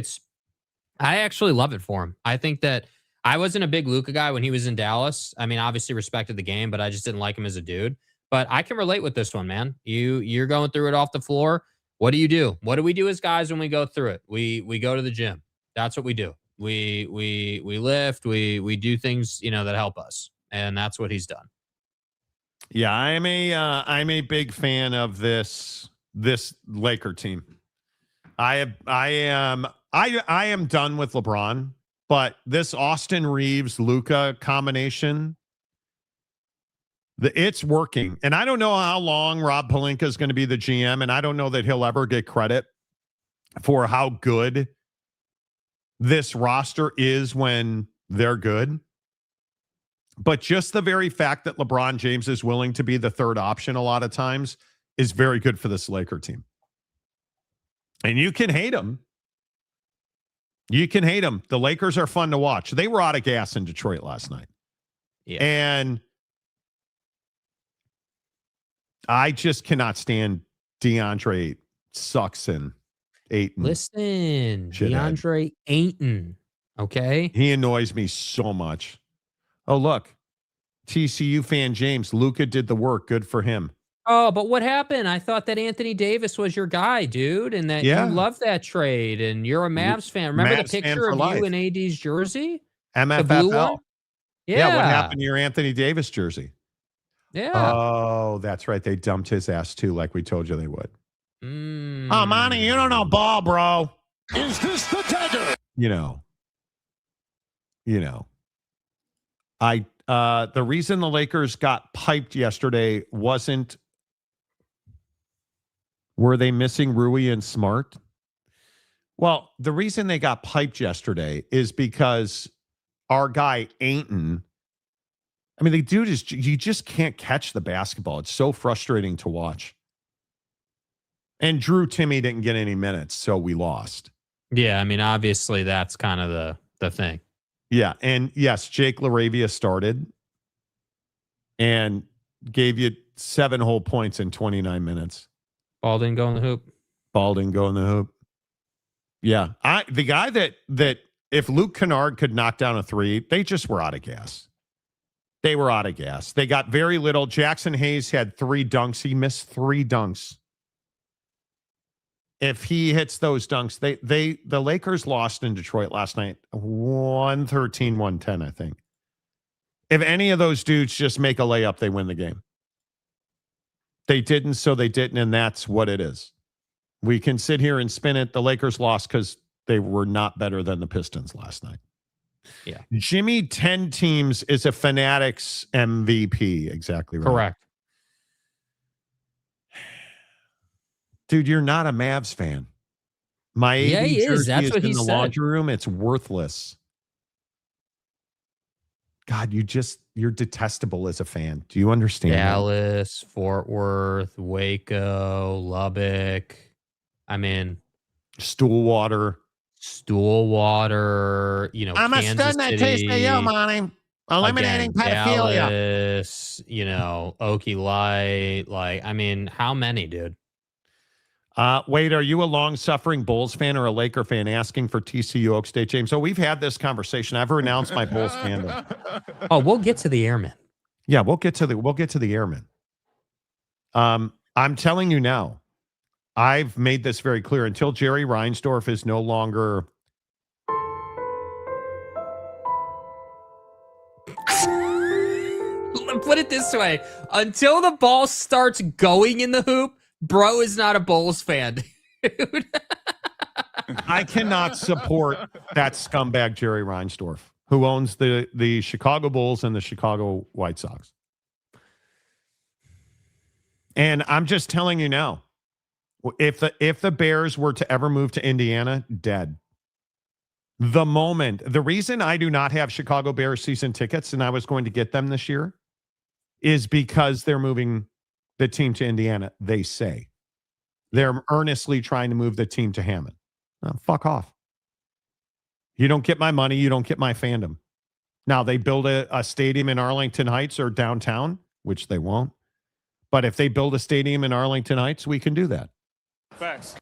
Speaker 4: I actually love it for him. I think that I wasn't a big Luka guy when he was in Dallas. I mean, obviously respected the game, but I just didn't like him as a dude. But I can relate with this one, man. You're going through it off the floor. What do you do? What do we do as guys when we go through it? We go to the gym. That's what we do. We lift. We do things, that help us. And that's what he's done.
Speaker 3: Yeah, I'm a big fan of this Laker team. I am done with LeBron, but this Austin Reeves Luka combination, it's working. And I don't know how long Rob Pelinka is going to be the GM, and I don't know that he'll ever get credit for how good this roster is when they're good. But just the very fact that LeBron James is willing to be the third option a lot of times is very good for this Laker team. And you can hate them. You can hate them. The Lakers are fun to watch. They were out of gas in Detroit last night.
Speaker 4: Yeah.
Speaker 3: And I just cannot stand DeAndre sucks in Ayton.
Speaker 4: Listen, DeAndre Ayton. Okay.
Speaker 3: He annoys me so much. Oh, look. TCU fan James. Luka did the work. Good for him.
Speaker 4: Oh, but what happened? I thought that Anthony Davis was your guy, dude, and that you loved that trade, and you're a Mavs fan. Remember
Speaker 3: Mavs
Speaker 4: the picture of you in AD's jersey?
Speaker 3: MFFL.
Speaker 4: Yeah.
Speaker 3: What happened to your Anthony Davis jersey?
Speaker 4: Yeah.
Speaker 3: Oh, that's right. They dumped his ass too, like we told you they would. Oh, Monty, you don't know ball, bro.
Speaker 6: Is this the dagger?
Speaker 3: The reason the Lakers got piped yesterday were they missing Rui and Smart? Well, the reason they got piped yesterday is because our guy Ayton, I mean, the dude you just can't catch the basketball. It's so frustrating to watch. And Drew Timmy didn't get any minutes, so we lost.
Speaker 4: Yeah, I mean, obviously that's kind of the thing.
Speaker 3: Yeah, and yes, Jake LaRavia started and gave you 7 whole points in 29 minutes.
Speaker 4: Ball didn't go in the hoop. Yeah, the guy that if Luke Kennard could knock down a 3, they just were out of gas. They were out of gas. They got very little. Jackson Hayes had 3 dunks. He missed 3 dunks. If he hits those dunks, the Lakers lost in Detroit last night, 113-110, I think. If any of those dudes just make a layup, they win the game. They didn't, so they didn't, and that's what it is. We can sit here and spin it. The Lakers lost because they were not better than the Pistons last night. Yeah.
Speaker 3: Jimmy 10 teams is a Fanatics MVP. Exactly right.
Speaker 4: Correct.
Speaker 3: Dude, you're not a Mavs fan. My AD
Speaker 4: he is. That's what
Speaker 3: in
Speaker 4: he
Speaker 3: the
Speaker 4: said.
Speaker 3: laundry room. It's worthless. God, you're detestable as a fan. Do you understand?
Speaker 4: Dallas, Fort Worth, Waco, Lubbock. I mean,
Speaker 3: Stillwater.
Speaker 4: I'm
Speaker 3: a student at TCU, Monty. Eliminating pedophilia.
Speaker 4: Dallas, Okie Light. Like, I mean, how many, dude?
Speaker 3: Wade, are you a long-suffering Bulls fan or a Laker fan asking for TCU Oak State, James? So we've had this conversation. I've renounced my Bulls fandom.
Speaker 4: Oh, we'll get to the Airmen.
Speaker 3: Yeah, we'll get to the Airmen. I'm telling you now, I've made this very clear. Until Jerry Reinsdorf is no longer
Speaker 4: put it this way: until the ball starts going in the hoop, bro is not a Bulls fan. Dude.
Speaker 3: I cannot support that scumbag Jerry Reinsdorf, who owns the Chicago Bulls and the Chicago White Sox. And I'm just telling you now, if the Bears were to ever move to Indiana, dead. The reason I do not have Chicago Bears season tickets, and I was going to get them this year, is because they're moving the team to Indiana. They say they're earnestly trying to move the team to Hammond. Oh, fuck off. You don't get my money. You don't get my fandom. Now, they build a stadium in Arlington Heights or downtown, which they won't. But if they build a stadium in Arlington Heights, we can do that.
Speaker 6: Facts.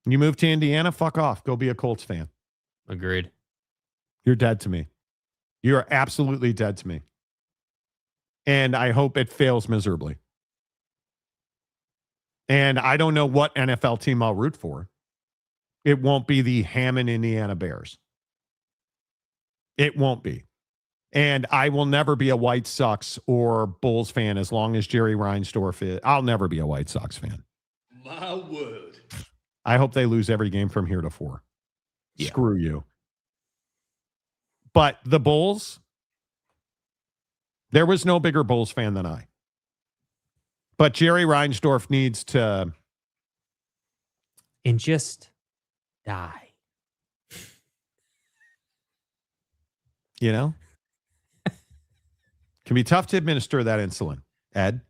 Speaker 3: You move to Indiana, fuck off. Go be a Colts fan.
Speaker 4: Agreed.
Speaker 3: You're dead to me. You are absolutely dead to me. And I hope it fails miserably. And I don't know what NFL team I'll root for. It won't be the Hammond, Indiana Bears. It won't be. And I will never be a White Sox or Bulls fan as long as Jerry Reinsdorf is. I'll never be a White Sox fan.
Speaker 6: My word.
Speaker 3: I hope they lose every game from here to 4. Yeah. Screw you. But the Bulls, there was no bigger Bulls fan than I. But Jerry Reinsdorf needs to...
Speaker 4: And just die.
Speaker 3: You know? Can be tough to administer that insulin. Ed.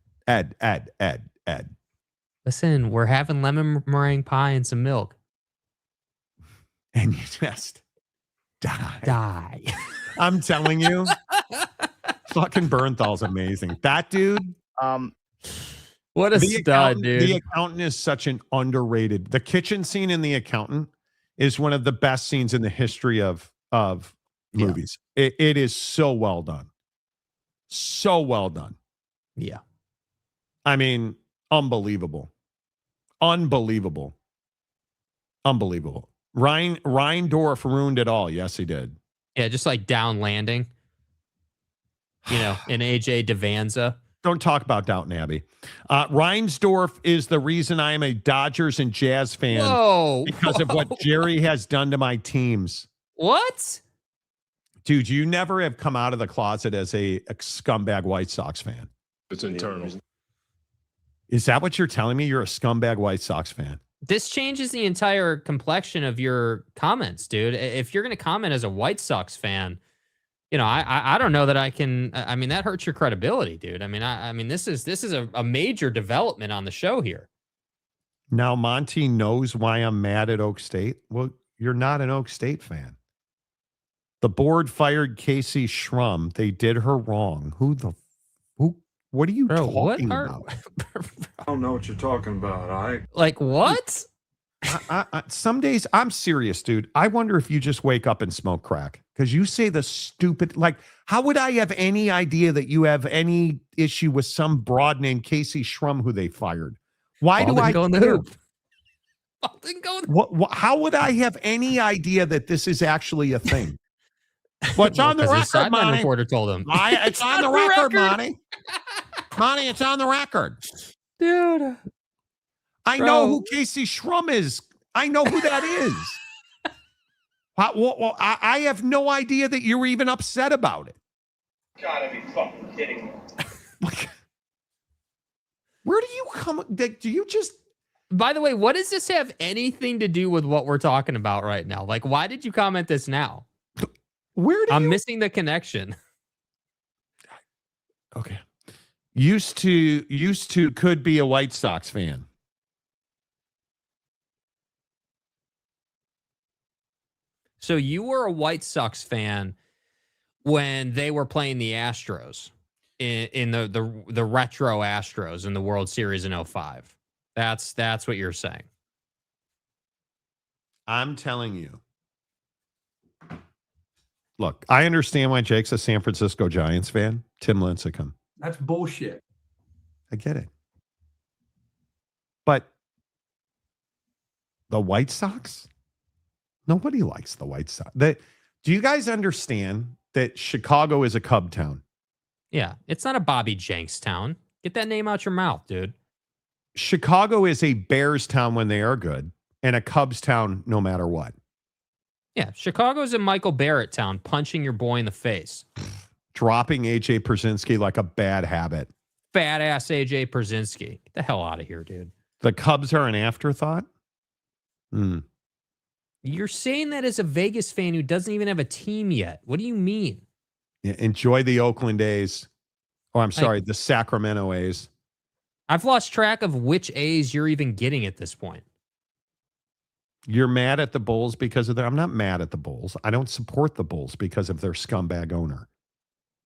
Speaker 4: Listen, we're having lemon meringue pie and some milk.
Speaker 3: And you just
Speaker 4: die.
Speaker 3: I'm telling you. Fucking Bernthal's amazing. That dude.
Speaker 4: What a stud, dude.
Speaker 3: The Accountant is such an underrated. The kitchen scene in The Accountant is one of the best scenes in the history of movies. It is so well done. So well done.
Speaker 4: Yeah.
Speaker 3: I mean, unbelievable. Unbelievable. Reindorf ruined it all. Yes, he did.
Speaker 4: Yeah, just like down landing. You know, in AJ Devanza.
Speaker 3: Don't talk about Downton Abbey. Reinsdorf is the reason I am a Dodgers and Jazz fan. Because of what Jerry has done to my teams.
Speaker 4: What?
Speaker 3: Dude, you never have come out of the closet as a scumbag White Sox fan.
Speaker 6: It's internal.
Speaker 3: Is that what you're telling me? You're a scumbag White Sox fan?
Speaker 4: This changes the entire complexion of your comments, dude. If you're going to comment as a White Sox fan, you know, I don't know that I can. I mean, that hurts your credibility, dude. I mean, this is a major development on the show here.
Speaker 3: Now Monty knows why I'm mad at Oak State. Well, you're not an Oak State fan. The board fired Casey Schrum. They did her wrong. Who? What are you talking about?
Speaker 17: I don't know what you're talking about.
Speaker 4: Like what?
Speaker 3: Some days I'm serious, dude. I wonder if you just wake up and smoke crack because you say the stupid. Like, how would I have any idea that you have any issue with some broad named Casey Schrum who they fired? Why do I
Speaker 4: go in the
Speaker 3: care?
Speaker 4: hoop?
Speaker 3: What? How would I have any idea that this is actually a thing? What's on the record, Monty?
Speaker 4: Reporter told him.
Speaker 3: It's on the record, Monty. Monty, it's on the record.
Speaker 4: Dude.
Speaker 3: I know who Casey Schrum is. I know who that is. I have no idea that you were even upset about it.
Speaker 18: Gotta be fucking kidding me.
Speaker 3: Where do you come? Do you just...
Speaker 4: By the way, what does this have anything to do with what we're talking about right now? Like, why did you comment this now? I'm missing the connection.
Speaker 3: Okay. Used to could be a White Sox fan.
Speaker 4: So you were a White Sox fan when they were playing the Astros in the retro Astros in the World Series in 2005. That's what you're saying.
Speaker 3: I'm telling you. Look, I understand why Jake's a San Francisco Giants fan. Tim Lincecum.
Speaker 17: That's bullshit.
Speaker 3: I get it. But the White Sox? Nobody likes the White Sox. Do you guys understand that Chicago is a Cub town?
Speaker 4: Yeah, it's not a Bobby Jenks town. Get that name out your mouth, dude.
Speaker 3: Chicago is a Bears town when they are good and a Cubs town no matter what.
Speaker 4: Yeah, Chicago's a Michael Barrett town, punching your boy in the face.
Speaker 3: Dropping AJ Pierzynski like a bad habit.
Speaker 4: Fat ass AJ Pierzynski. Get the hell out of here, dude.
Speaker 3: The Cubs are an afterthought?
Speaker 4: You're saying that as a Vegas fan who doesn't even have a team yet. What do you mean?
Speaker 3: Yeah, enjoy the Oakland A's. Oh, I'm sorry, the Sacramento A's.
Speaker 4: I've lost track of which A's you're even getting at this point.
Speaker 3: You're mad at the Bulls because of their. I'm not mad at the Bulls. I don't support the Bulls because of their scumbag owner.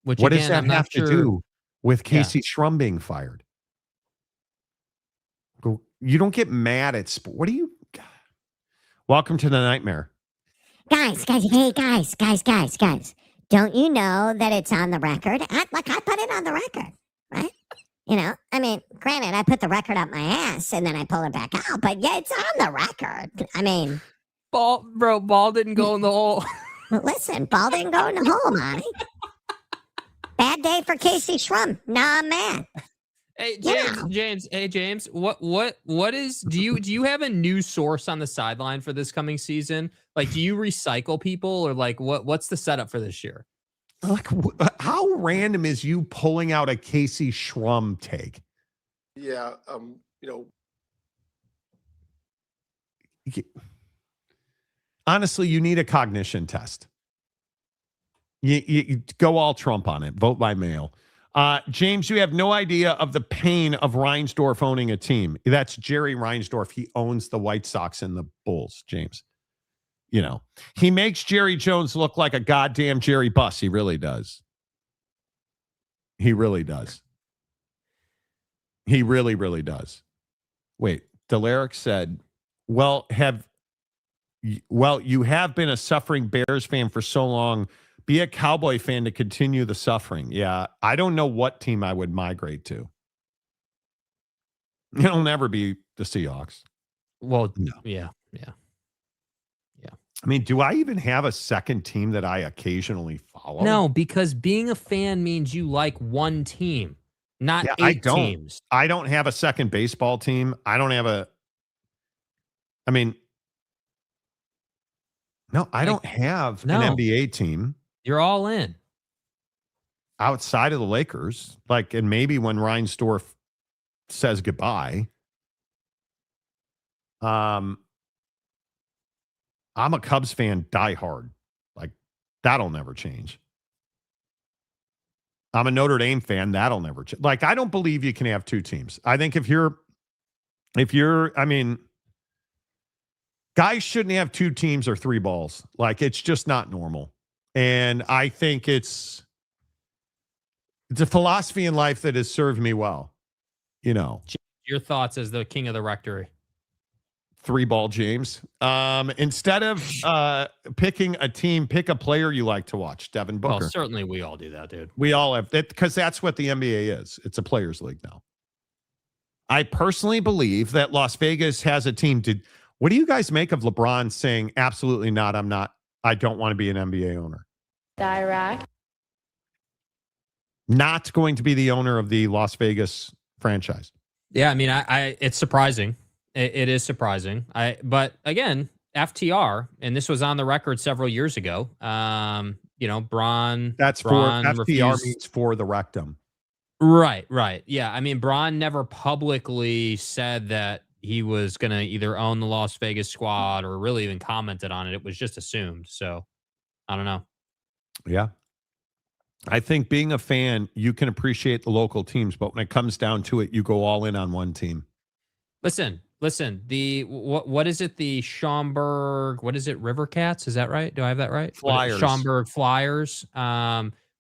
Speaker 4: Which
Speaker 3: What
Speaker 4: again,
Speaker 3: does that
Speaker 4: I'm not
Speaker 3: have
Speaker 4: sure.
Speaker 3: to do with Casey Shrum being fired? You don't get mad at sport. What do you? Welcome to the nightmare.
Speaker 19: Guys. Don't you know that it's on the record? I put it on the record, right? You know, I mean, granted, I put the record up my ass and then I pull it back out, but yeah, it's on the record. I mean,
Speaker 4: ball didn't go in the hole.
Speaker 19: Listen, ball didn't go in the hole, Monty. Bad day for Casey Shrum. Nah, I'm mad.
Speaker 4: Hey James, what is do you have a news source on the sideline for this coming season? Like, do you recycle people, or like what's the setup for this year?
Speaker 3: Like, how random is you pulling out a Casey Shrum take?
Speaker 8: Yeah,
Speaker 3: Honestly, you need a cognition test. You go all Trump on it. Vote by mail. James, you have no idea of the pain of Reinsdorf owning a team. That's Jerry Reinsdorf. He owns the White Sox and the Bulls, James. You know, he makes Jerry Jones look like a goddamn Jerry Buss. He really does. He really does. He really, really does. Wait, Delaric said, you have been a suffering Bears fan for so long. Be a Cowboy fan to continue the suffering. Yeah, I don't know what team I would migrate to. It'll never be the Seahawks.
Speaker 4: Well,
Speaker 3: no.
Speaker 4: Yeah.
Speaker 3: I mean, do I even have a second team that I occasionally follow?
Speaker 4: No, because being a fan means you like one team, not eight teams.
Speaker 3: I don't have a second baseball team. I don't have a. I mean, no, I don't have an NBA team.
Speaker 4: You're all in.
Speaker 3: Outside of the Lakers, like, and maybe when Reinsdorf says goodbye. I'm a Cubs fan, diehard. Like, that'll never change. I'm a Notre Dame fan, that'll never change. Like, I don't believe you can have two teams. I think if you're, I mean, guys shouldn't have two teams or three balls. Like, it's just not normal. And I think it's a philosophy in life that has served me well. You know,
Speaker 4: your thoughts as the king of the rectory.
Speaker 3: Three ball James. Instead of picking a team, pick a player you like to watch. Devin Booker.
Speaker 4: Well, certainly we all do that, dude.
Speaker 3: We all have that, because that's what the NBA is. It's a players' league now. I personally believe that Las Vegas has a team. What do you guys make of LeBron saying, absolutely not, I don't want to be an NBA owner?
Speaker 20: Iraq.
Speaker 3: Not going to be the owner of the Las Vegas franchise.
Speaker 4: Yeah, I mean, I it's surprising. It is surprising. But again, FTR, and this was on the record several years ago. You know, Braun.
Speaker 3: That's
Speaker 4: Braun
Speaker 3: for FTR means for the rectum.
Speaker 4: Right. Yeah, I mean, Braun never publicly said that he was going to either own the Las Vegas squad or really even commented on it. It was just assumed. So, I don't know. Yeah.
Speaker 3: I think being a fan, you can appreciate the local teams, but when it comes down to it, you go all in on one team.
Speaker 4: Listen. The what is it? The Schaumburg. What is it? River Cats? Is that right? Do I have that right?
Speaker 3: Flyers.
Speaker 4: Schaumburg Flyers.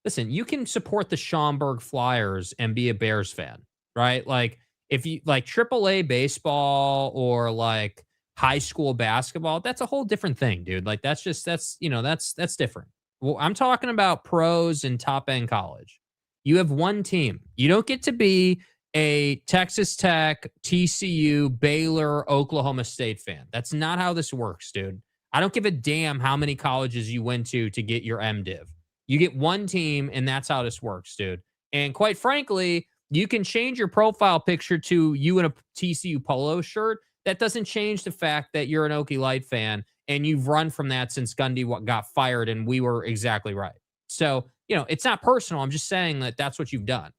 Speaker 4: Listen, you can support the Schaumburg Flyers and be a Bears fan, right? Like, if you like AAA baseball or like high school basketball, that's a whole different thing, dude. Like, that's different. Well, I'm talking about pros and top end college. You have one team. You don't get to be a Texas Tech, TCU, Baylor, Oklahoma State fan. That's not how this works, dude. I don't give a damn how many colleges you went to get your MDiv. You get one team, and that's how this works, dude. And quite frankly, you can change your profile picture to you in a TCU polo shirt. That doesn't change the fact that you're an Okie Light fan, and you've run from that since Gundy got fired, and we were exactly right. So, you know, it's not personal. I'm just saying that that's what you've done.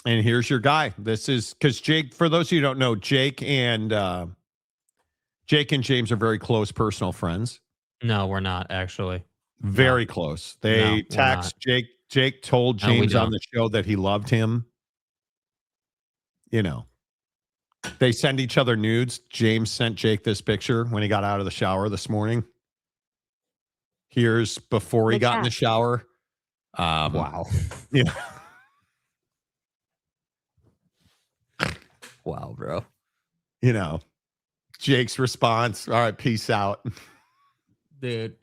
Speaker 3: And here's your guy. This is because Jake, for those of you who don't know, Jake and James are very close personal friends.
Speaker 4: No, we're not, actually.
Speaker 3: Very close. They text. Jake told James on the show that he loved him. You know, They send each other nudes. James sent Jake this picture when he got out of the shower this morning. Here's before he got in the shower.
Speaker 4: Wow.
Speaker 3: Yeah.
Speaker 4: Wow, bro.
Speaker 3: You know, Jake's response. All right, peace out.
Speaker 4: Dude.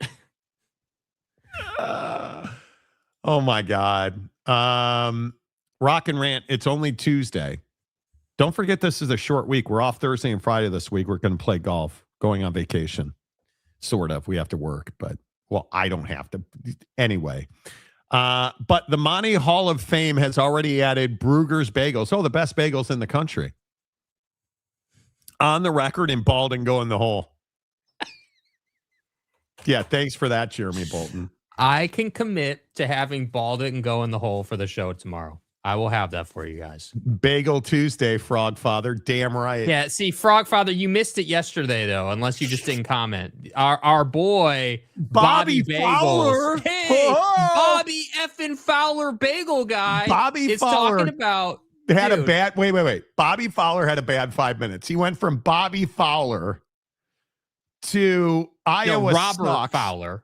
Speaker 3: Oh my God. Rock and Rant. It's only Tuesday. Don't forget this is a short week. We're off Thursday and Friday this week. We're going to play golf, going on vacation. Sort of. We have to work, but well, I don't have to. Anyway. But the Monty Hall of Fame has already added Brugger's Bagels. Oh, the best bagels in the country. On the record in bald and go in the hole. Yeah, thanks for that, Jeremy Bolton.
Speaker 4: I can commit to having bald it and go in the hole for the show tomorrow. I will have that for you guys.
Speaker 3: Bagel Tuesday, Frog Father. Damn right.
Speaker 4: Yeah, see, Frog Father, you missed it yesterday, though, unless you just didn't comment. Our boy, Bobby
Speaker 3: Fowler.
Speaker 4: Bagels. Hey, Bobby effing Fowler Bagel guy.
Speaker 3: Bobby
Speaker 4: is
Speaker 3: Fowler
Speaker 4: talking about...
Speaker 3: had
Speaker 4: dude,
Speaker 3: a bad... Wait. Bobby Fowler had a bad 5 minutes. He went from Bobby Fowler to Iowa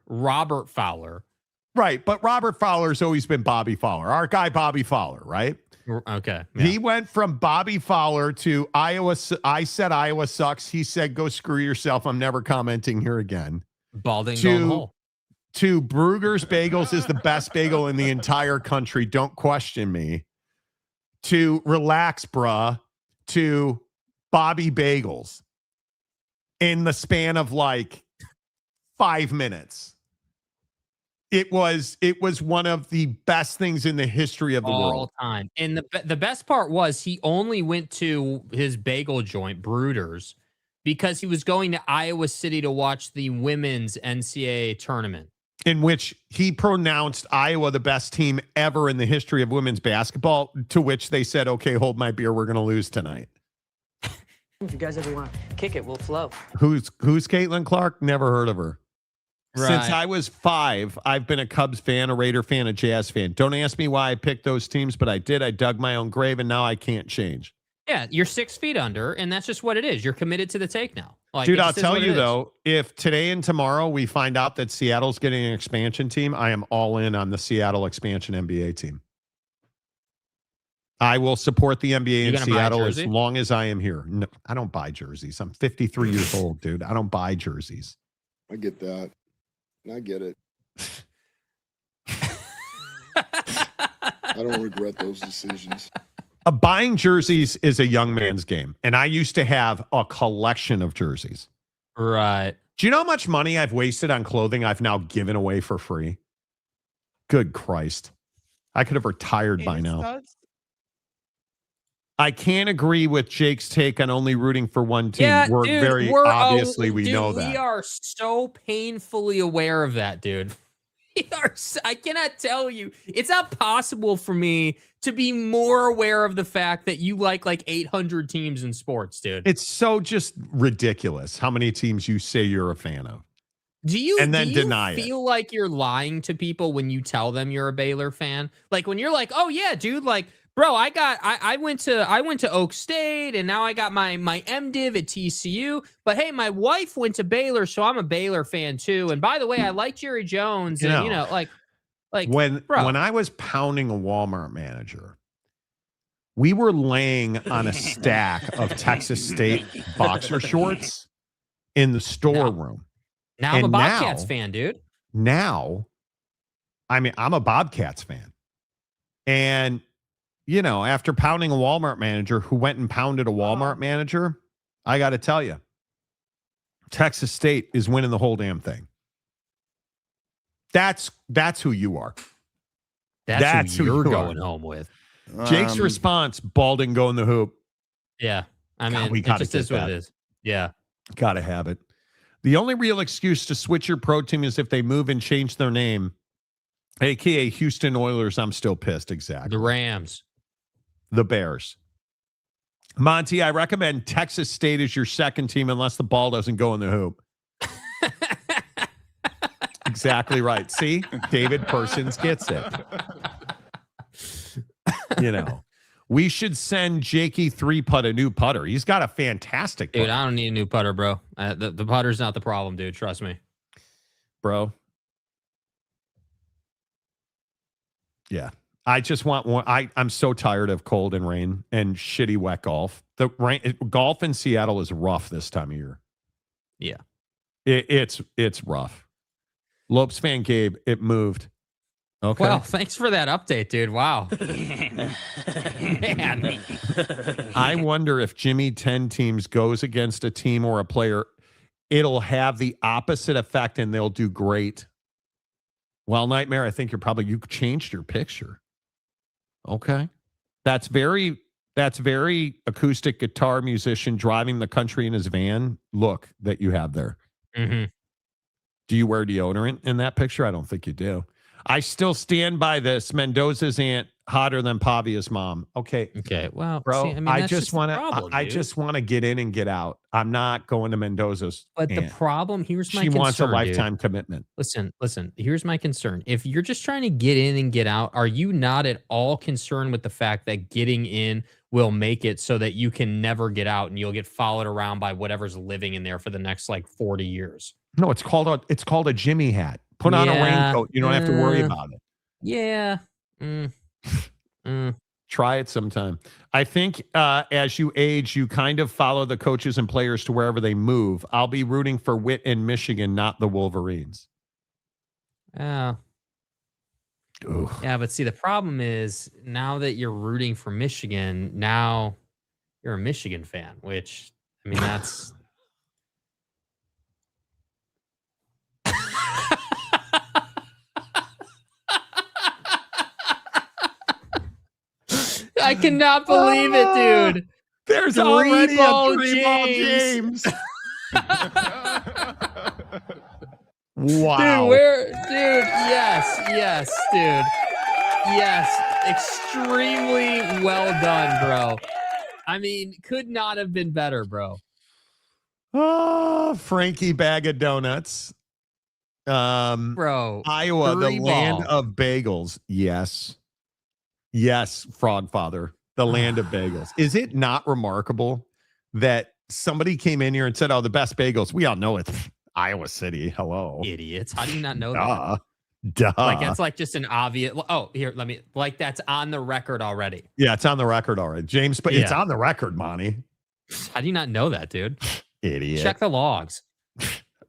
Speaker 4: Robert Fowler.
Speaker 3: Right, but Robert Fowler's always been Bobby Fowler. Our guy, Bobby Fowler, right?
Speaker 4: Okay. Yeah.
Speaker 3: He went from Bobby Fowler to Iowa. I said Iowa sucks. He said, go screw yourself. I'm never commenting here again.
Speaker 4: Balding going hole.
Speaker 3: To Brugger's Bagels is the best bagel in the entire country. Don't question me. To relax, bruh. To Bobby Bagels. In the span of like 5 minutes. It was one of the best things in the history of the world.
Speaker 4: All time. And the best part was he only went to his bagel joint, Bruders, because he was going to Iowa City to watch the women's NCAA tournament.
Speaker 3: In which he pronounced Iowa the best team ever in the history of women's basketball, to which they said, okay, hold my beer, we're going to lose tonight.
Speaker 20: If you guys ever want to kick it, we'll flow.
Speaker 3: Who's Caitlin Clark? Never heard of her.
Speaker 4: Right.
Speaker 3: Since I was 5, I've been a Cubs fan, a Raider fan, a Jazz fan. Don't ask me why I picked those teams, but I did. I dug my own grave, and now I can't change.
Speaker 4: Yeah, you're 6 feet under, and that's just what it is. You're committed to the take now. Like,
Speaker 3: dude, I'll tell you, though, if today and tomorrow we find out that Seattle's getting an expansion team, I am all in on the Seattle expansion NBA team. I will support the NBA in Seattle as long as I am here. No, I don't buy jerseys. I'm 53 years old, dude. I don't buy jerseys.
Speaker 21: I get that. I get it. I don't regret those decisions.
Speaker 3: Buying jerseys is a young man's game. And I used to have a collection of jerseys.
Speaker 4: Right.
Speaker 3: Do you know how much money I've wasted on clothing I've now given away for free? Good Christ. I could have retired by now. I can't agree with Jake's take on only rooting for one team.
Speaker 4: Yeah,
Speaker 3: We're
Speaker 4: dude,
Speaker 3: very obviously we know that.
Speaker 4: We are so painfully aware of that, dude. I cannot tell you. It's not possible for me to be more aware of the fact that you like 800 teams in sports, dude.
Speaker 3: It's so just ridiculous how many teams you say you're a fan of.
Speaker 4: Do you
Speaker 3: deny it?
Speaker 4: Feel like you're lying to people when you tell them you're a Baylor fan? Like when you're like, oh yeah, dude, like, bro, I went to Oak State and now I got my MDiv at TCU. But hey, my wife went to Baylor, so I'm a Baylor fan too. And by the way, I like Jerry Jones. And
Speaker 3: when I was pounding a Walmart manager, we were laying on a stack of Texas State boxer shorts in the storeroom.
Speaker 4: Now I'm a Bobcats fan, dude.
Speaker 3: Now, I mean, I'm a Bobcats fan. And you know, after pounding a Walmart manager who went and pounded a Walmart manager, I got to tell you, Texas State is winning the whole damn thing. That's who you are.
Speaker 4: That's who you're going home with.
Speaker 3: Jake's response, balding, go in the hoop.
Speaker 4: Yeah. I mean,
Speaker 3: we gotta
Speaker 4: it just is what
Speaker 3: that.
Speaker 4: it is. Yeah.
Speaker 3: Got to have it. The only real excuse to switch your pro team is if they move and change their name, a.k.a. Houston Oilers. I'm still pissed. Exactly.
Speaker 4: The Rams.
Speaker 3: The Bears. Monty, I recommend Texas State as your second team unless the ball doesn't go in the hoop. Exactly right. See? David Persons gets it. You know. We should send Jakey 3-putt a new putter. He's got a fantastic putter.
Speaker 4: Dude, I don't need a new putter, bro. The putter's not the problem, dude. Trust me.
Speaker 3: Bro. Yeah. I just want one. I'm so tired of cold and rain and shitty wet golf. The golf in Seattle is rough this time of year.
Speaker 4: Yeah.
Speaker 3: It's rough. Lopes fan Gabe, it moved. Okay.
Speaker 4: Well, thanks for that update, dude. Wow. Man.
Speaker 3: I wonder if Jimmy 10 teams goes against a team or a player, it'll have the opposite effect and they'll do great. Well, Nightmare, I think you changed your picture. Okay. That's very acoustic guitar musician driving the country in his van look that you have there.
Speaker 4: Mm-hmm.
Speaker 3: Do you wear deodorant in that picture? I don't think you do. I still stand by this. Mendoza's aunt hotter than Pavia's mom. Okay.
Speaker 4: Okay. Well,
Speaker 3: bro,
Speaker 4: see, I mean,
Speaker 3: I
Speaker 4: that's
Speaker 3: just want
Speaker 4: problem,
Speaker 3: to. I
Speaker 4: dude.
Speaker 3: just want to get in and get out. I'm not going to Mendoza's.
Speaker 4: But the
Speaker 3: aunt.
Speaker 4: problem here's my
Speaker 3: she
Speaker 4: concern.
Speaker 3: wants a
Speaker 4: dude.
Speaker 3: lifetime commitment.
Speaker 4: Listen. Here's my concern. If you're just trying to get in and get out, are you not at all concerned with the fact that getting in will make it so that you can never get out and you'll get followed around by whatever's living in there for the next like 40 years?
Speaker 3: No, it's called a Jimmy hat. Put on a raincoat. You don't have to worry about it.
Speaker 4: Yeah.
Speaker 3: Try it sometime. I think as you age, you kind of follow the coaches and players to wherever they move. I'll be rooting for Witt in Michigan, not the Wolverines.
Speaker 4: Yeah. Yeah, but see, the problem is now that you're rooting for Michigan, now you're a Michigan fan, which, I mean, that's... I cannot believe it, dude.
Speaker 3: There's already a three-ball James. Wow.
Speaker 4: Dude, yes, dude. Yes, extremely well done, bro. I mean, could not have been better, bro.
Speaker 3: Oh, Frankie Bag of Donuts.
Speaker 4: Bro,
Speaker 3: Iowa, the
Speaker 4: three
Speaker 3: land
Speaker 4: ball.
Speaker 3: of bagels. Yes, Frogfather, the land of bagels. Is it not remarkable that somebody came in here and said, oh, the best bagels? We all know it's Iowa City. Hello.
Speaker 4: Idiots. How do you not know
Speaker 3: Duh.
Speaker 4: that?
Speaker 3: Duh.
Speaker 4: Like, that's like just an obvious. Oh, here, that's on the record already.
Speaker 3: Yeah, it's on the record already. James, but it's
Speaker 4: Yeah.
Speaker 3: on the record, Monty.
Speaker 4: How do you not know that, dude?
Speaker 3: Idiot.
Speaker 4: Check the logs.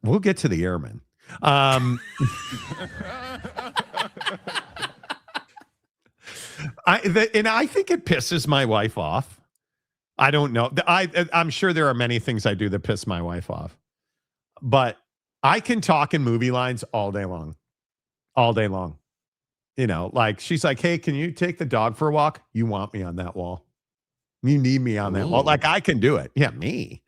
Speaker 3: We'll get to the airmen. I think it pisses my wife off. I don't know. I'm sure there are many things I do that piss my wife off, but I can talk in movie lines all day long. All day long. You know, like she's like, hey, can you take the dog for a walk? You want me on that wall. You need me on that wall. Like I can do it. Yeah, me.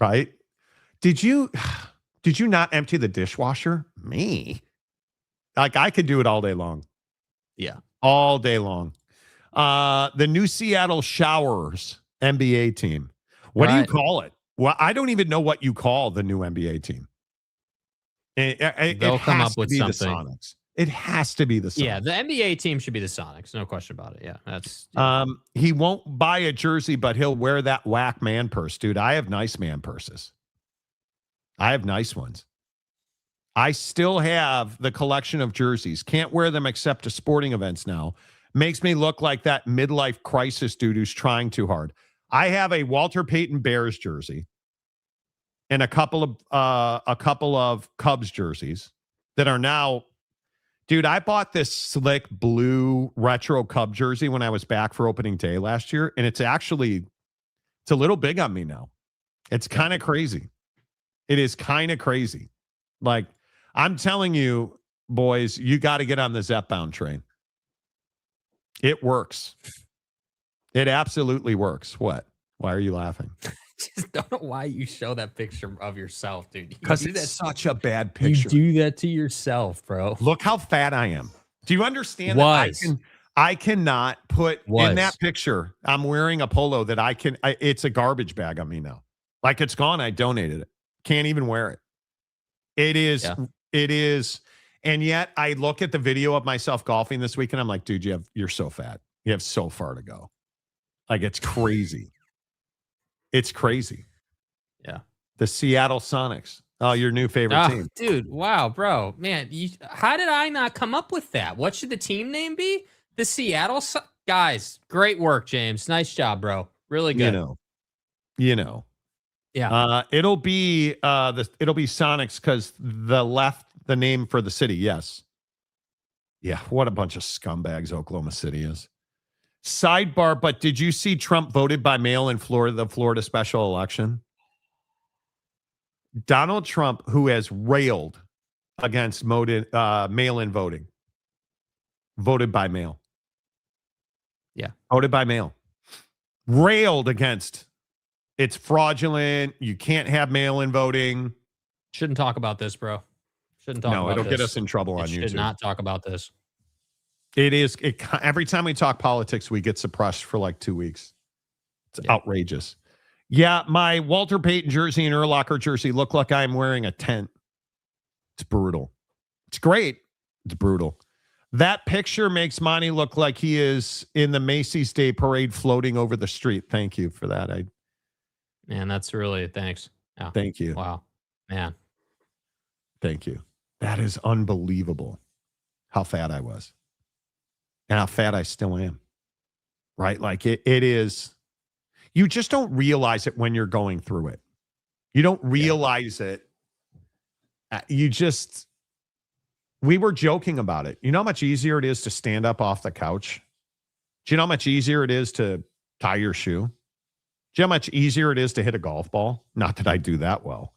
Speaker 3: Right? Did you not empty the dishwasher? Me. Like I could do it all day long.
Speaker 4: Yeah.
Speaker 3: All day long. The new Seattle Showerers NBA team. What do you call it? Well, I don't even know what you call the new NBA team.
Speaker 4: They'll come up with something.
Speaker 3: The Sonics. It has to be the Sonics.
Speaker 4: Yeah, the NBA team should be the Sonics. No question about it. Yeah, that's.
Speaker 3: He won't buy a jersey, but he'll wear that whack man purse, dude. I have nice man purses. I have nice ones. I still have the collection of jerseys. Can't wear them except to sporting events now. Makes me look like that midlife crisis dude who's trying too hard. I have a Walter Payton Bears jersey and a couple of Cubs jerseys that are now. Dude, I bought this slick blue retro Cub jersey when I was back for opening day last year, and it's a little big on me now. It's kind of crazy. It is kind of crazy. Like, I'm telling you, boys, you got to get on the Zepbound train. It works. It absolutely works. What? Why are you laughing?
Speaker 4: Just don't know why you show that picture of yourself, dude.
Speaker 3: Because it's such a bad picture.
Speaker 4: You do that to yourself, bro.
Speaker 3: Look how fat I am. Do you understand that I cannot put in that picture? I'm wearing a polo that it's a garbage bag on me now. Like it's gone. I donated it. Can't even wear it. It is And yet I look at the video of myself golfing this weekend. I'm like, dude, you're so fat. You have so far to go. Like, it's crazy. It's crazy.
Speaker 4: Yeah.
Speaker 3: The Seattle Sonics. Oh, your new favorite team.
Speaker 4: Dude, wow, bro. Man, how did I not come up with that? What should the team name be? The Seattle Guys, great work, James. Nice job, bro. Really good.
Speaker 3: You know.
Speaker 4: Yeah.
Speaker 3: It'll be Sonics because the name for the city, yes. Yeah, what a bunch of scumbags Oklahoma City is. Sidebar, but did you see Trump voted by mail in Florida, the Florida special election? Donald Trump, who has railed against mail-in voting, voted by mail.
Speaker 4: Yeah.
Speaker 3: Voted by mail. Railed against. It's fraudulent. You can't have mail-in voting.
Speaker 4: Shouldn't talk about this, bro. Shouldn't talk about this.
Speaker 3: No, it'll get us in trouble on YouTube.
Speaker 4: Should not talk about this.
Speaker 3: It is. Every time we talk politics, we get suppressed for like 2 weeks. It's outrageous. Yeah, my Walter Payton jersey and Urlacher jersey look like I'm wearing a tent. It's brutal. It's great. It's brutal. That picture makes Monty look like he is in the Macy's Day Parade floating over the street. Thank you for that.
Speaker 4: Man, that's really thanks. Yeah.
Speaker 3: Thank you.
Speaker 4: Wow. Man.
Speaker 3: Thank you. That is unbelievable how fat I was. And how fat I still am. Right? Like it is. You just don't realize it when you're going through it. You don't realize it. We were joking about it. You know how much easier it is to stand up off the couch? Do you know how much easier it is to tie your shoe? Do you know how much easier it is to hit a golf ball? Not that I do that well.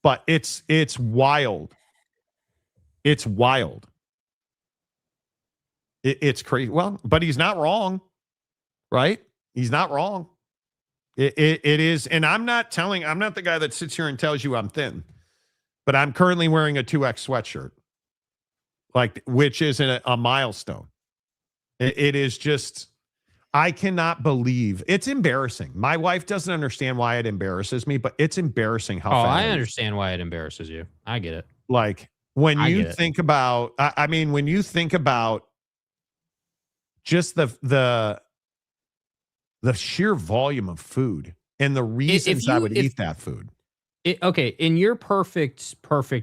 Speaker 3: But it's wild. It's wild. It's crazy. Well, but he's not wrong, right? He's not wrong. It is, and I'm not the guy that sits here and tells you I'm thin, but I'm currently wearing a 2X sweatshirt, which is a milestone. It is just, I cannot believe, it's embarrassing. My wife doesn't understand why it embarrasses me, but it's embarrassing how fat
Speaker 4: I understand why it embarrasses you. I get it.
Speaker 3: Like when you think about, when you think about just the sheer volume of food and the reasons I would eat that food.
Speaker 4: Okay, in your perfect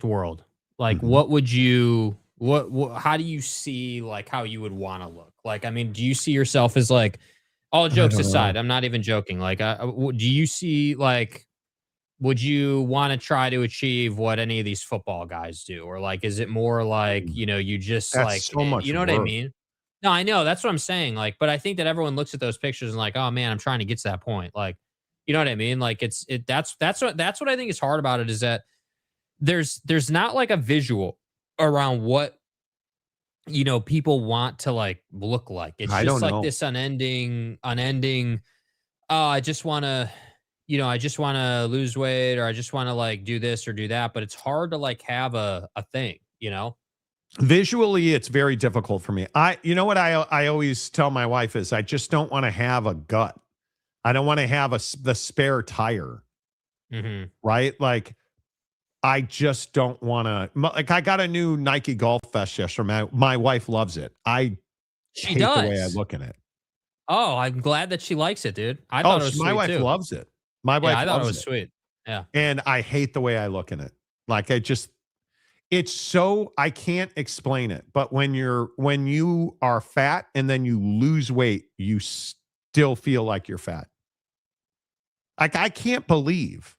Speaker 4: world, like what would you how do you see like how you would want to look? Like, I mean, do you see yourself as like, all jokes aside, I'm not even joking. Like, do you see like, would you want to try to achieve what any of these football guys do? Or like, is it more like, you just
Speaker 3: That's
Speaker 4: like,
Speaker 3: so much
Speaker 4: you know what
Speaker 3: work.
Speaker 4: I mean? No, I know. That's what I'm saying. Like, but I think that everyone looks at those pictures and like, oh man, I'm trying to get to that point. Like, you know what I mean? Like that's what I think is hard about it is that there's not like a visual around what, people want to like look like. It's just like this unending, I just want to, lose weight or I just want to like do this or do that. But it's hard to like have a thing,
Speaker 3: Visually, it's very difficult for me. You know what I always tell my wife is I just don't want to have a gut. I don't want to have the spare tire, right? Like, I just don't want to. Like, I got a new Nike golf vest yesterday. My wife loves it.
Speaker 4: She
Speaker 3: hate
Speaker 4: does.
Speaker 3: the way I look in it.
Speaker 4: Oh, I'm glad that she likes it, dude. I thought it was
Speaker 3: my
Speaker 4: sweet
Speaker 3: wife
Speaker 4: too.
Speaker 3: loves it. My wife
Speaker 4: I thought it
Speaker 3: loves
Speaker 4: was sweet. Yeah.
Speaker 3: And I hate the way I look in it. Like, it's so, I can't explain it. But when you are fat and then you lose weight, you still feel like you're fat. Like, I can't believe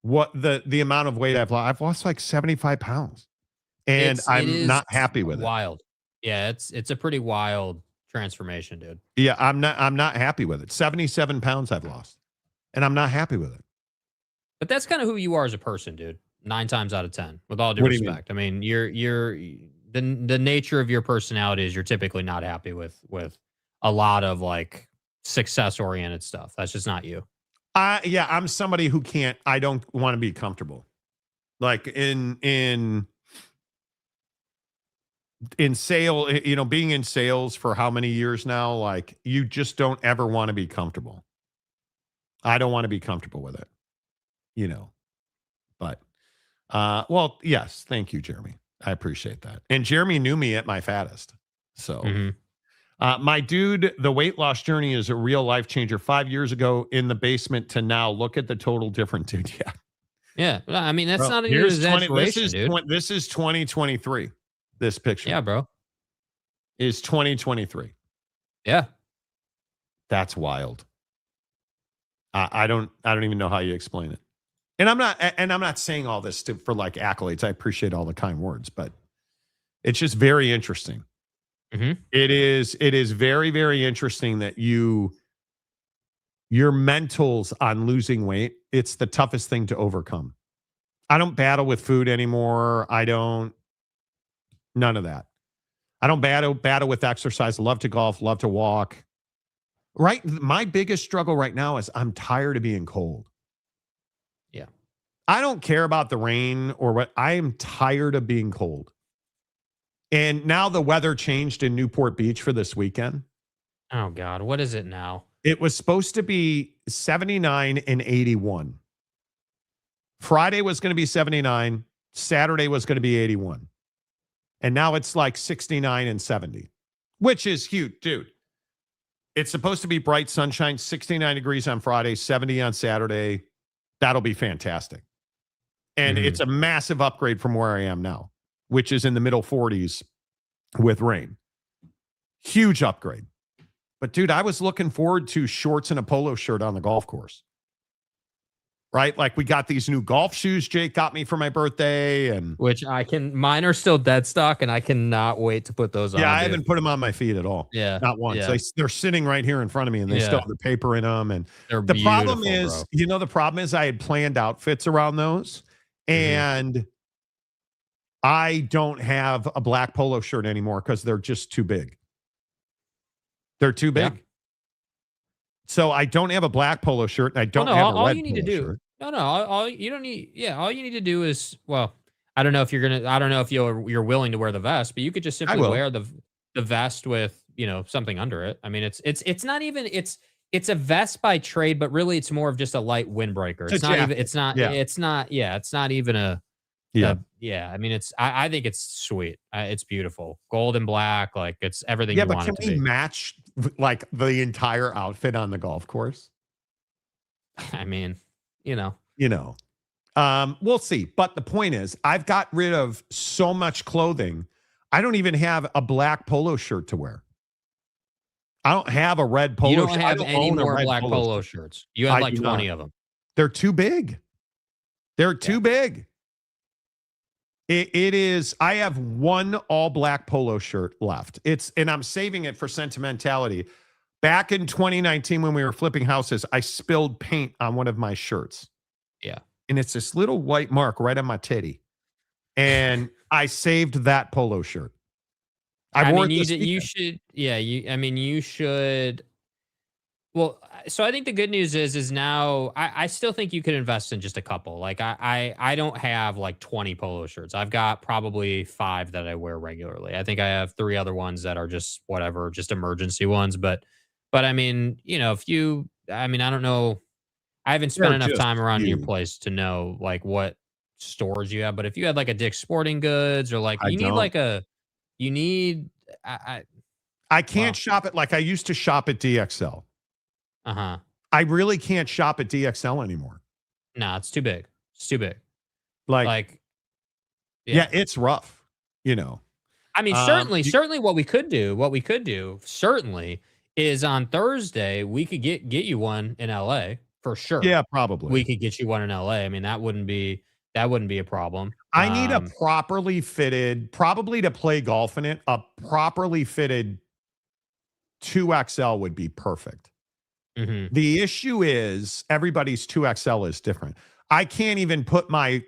Speaker 3: what the amount of weight I've lost. I've lost like 75 pounds and I'm not happy with it.
Speaker 4: Wild. Yeah. It's a pretty wild transformation, dude.
Speaker 3: Yeah. I'm not happy with it. 77 pounds I've lost and I'm not happy with it.
Speaker 4: But that's kind of who you are as a person, dude. 9 times out of 10, with all due
Speaker 3: What do you mean?
Speaker 4: respect. I mean, the nature of your personality is you're typically not happy with a lot of like success oriented stuff. That's just not you.
Speaker 3: I'm somebody who I don't want to be comfortable. Like in sale, being in sales for how many years now, like you just don't ever want to be comfortable. I don't want to be comfortable with it, but Well, yes. Thank you, Jeremy. I appreciate that. And Jeremy knew me at my fattest. So, my dude, the weight loss journey is a real life changer. 5 years ago in the basement to now, look at the total difference, dude. Yeah.
Speaker 4: Yeah. I mean, that's
Speaker 3: Bro,
Speaker 4: not an
Speaker 3: here's
Speaker 4: exaggeration, dude.
Speaker 3: This is 2023. This picture.
Speaker 4: Yeah, bro.
Speaker 3: Is 2023.
Speaker 4: Yeah.
Speaker 3: That's wild. I don't even know how you explain it. And I'm not saying all this for like accolades. I appreciate all the kind words, but it's just very interesting. It is very, very interesting that your mentals on losing weight, it's the toughest thing to overcome. I don't battle with food anymore. None of that. I don't battle with exercise. Love to golf, love to walk. Right. My biggest struggle right now is I'm tired of being cold.
Speaker 4: Yeah.
Speaker 3: I don't care about the rain or what. I am tired of being cold. And now the weather changed in Newport Beach for this weekend.
Speaker 4: Oh, God. What is it now?
Speaker 3: It was supposed to be 79 and 81. Friday was going to be 79. Saturday was going to be 81. And now it's like 69 and 70, which is huge, dude. It's supposed to be bright sunshine, 69 degrees on Friday, 70 on Saturday. That'll be fantastic. And it's a massive upgrade from where I am now, which is in the middle 40s with rain. Huge upgrade. But, dude, I was looking forward to shorts and a polo shirt on the golf course. Right? Like, we got these new golf shoes Jake got me for my birthday.
Speaker 4: Which mine are still dead stock, and I cannot wait to put those on.
Speaker 3: Yeah, I haven't put them on my feet at all.
Speaker 4: Yeah.
Speaker 3: Not once.
Speaker 4: Yeah.
Speaker 3: They're sitting right here in front of me, and they still have the paper in them. And
Speaker 4: they're
Speaker 3: the problem
Speaker 4: beautiful,
Speaker 3: is,
Speaker 4: bro.
Speaker 3: the problem is I had planned outfits around those, and I don't have a black polo shirt anymore because they're just too big. They're too big.
Speaker 4: Yeah.
Speaker 3: So I don't have a black polo shirt, and I don't have a
Speaker 4: all
Speaker 3: red
Speaker 4: you need to
Speaker 3: polo
Speaker 4: do.
Speaker 3: shirt.
Speaker 4: All you don't need. Yeah, all you need to do is, well, I don't know if you're willing to wear the vest, but you could just simply wear the vest with something under it. I mean, it's not even it's a vest by trade, but really it's more of just a light windbreaker. It's not even. It's not even a. I mean, I think it's sweet. It's beautiful, gold and black, like it's everything.
Speaker 3: Yeah,
Speaker 4: you
Speaker 3: but
Speaker 4: want
Speaker 3: can
Speaker 4: it to
Speaker 3: we
Speaker 4: be.
Speaker 3: match like the entire outfit on the golf course?
Speaker 4: I mean,
Speaker 3: we'll see. But the point is, I've got rid of so much clothing. I don't even have a black polo shirt to wear. I don't have a red polo shirt.
Speaker 4: You don't have any more black polo shirts. You have like 20 of them.
Speaker 3: They're too big. They're too big. It is. I have one all black polo shirt left. And I'm saving it for sentimentality. Back in 2019, when we were flipping houses, I spilled paint on one of my shirts.
Speaker 4: Yeah.
Speaker 3: And it's this little white mark right on my titty. And I saved that polo shirt.
Speaker 4: You should. Well, so I think the good news is now I still think you could invest in just a couple. Like I don't have like 20 polo shirts. I've got probably 5 that I wear regularly. I think I have 3 other ones that are just whatever, just emergency ones. But I mean, I don't know. I haven't spent enough time around your place to know like what stores you have. But if you had like a Dick's Sporting Goods or like
Speaker 3: I can't shop it like I used to shop at DXL. I really can't shop at DXL anymore.
Speaker 4: No, it's too big. It's too big.
Speaker 3: Like yeah, it's rough,
Speaker 4: I mean, certainly what we could do certainly is on Thursday, we could get you one in LA for sure.
Speaker 3: Yeah, probably.
Speaker 4: We could get you one in LA. I mean, that wouldn't be a problem.
Speaker 3: I need a properly fitted, probably to play golf in it, a properly fitted 2XL would be perfect. The issue is everybody's 2XL is different. I can't even put my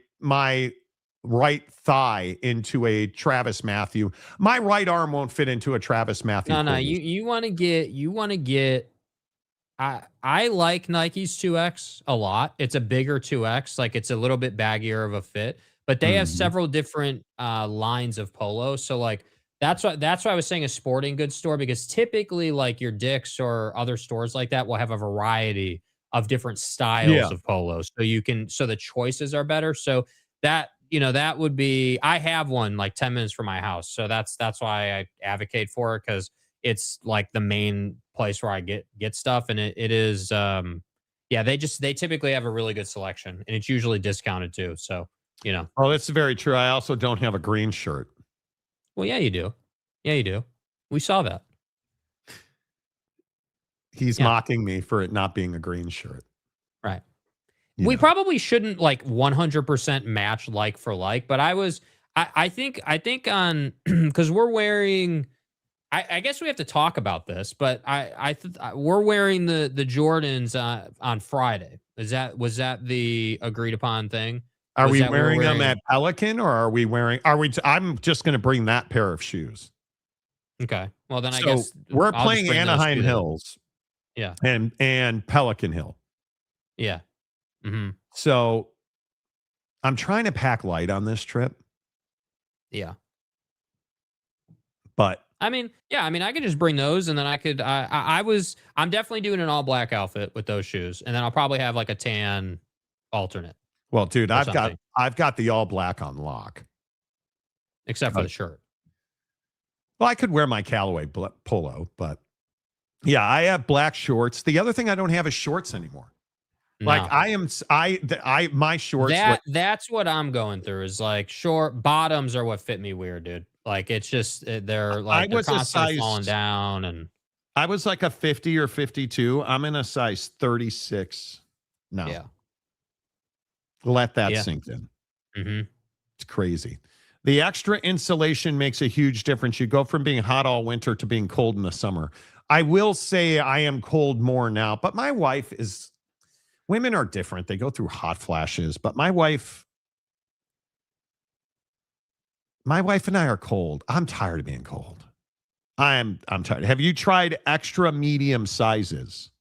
Speaker 3: right thigh into a Travis Matthew. My right arm won't fit into a Travis Matthew.
Speaker 4: No, you want to get. I like Nike's 2X a lot. It's a bigger 2X, like it's a little bit baggier of a fit, but they have several different lines of polo. So like that's why I was saying a sporting goods store, because typically like your Dick's or other stores like that will have a variety of different styles of polos. So the choices are better. So that would be, I have one like 10 minutes from my house. So that's why I advocate for it, because it's like the main place where I get stuff. And it is, they typically have a really good selection, and it's usually discounted too. So,
Speaker 3: Oh, that's very true. I also don't have a green shirt.
Speaker 4: Well, yeah, you do. Yeah, you do. We saw that.
Speaker 3: He's mocking me for it not being a green shirt.
Speaker 4: Right. We probably shouldn't like 100% match like for like, but I think on, because we're wearing, I guess we have to talk about this, but we're wearing the Jordans on Friday. Was that the agreed upon thing?
Speaker 3: Are we wearing them at Pelican, or are we wearing? I'm just going to bring that pair of shoes.
Speaker 4: Okay. Well, then I guess
Speaker 3: we're playing Anaheim Hills.
Speaker 4: Yeah.
Speaker 3: And Pelican Hill.
Speaker 4: Yeah. Mm-hmm.
Speaker 3: So I'm trying to pack light on this trip.
Speaker 4: Yeah.
Speaker 3: But
Speaker 4: I could just bring those, and then I could. I'm definitely doing an all black outfit with those shoes, and then I'll probably have like a tan alternate.
Speaker 3: Well, dude, I've got the all black on lock,
Speaker 4: except for the shirt.
Speaker 3: Well, I could wear my Callaway polo, but yeah, I have black shorts. The other thing I don't have is shorts anymore.
Speaker 4: No.
Speaker 3: Like my shorts.
Speaker 4: That's what I'm going through, is like short bottoms are what fit me weird, dude. Like it's just they're constantly falling down, and
Speaker 3: I was like a 50 or 52. I'm in a size 36 now.
Speaker 4: Yeah.
Speaker 3: Let that sink in.
Speaker 4: Mm-hmm.
Speaker 3: It's crazy. The extra insulation makes a huge difference. You go from being hot all winter to being cold in the summer. I will say I am cold more now, but my wife is. Women are different. They go through hot flashes, but my wife and I are cold. I'm tired of being cold. I'm tired. Have you tried extra medium sizes?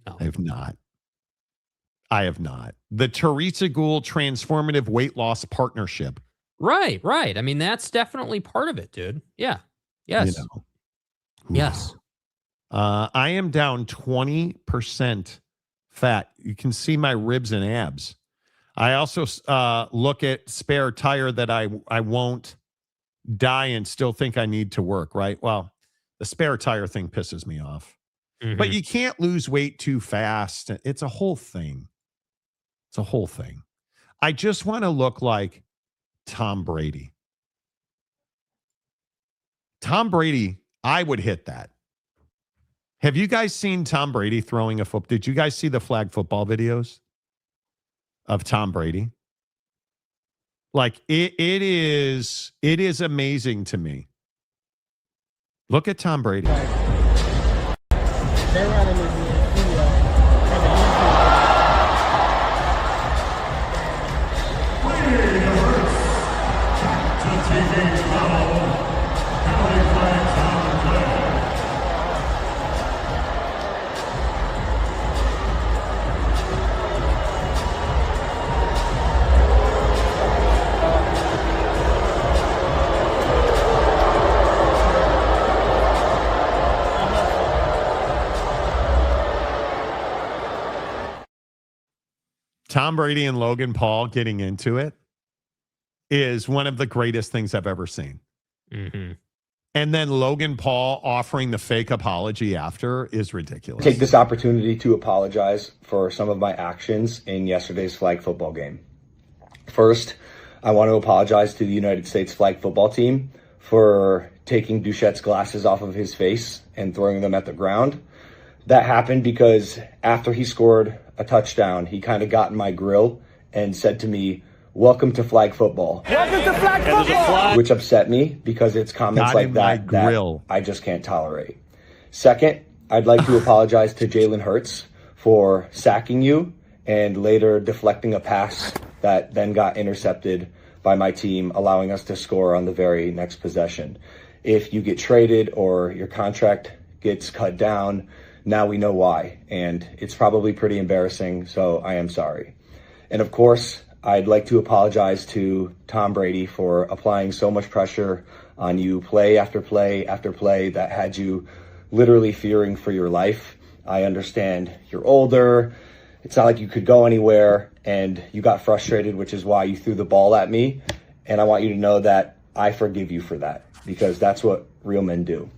Speaker 4: No.
Speaker 3: I have not. The Teresa Gould Transformative Weight Loss Partnership.
Speaker 4: Right. I mean, that's definitely part of it, dude. Yeah. Yes. Yes.
Speaker 3: I am down 20% fat. You can see my ribs and abs. I also look at spare tire that I won't die and still think I need to work, right? Well, the spare tire thing pisses me off. Mm-hmm. But you can't lose weight too fast. It's a whole thing. I just want to look like Tom Brady. Tom Brady, I would hit that. Have you guys seen Tom Brady throwing a football? Did you guys see the flag football videos of Tom Brady? Like it is amazing to me. Look at Tom Brady. Tom Brady and Logan Paul getting into it is one of the greatest things I've ever seen.
Speaker 4: Mm-hmm.
Speaker 3: And then Logan Paul offering the fake apology after is ridiculous.
Speaker 1: Take this opportunity to apologize for some of my actions in yesterday's flag football game. First, I want to apologize to the United States flag football team for taking Duchette's glasses off of his face and throwing them at the ground. That happened because after he scored a touchdown, he kind of got in my grill and said to me, "Welcome to flag football."
Speaker 22: Welcome to flag football.
Speaker 1: Which upset me because it's comments like that I just can't tolerate. Second, I'd like to apologize to Jalen Hurts for sacking you and later deflecting a pass that then got intercepted by my team, allowing us to score on the very next possession. If you get traded or your contract gets cut down, now we know why, and it's probably pretty embarrassing, so I am sorry. And of course, I'd like to apologize to Tom Brady for applying so much pressure on you play after play after play that had you literally fearing for your life. I understand you're older It's not like you could go anywhere and you got frustrated, which is why you threw the ball at me. And I want you to know that I forgive you for that, because that's what real men do.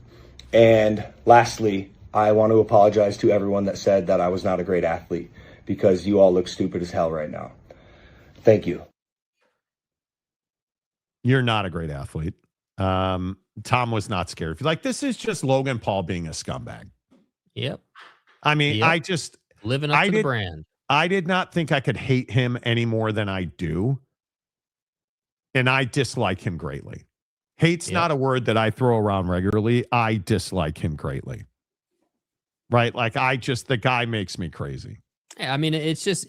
Speaker 1: And lastly, I want to apologize to everyone that said that I was not a great athlete, because you all look stupid as hell right now. Thank you.
Speaker 3: You're not a great athlete. Tom was not scared. Like, this is just Logan Paul being a scumbag.
Speaker 4: Yep.
Speaker 3: I mean,
Speaker 4: Yep.
Speaker 3: I just
Speaker 4: living up to the brand.
Speaker 3: I did not think I could hate him any more than I do. And I dislike him greatly. Hate's not a word that I throw around regularly. I dislike him greatly. Right? Like, the guy makes me crazy.
Speaker 4: Yeah, I mean, it's just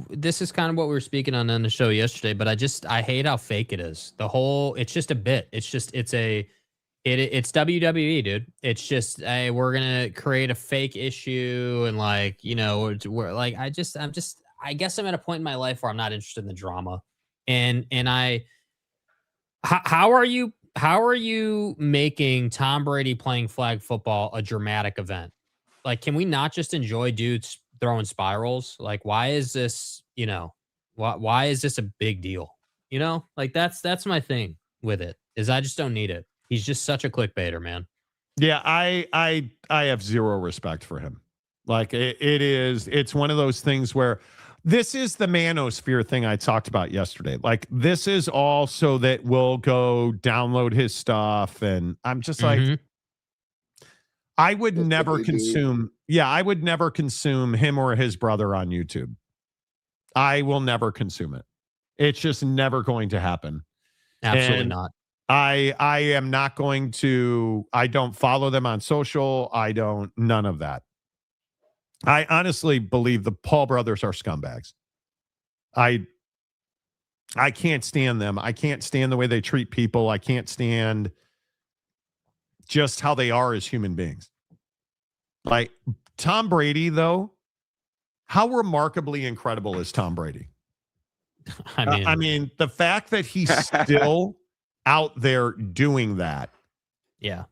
Speaker 4: this is kind of what we were speaking on the show yesterday, but I hate how fake it is. It's just a bit. It's WWE, dude. It's just, hey, we're gonna create a fake issue, and like, you know, we're like, I guess I'm at a point in my life where I'm not interested in the drama, how are you making Tom Brady playing flag football a dramatic event? Like, can we not just enjoy dudes throwing spirals? Like, why is this, you know, why is this a big deal? You know, like that's my thing with it, is I just don't need it. He's just such a clickbaiter, man.
Speaker 3: Yeah, I have zero respect for him. Like, it's one of those things where this is the manosphere thing I talked about yesterday. Like, this is all so that we'll go download his stuff. And I'm just like, I would never consume. Yeah, I would never consume him or his brother on YouTube. I will never consume it. It's just never going to happen.
Speaker 4: Absolutely not.
Speaker 3: I am not going to. I don't follow them on social. None of that. I honestly believe the Paul brothers are scumbags. I can't stand them. I can't stand the way they treat people. I can't stand just how they are as human beings. Like, Tom Brady, though, how remarkably incredible is Tom Brady? I mean, the fact that he's still out there doing that.
Speaker 4: Yeah.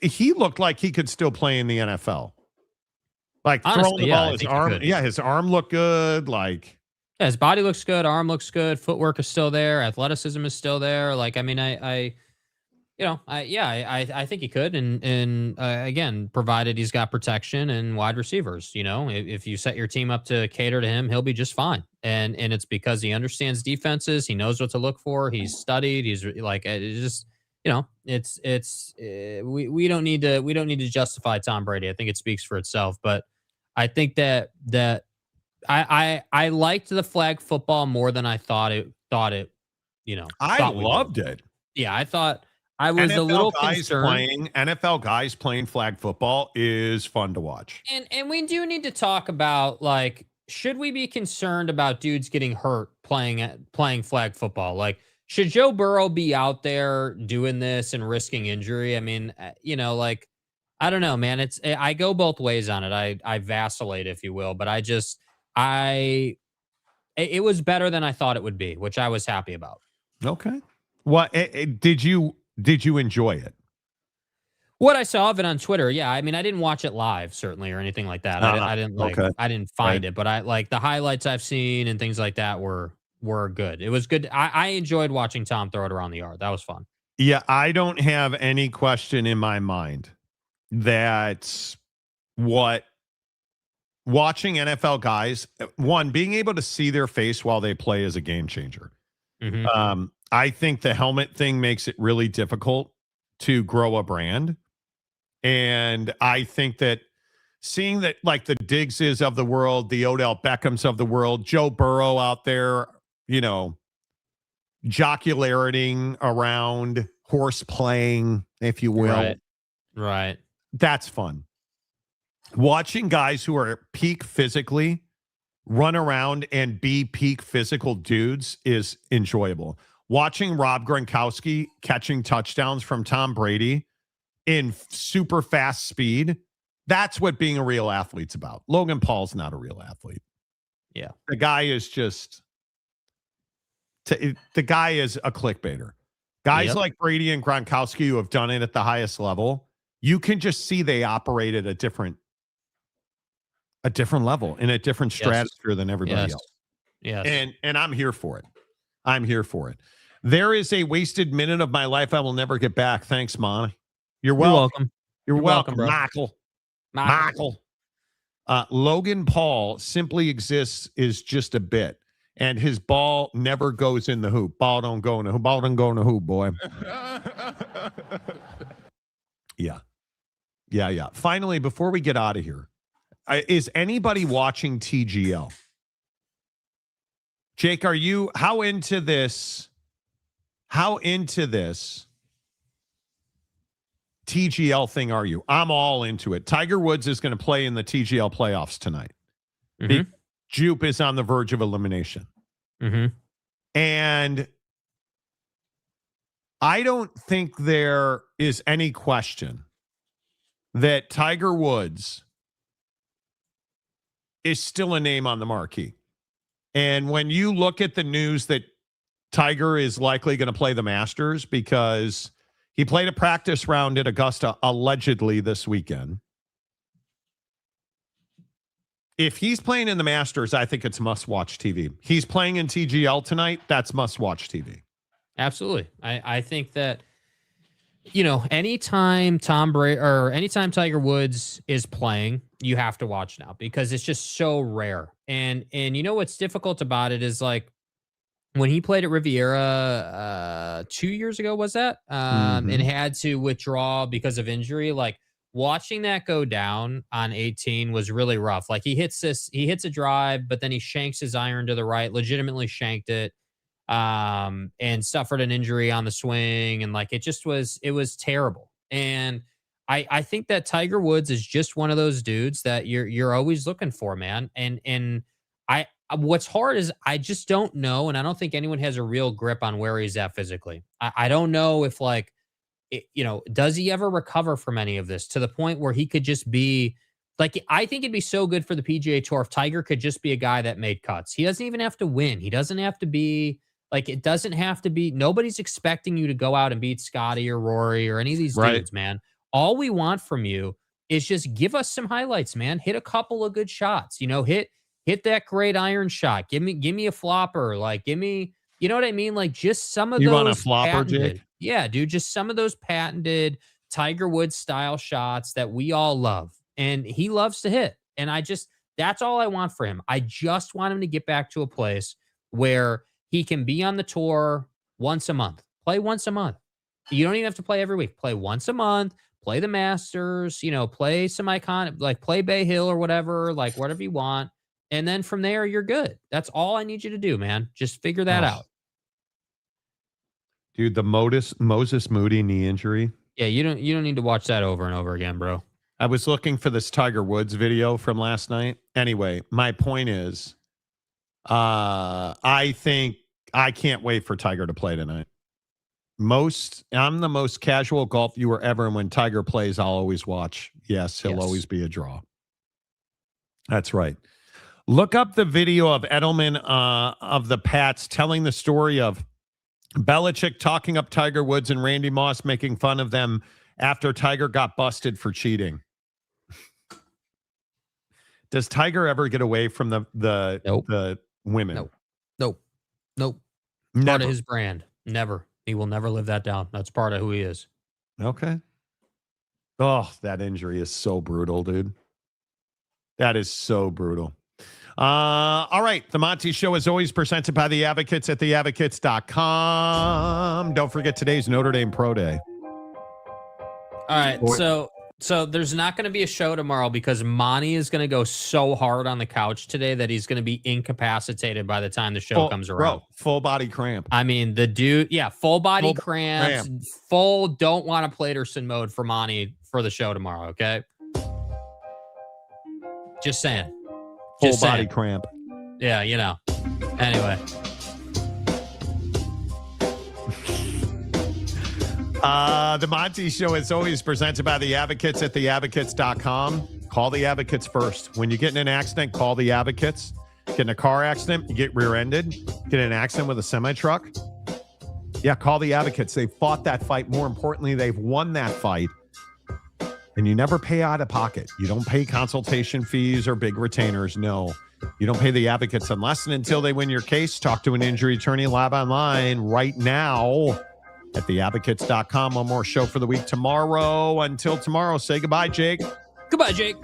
Speaker 3: He looked like he could still play in the NFL. Like, throwing the ball, his arm. Yeah, his arm looked good. Like,
Speaker 4: yeah, his body looks good. Arm looks good. Footwork is still there. Athleticism is still there. Like, I mean, I think he could. And again, provided he's got protection and wide receivers, you know, if you set your team up to cater to him, he'll be just fine. And it's because he understands defenses. He knows what to look for. He's studied. He's like, it's just, you know, we don't need to justify Tom Brady. I think it speaks for itself. But I think that I liked the flag football more than I thought it, you know.
Speaker 3: I loved it.
Speaker 4: Yeah, I thought I was a little concerned.
Speaker 3: NFL guys playing flag football is fun to watch.
Speaker 4: And we do need to talk about, like, should we be concerned about dudes getting hurt playing flag football? Like, should Joe Burrow be out there doing this and risking injury? I mean, you know, like, I don't know, man. I go both ways on it. I vacillate, if you will, but it was better than I thought it would be, which I was happy about.
Speaker 3: Okay. What did you enjoy it?
Speaker 4: What I saw of it on Twitter, yeah. I mean, I didn't watch it live, certainly, or anything like that. I didn't find it, but I like the highlights I've seen and things like that were good. It was good. I enjoyed watching Tom throw it around the yard. That was fun.
Speaker 3: Yeah, I don't have any question in my mind that watching NFL guys, one, being able to see their face while they play is a game changer.
Speaker 4: Mm-hmm.
Speaker 3: I think the helmet thing makes it really difficult to grow a brand. And I think that seeing that, like, the Diggses of the world, the Odell Beckhams of the world, Joe Burrow out there, you know, jocularating around, horse playing, if you will.
Speaker 4: Right.
Speaker 3: That's fun. Watching guys who are peak physically run around and be peak physical dudes is enjoyable. Watching Rob Gronkowski catching touchdowns from Tom Brady in super fast speed, that's what being a real athlete's about. Logan Paul's not a real athlete.
Speaker 4: Yeah.
Speaker 3: The guy is just... the guy is a clickbaiter. Guys like Brady and Gronkowski who have done it at the highest level, you can just see they operate at a different a different level in a different stratosphere than everybody else.
Speaker 4: Yes.
Speaker 3: And I'm here for it. I'm here for it. There is a wasted minute of my life I will never get back. Thanks, Monty. You're welcome. You're welcome,
Speaker 4: bro.
Speaker 3: Michael. Logan Paul simply exists is just a bit, and his ball never goes in the hoop. Ball don't go in the hoop. Ball don't go in the hoop, boy. Yeah. Finally, before we get out of here, is anybody watching TGL? Jake, how into this TGL thing are you? I'm all into it. Tiger Woods is going to play in the TGL playoffs tonight.
Speaker 4: Mm-hmm.
Speaker 3: Jupe is on the verge of elimination.
Speaker 4: Mm-hmm.
Speaker 3: And I don't think there is any question that Tiger Woods is still a name on the marquee. And when you look at the news that Tiger is likely going to play the Masters because he played a practice round at Augusta allegedly this weekend. If he's playing in the Masters, I think it's must-watch TV. He's playing in TGL tonight. That's must-watch TV.
Speaker 4: Absolutely. I think that, anytime Tom Brady or anytime Tiger Woods is playing, you have to watch now because it's just so rare. And what's difficult about it is like when he played at Riviera 2 years ago, was that? And had to withdraw because of injury. Like watching that go down on 18 was really rough. Like he hits a drive, but then he shanks his iron to the right, legitimately shanked it. And suffered an injury on the swing. And like, it was terrible. And I think that Tiger Woods is just one of those dudes that you're always looking for, man. And what's hard is I just don't know. And I don't think anyone has a real grip on where he's at physically. I don't know if does he ever recover from any of this to the point where he could just be like, I think it'd be so good for the PGA Tour if Tiger could just be a guy that made cuts. He doesn't even have to win. He doesn't have to be nobody's expecting you to go out and beat Scotty or Rory or any of these dudes, man. All we want from you is just give us some highlights, man. Hit a couple of good shots, hit that great iron shot. Give me a flopper. Like, give me, you know what I mean? Like just some of those.
Speaker 3: You want a flopper, Jake?
Speaker 4: Yeah, dude. Just some of those patented Tiger Woods style shots that we all love. And he loves to hit. And that's all I want for him. I just want him to get back to a place where he can be on the tour once a month. Play once a month. You don't even have to play every week. Play once a month. Play the Masters. Play some iconic, like play Bay Hill or whatever, like whatever you want. And then from there, you're good. That's all I need you to do, man. Just figure that out.
Speaker 3: Dude, the Moses Moody knee injury.
Speaker 4: Yeah, you don't need to watch that over and over again, bro.
Speaker 3: I was looking for this Tiger Woods video from last night. Anyway, my point is, I think I can't wait for Tiger to play tonight. I'm the most casual golf viewer ever, and when Tiger plays, I'll always watch. Yes, he'll always be a draw. That's right. Look up the video of Edelman of the Pats telling the story of Belichick talking up Tiger Woods and Randy Moss making fun of them after Tiger got busted for cheating. Does Tiger ever get away from the women?
Speaker 4: Nope.
Speaker 3: Never.
Speaker 4: Part of his brand. Never. He will never live that down. That's part of who he is.
Speaker 3: Okay. Oh, that injury is so brutal, dude. That is so brutal. All right. The Monty Show is always presented by the Advocates at theadvocates.com. Don't forget today's Notre Dame Pro Day.
Speaker 4: All right. So there's not going to be a show tomorrow because Monty is going to go so hard on the couch today that he's going to be incapacitated by the time the show comes around.
Speaker 3: Bro, full body cramp.
Speaker 4: I mean, the dude, full body cramps, full don't want to Platerson mode for Monty for the show tomorrow, okay? Just saying.
Speaker 3: Full body cramp.
Speaker 4: Yeah, Anyway.
Speaker 3: The Monty Show is always presented by the Advocates at theadvocates.com. Call the Advocates first. When you get in an accident, call the Advocates. Get in a car accident, you get rear-ended, get in an accident with a semi-truck. Yeah, call the Advocates. They fought that fight. More importantly, they've won that fight. And you never pay out of pocket. You don't pay consultation fees or big retainers. No, you don't pay the advocates unless and until they win your case. Talk to an injury attorney live online right now at theadvocates.com. One more show for the week tomorrow. Until tomorrow, say goodbye, Jake.
Speaker 4: Goodbye, Jake.